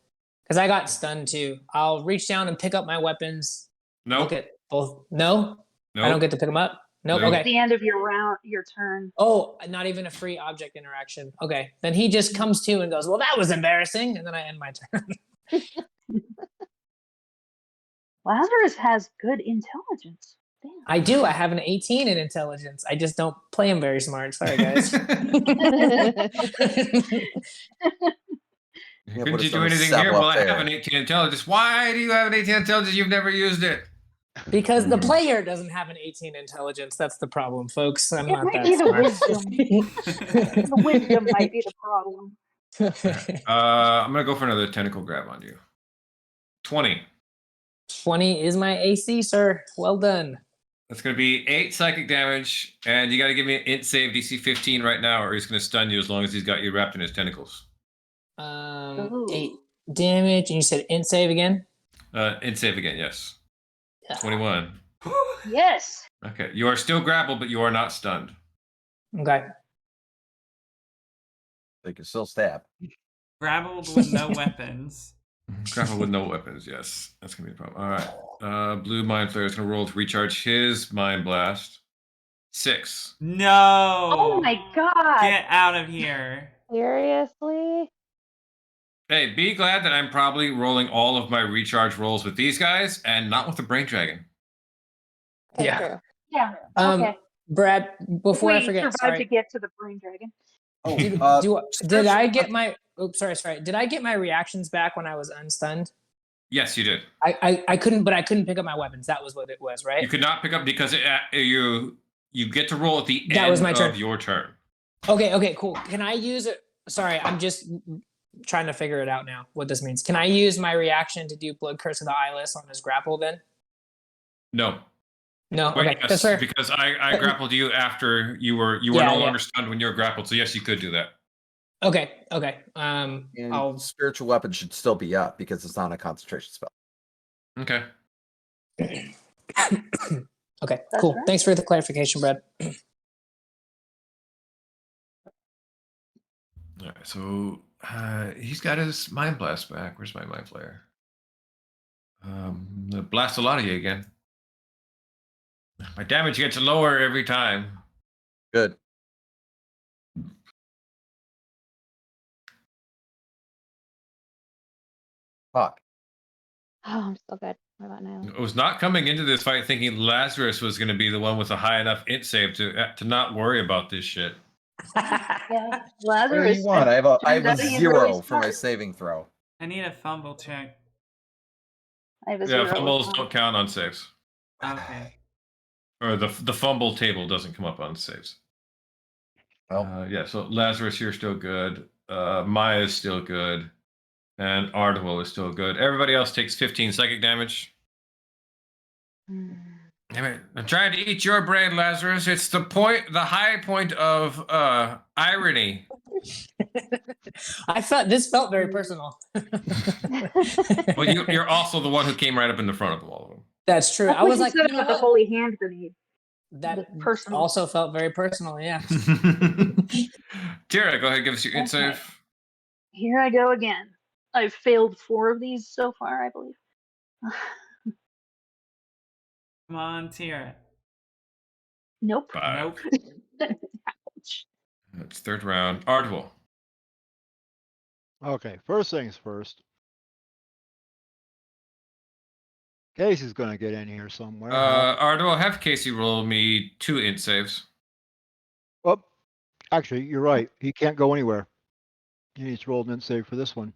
Because I got stunned too. I'll reach down and pick up my weapons. Nope. Look at both. No, I don't Nope. get to pick them up. Nope. Nope. It's Okay. the end of your round, your turn. Oh, not even a free object interaction. Okay. Then he just comes to and goes, well, that was embarrassing. And then I end my turn. Lazarus has good intelligence. Damn. I do. I have an 18 in intelligence. I just don't play him very smart. Sorry, guys. Yeah, Couldn't but you it's do on a anything saddle here? up Well, I have there. an 18 intelligence. Why do you have an 18 intelligence? You've never used it. Because the player doesn't have an 18 intelligence. That's the problem, folks. I'm It not might that be the smart. The wisdom might be the problem. I'm gonna go for another tentacle grab on you. 20. 20 is my AC, sir. Well done. That's gonna be 8 psychic damage, and you got to give me an int save DC 15 right now, or he's gonna stun you as long as he's got you wrapped in his tentacles. 8 damage, and you said int save again? Int save again, yes. 21. Yes. Okay, you are still grappled, but you are not stunned. Okay. They can still stab. Grappled with no weapons. Grappled with no weapons, yes. That's gonna be a problem. All right. Blue Mind Flayer is gonna roll to recharge his Mind Blast. 6. No. Oh my god. Get out of here. Seriously? Hey, be glad that I'm probably rolling all of my recharge rolls with these guys and not with the Brain Dragon. Okay, Yeah. true. Yeah. Um, Okay. Brad, before Wait, I forget, survived sorry. to get to the brain dragon. Oh, Did I get my? Oops, sorry. Did I get my reactions back when I was unstunned? Yes, you did. I couldn't, but I couldn't pick up my weapons. That was what it was, right? You could not pick up because you get to roll at the That end was my turn. of your turn. Okay, cool. Can I use it? Sorry, I'm just trying to figure it out now. What this means? Can I use my reaction to do Blood Curse of the Eyeless on his grapple? Then No. no. Wait, Okay, yes, that's fair. because I grappled you after you were Yeah, no yeah. longer stunned when you were grappled. So yes, you could do that. Okay. and I'll. spiritual weapon should still be up because it's not a concentration spell. Okay. Okay, That's cool. right. Thanks for the clarification, Brad. All right. So he's got his Mind Blast back. Where's my Mind Flayer? Blast a lot of you again. My damage gets lower every time. Good. Fuck. Oh, I'm still good. What about Nyla? I was not coming into this fight thinking Lazarus was going to be the one with a high enough int save to not worry about this shit. Yeah. What do Lazarus. you want? I have a turns out he's 0 really for my smart. saving throw. I need a fumble check. I have a Yeah, 0. fumbles don't count on saves. Okay. Or the fumble table doesn't come up on saves. Well, Yeah, so Lazarus, you're still good. Maya's still good. And Ardwell is still good. Everybody else takes 15 psychic damage. Damn it. I'm trying to eat your brain, Lazarus. It's the high point of irony. This felt very personal. Well, you're also the one who came right up in the front of all of them. That's true. That's I what was you like, said you know about the what? holy hand grenade. That personal. also felt very personal. Yeah. Tira, go ahead, give us your int Okay. save. Here I go again. I've failed 4 of these so far, I believe. Come on, Tira. Nope. 5. Nope. Ouch. That's third round. Ardwell. Okay, first things first. Casey's gonna get in here somewhere. Ardwell, have Casey roll me 2 int saves. Oh, actually, you're right. He can't go anywhere. He needs to roll an int save for this one.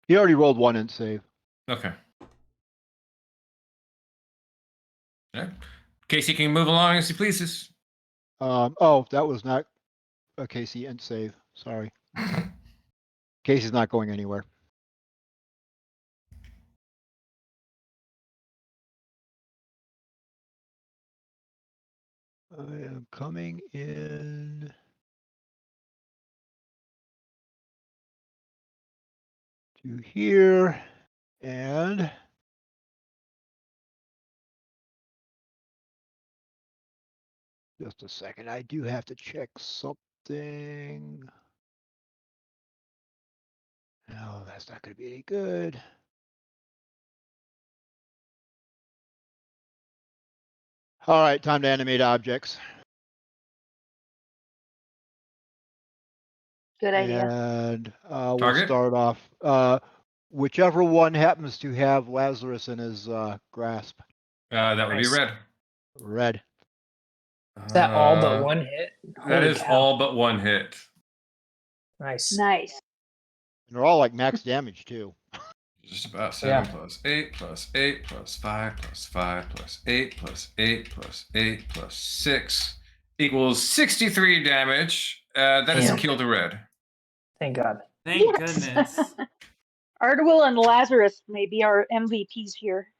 He already rolled 1 int save. Okay. Yeah. Casey can move along as he pleases. Oh, that was not a Casey int save. Sorry. Casey's not going anywhere. I am coming in. To here and just a second. I do have to check something. thing. No, that's not going to be any good. All right, time to animate objects. Good idea. And we'll Target? start off. Whichever one happens to have Lazarus in his grasp. That would be Nice. red. Red. Is that all but Uh, one hit? That Holy is cow. all but one hit. Nice. Nice. And they're all like max damage too. Just about 7 Yeah. plus 8 plus 8 plus 5 plus 5 plus 8 plus 8 plus 8 plus 6 equals 63 damage. That is a Damn. kill to red. Thank God. Thank Yes. goodness. Ardwell and Lazarus may be our MVPs here.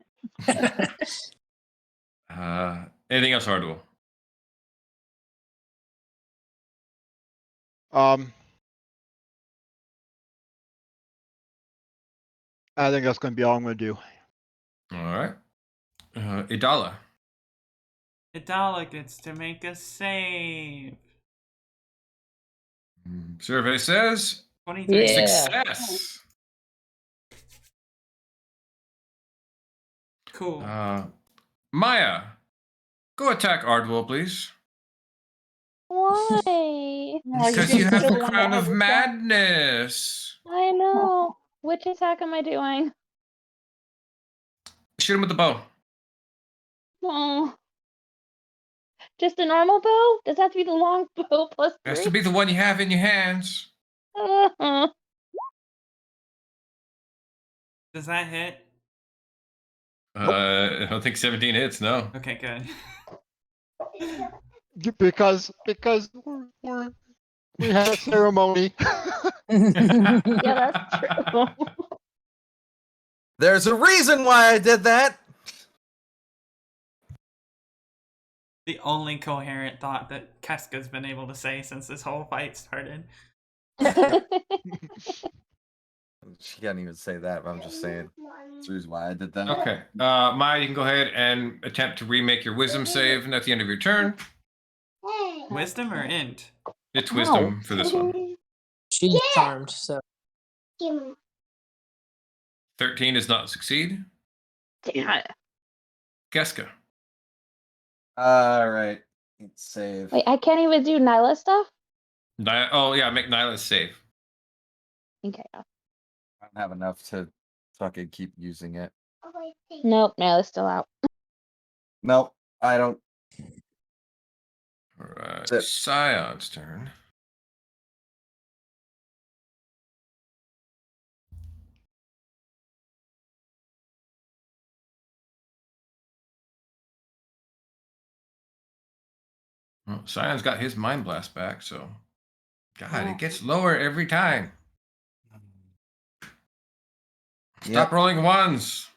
Anything else, Hardwell? I think that's going to be all I'm going to do. All right. Idala. Idala gets to make a save. Survey says 23. Yeah. success. Cool. Maya, go attack Ardwell, please. Why? Oh, Because just you have killed the one crown that of has a staff. madness. I know. Which attack am I doing? Shoot him with the bow. Oh. Just a normal bow? Does that have to be the long bow plus It has 3? to be the one you have in your hands. Does that hit? I don't think 17 hits. No. Okay, good. Because we had a ceremony. Yeah, that's true. There's a reason why I did that. The only coherent thought that Keska's been able to say since this whole fight started. She can't even say that, but I'm just saying. That's the reason why I did that. Okay. Maya, you can go ahead and attempt to remake your wisdom save at the end of your turn. Wisdom or int? It's wisdom for this one. She's charmed, so 13 does not succeed. Damn it. Keska. All right. Let's save. Wait, I can't even do Nyla stuff? Oh, yeah, make Nyla's save. Okay. I don't have enough to fucking keep using it. Nope, Nyla's still out. Nope, I don't. All right. Zip. Scion's turn. Well, Scion's got his mind blast back, so God, it gets lower every time. Stop rolling ones.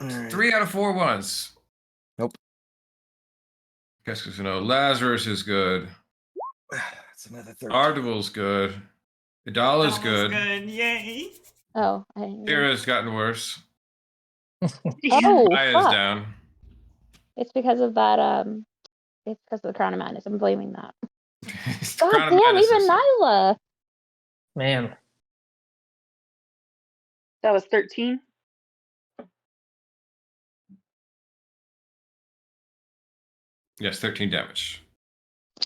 All right. 3 out of 4 ones. Nope. Keska's gonna. Lazarus is good. It's another 13. Ardwell's good. Idala's good. Yay! Oh, I didn't. Tira's gotten worse. Oh, Maya's fuck. down. It's because of that, it's because of the Crown of Madness. I'm blaming that. It's the God Crown of damn, Madness even is- Nyla. man. That was 13. Yes, 13 damage.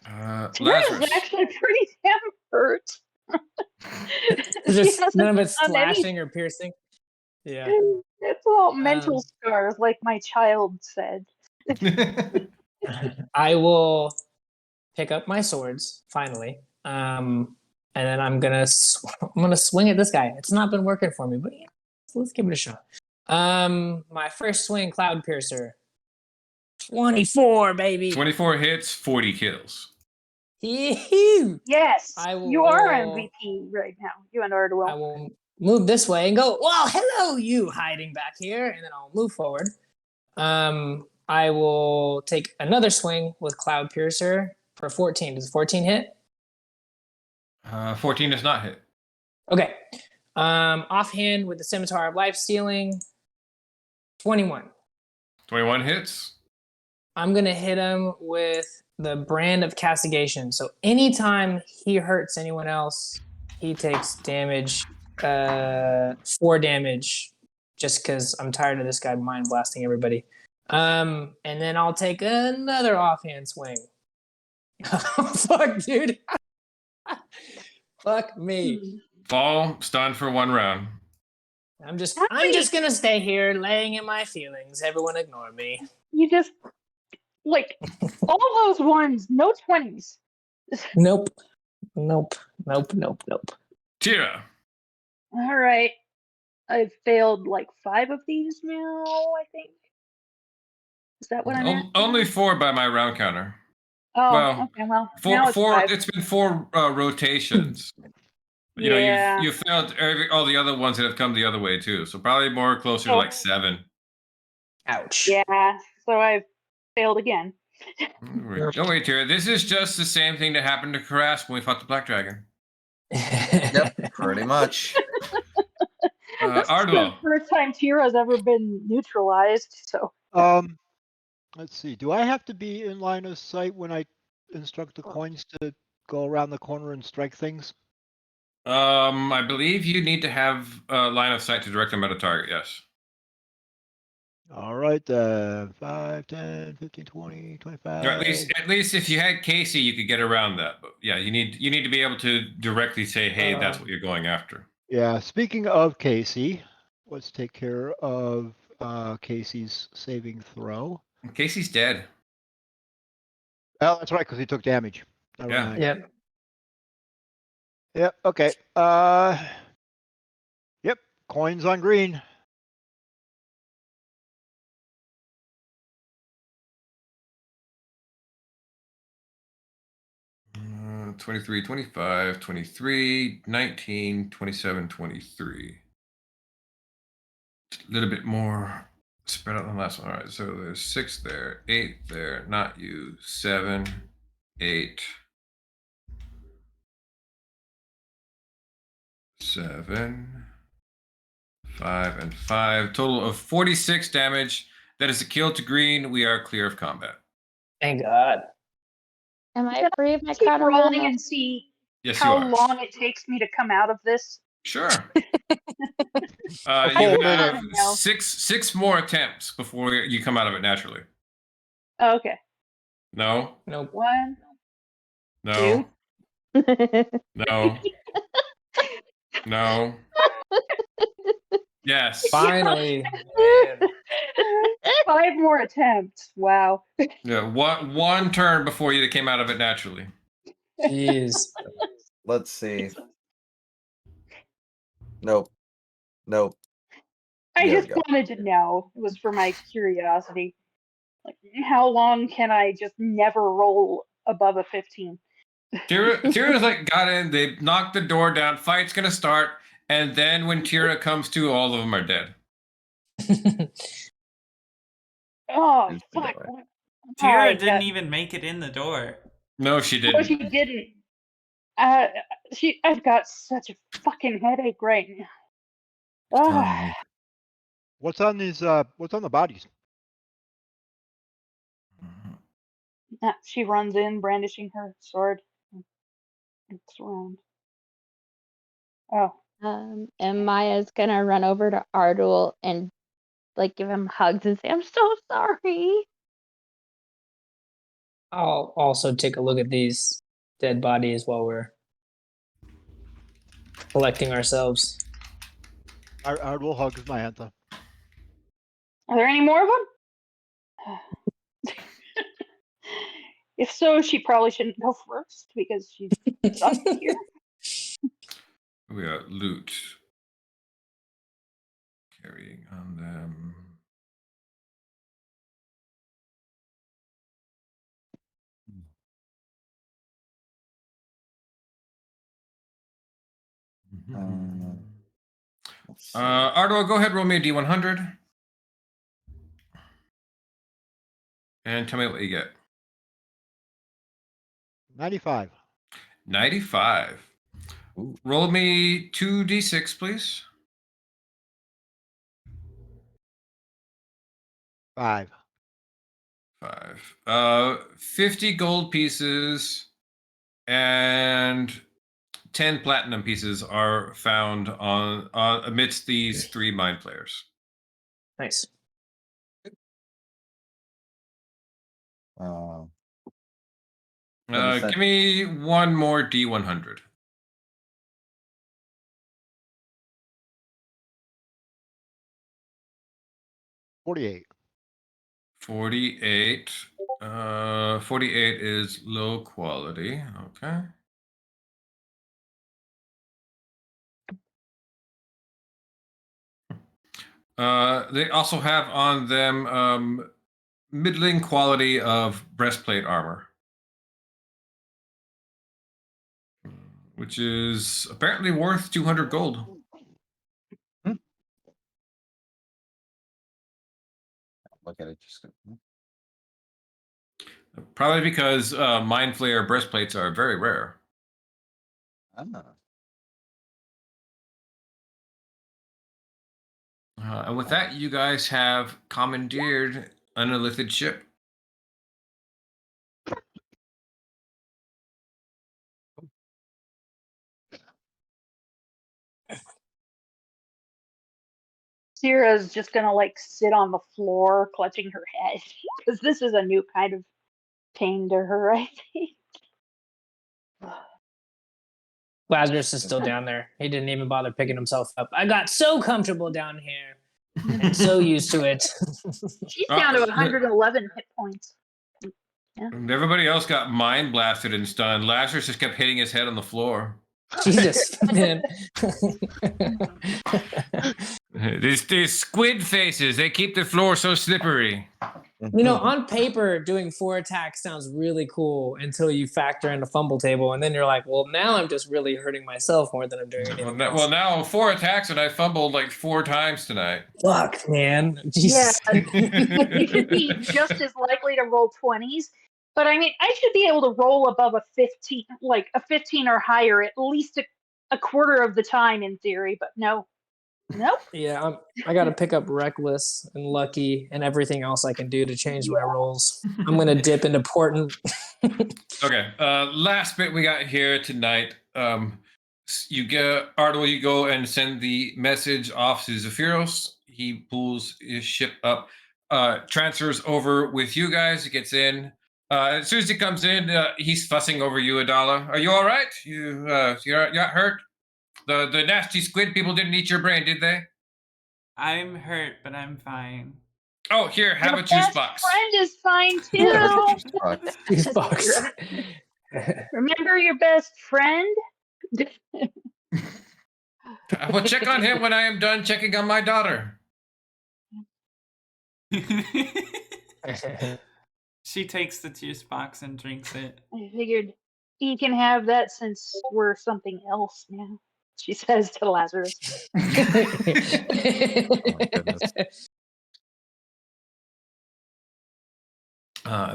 Tara's Lazarus. actually pretty damn hurt. Just She hasn't none of it's done any- slashing or piercing. Yeah. It's all mental Um, scars, like my child said. I will pick up my swords finally, and then I'm gonna swing at this guy. It's not been working for me, but yeah, so let's give it a shot. My first swing, Cloud Piercer, 24, baby. 24 hits, 40 kills. Yee-hoo! Yes, I you are will- MVP right now. You and I Ardwell. will move this way and go, well, hello, you hiding back here, and then I'll move forward. I will take another swing with Cloud Piercer for 14. Does 14 hit? 14 does not hit. Okay. Offhand with the Scimitar of Life Stealing, 21. 21 hits. I'm gonna hit him with the brand of castigation. So anytime he hurts anyone else, he takes damage, 4 damage, just because I'm tired of this guy mind blasting everybody. And then I'll take another offhand swing. Fuck, dude. Fuck me. Fall, stun for 1 round. I'm just many- gonna stay here laying in my feelings. Everyone ignore me. You just like all those ones, no 20s. Nope. Tira. All right. I've failed like 5 of these now, I think. Is that what I'm at? Only 4 by my round counter. Oh, well, okay. Well, 4. now it's 5. It's been 4 rotations. You know, Yeah. you failed all the other ones that have come the other way too. So probably more closer to like 7. Ouch. Yeah. So I've failed again. Don't wait, Tira. This is just the same thing that happened to Karask when we fought the Black Dragon. Yep, pretty much. This is the Ardwell. first time Tira's ever been neutralized. So Let's see. Do I have to be in line of sight when I instruct the coins to go around the corner and strike things? I believe you need to have a line of sight to direct them at a target. Yes. All right. 5, 10, 15, 20, 25. Or at least if you had Casey, you could get around that. But yeah, you need to be able to directly say, "Hey, that's what you're going after." Yeah. Speaking of Casey, let's take care of Casey's saving throw. Casey's dead. Oh, that's right, because he took damage. Never Yeah. mind. Yep. Yep. Okay. Yep. Coins on green. Uh, 23, 25, 23, 19, 27, 23. A little bit more spread out than the last one. All right, so there's 6 there, 8 there, not you, 7, 8, 7, 5, and 5. Total of 46 damage. That is a kill to green. We are clear of combat. Thank God. Am I free of my keep crown rolling and see Yes, how you are. long it takes me to come out of this. Sure. A You full have minute. No. 6 more attempts before you come out of it naturally. Oh, okay. No, Nope. 1, no, 2. no, no. Yes. Finally. Man. 5 more attempts. Wow. Yeah, one turn before you came out of it naturally. Jeez. Let's see. Nope. Nope. I There we just go. wanted to know. It was for my curiosity. Like, how long can I just never roll above a 15? Tira's like got in, they knocked the door down, fight's gonna start, and then when Tira comes to, all of them are dead. Oh, Here's the fuck. door. Tira Alright, didn't even make it in the door. No, she No, didn't. she didn't. I've got such a fucking headache right now. Ah, What's on these? What's on the bodies? she runs in, brandishing her sword. Looks around. Oh, And Maya's gonna run over to Ardul and like give him hugs and say, "I'm so sorry." I'll also take a look at these dead bodies while we're collecting ourselves. I will hug Mayantha. are there any more of them? If so, she probably shouldn't go first because she's stuck here. We got loot. Carrying on them. Ardo, go ahead, roll me a D100. And tell me what you get. 95. 95. Ooh. Roll me 2d6, please. 5. 50 gold pieces and 10 platinum pieces are found on amidst these 3 mind flayers. Nice. What is that? Give me one more D100. 48. 48. 48 is low quality. Okay. They also have on them middling quality of breastplate armor, which is apparently worth 200 gold. Look at it. Just Probably because Mind Flayer breastplates are very rare. And with that, you guys have commandeered an Illithid ship. Sierra's just gonna like sit on the floor, clutching her head, because this is a new kind of pain to her, I think. Lazarus is still down there. He didn't even bother picking himself up. I got so comfortable down here and so used to it. She's down to 111 hit points. And everybody else got mind blasted and stunned. Lazarus just kept hitting his head on the floor. Jesus, man. These squid faces, they keep the floor so slippery. You know, on paper, doing 4 attacks sounds really cool until you factor in a fumble table, and then you're like, well, now I'm just really hurting myself more than I'm doing anything else. Well, now 4 attacks and I fumbled like 4 times tonight. Fuck, man. Jesus. Yeah, you should be just as likely to roll 20s. But I mean, I should be able to roll above a 15, like a 15 or higher, at least a quarter of the time in theory. But no, nope. Yeah, I got to pick up Reckless and Lucky and everything else I can do to change my rolls. I'm going to dip into Portent. Okay, last bit we got here tonight. You go and send the message off to Zephyros. He pulls his ship up, transfers over with you guys. He gets in. As soon as he comes in, he's fussing over you, Adala. Are you all right? You got hurt? The nasty squid people didn't eat your brain, did they? I'm hurt, but I'm fine. Oh, here, have Your a juice best box. friend is fine too. Juice box. Remember your best friend? I will check on him when I am done checking on my daughter. She takes the juice box and drinks it. I figured he can have that since we're something else now, she says to Lazarus. Oh my goodness.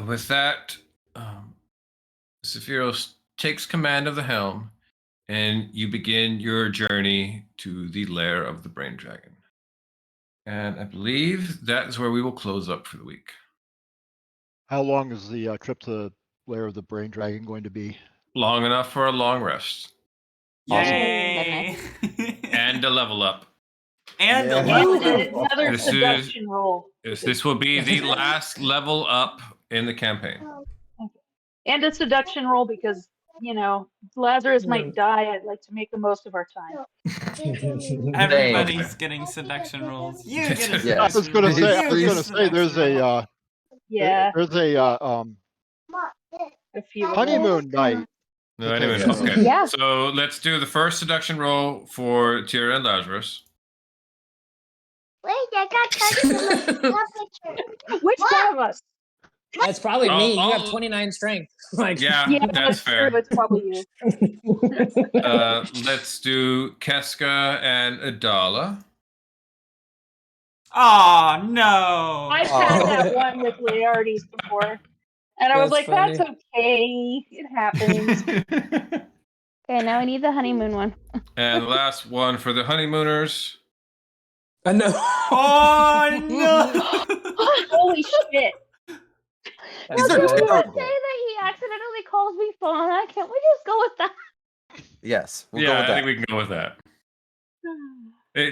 With that, Zephyros takes command of the helm, and you begin your journey to the lair of the Brain Dragon. And I believe that is where we will close up for the week. How long is the trip to the lair of the Brain Dragon going to be? Long enough for a long rest. Yay! And a level up. And Yeah. a level Ooh, up. another This seduction roll. This will be the last level up in the campaign. And a seduction roll because, you know, Lazarus might die. I'd like to make the most of our time. Everybody's getting seduction rolls. You get a Yeah. I was seduction gonna roll. say, You I was get gonna say, there's seduction roll. a Yeah, there's a a few. honeymoon night. No, anyway, Yeah. okay. Yeah. So let's do the first seduction roll for Tira and Lazarus. Wait, I got touched in my Which one of us? That's probably me. You have I'll- 29 strength. Like, Yeah, Yeah, that's fair. true. It's probably you. Let's do Keska and Adala. Oh no! I've had that one with Laertes before. And I was That's like, funny. that's okay. It happens. Okay, now I need the honeymoon one. And the last one for the honeymooners. no. Oh no! Holy shit. These Now, are can we just terrible. say that he accidentally calls me fauna? Can't we just go with that? Yes, we'll go Yeah, with I that. think we can go with that.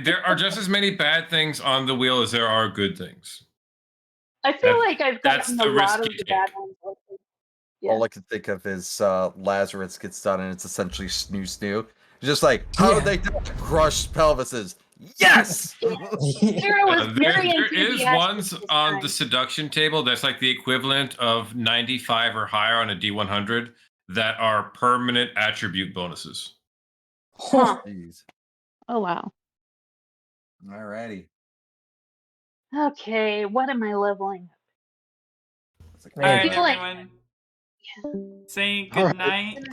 There are just as many bad things on the wheel as there are good things. I feel That- like I've that's gotten the a lot risk of you the take. bad ones. Lately. Yeah. All I can think of is Lazarus gets done and it's essentially snoo. It's just like, how did they crush pelvises? Yes! Sarah was very There is enthusiastic ones this on time. the seduction table that's like the equivalent of 95 or higher on a D100 that are permanent attribute bonuses. Huh. Jeez. Oh wow. Alrighty. Okay, what am I leveling? It's like, All right, feel like- everyone. Say All good right. night.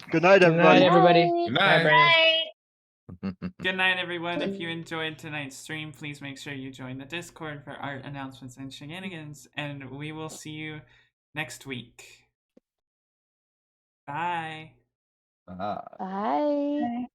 Good night, Good everybody. night, everybody. Good Bye, night. Brandon. Good night, everyone. If you enjoyed tonight's stream, please make sure you join the Discord for art announcements and shenanigans, and we will see you next week. Bye. Ah. Bye.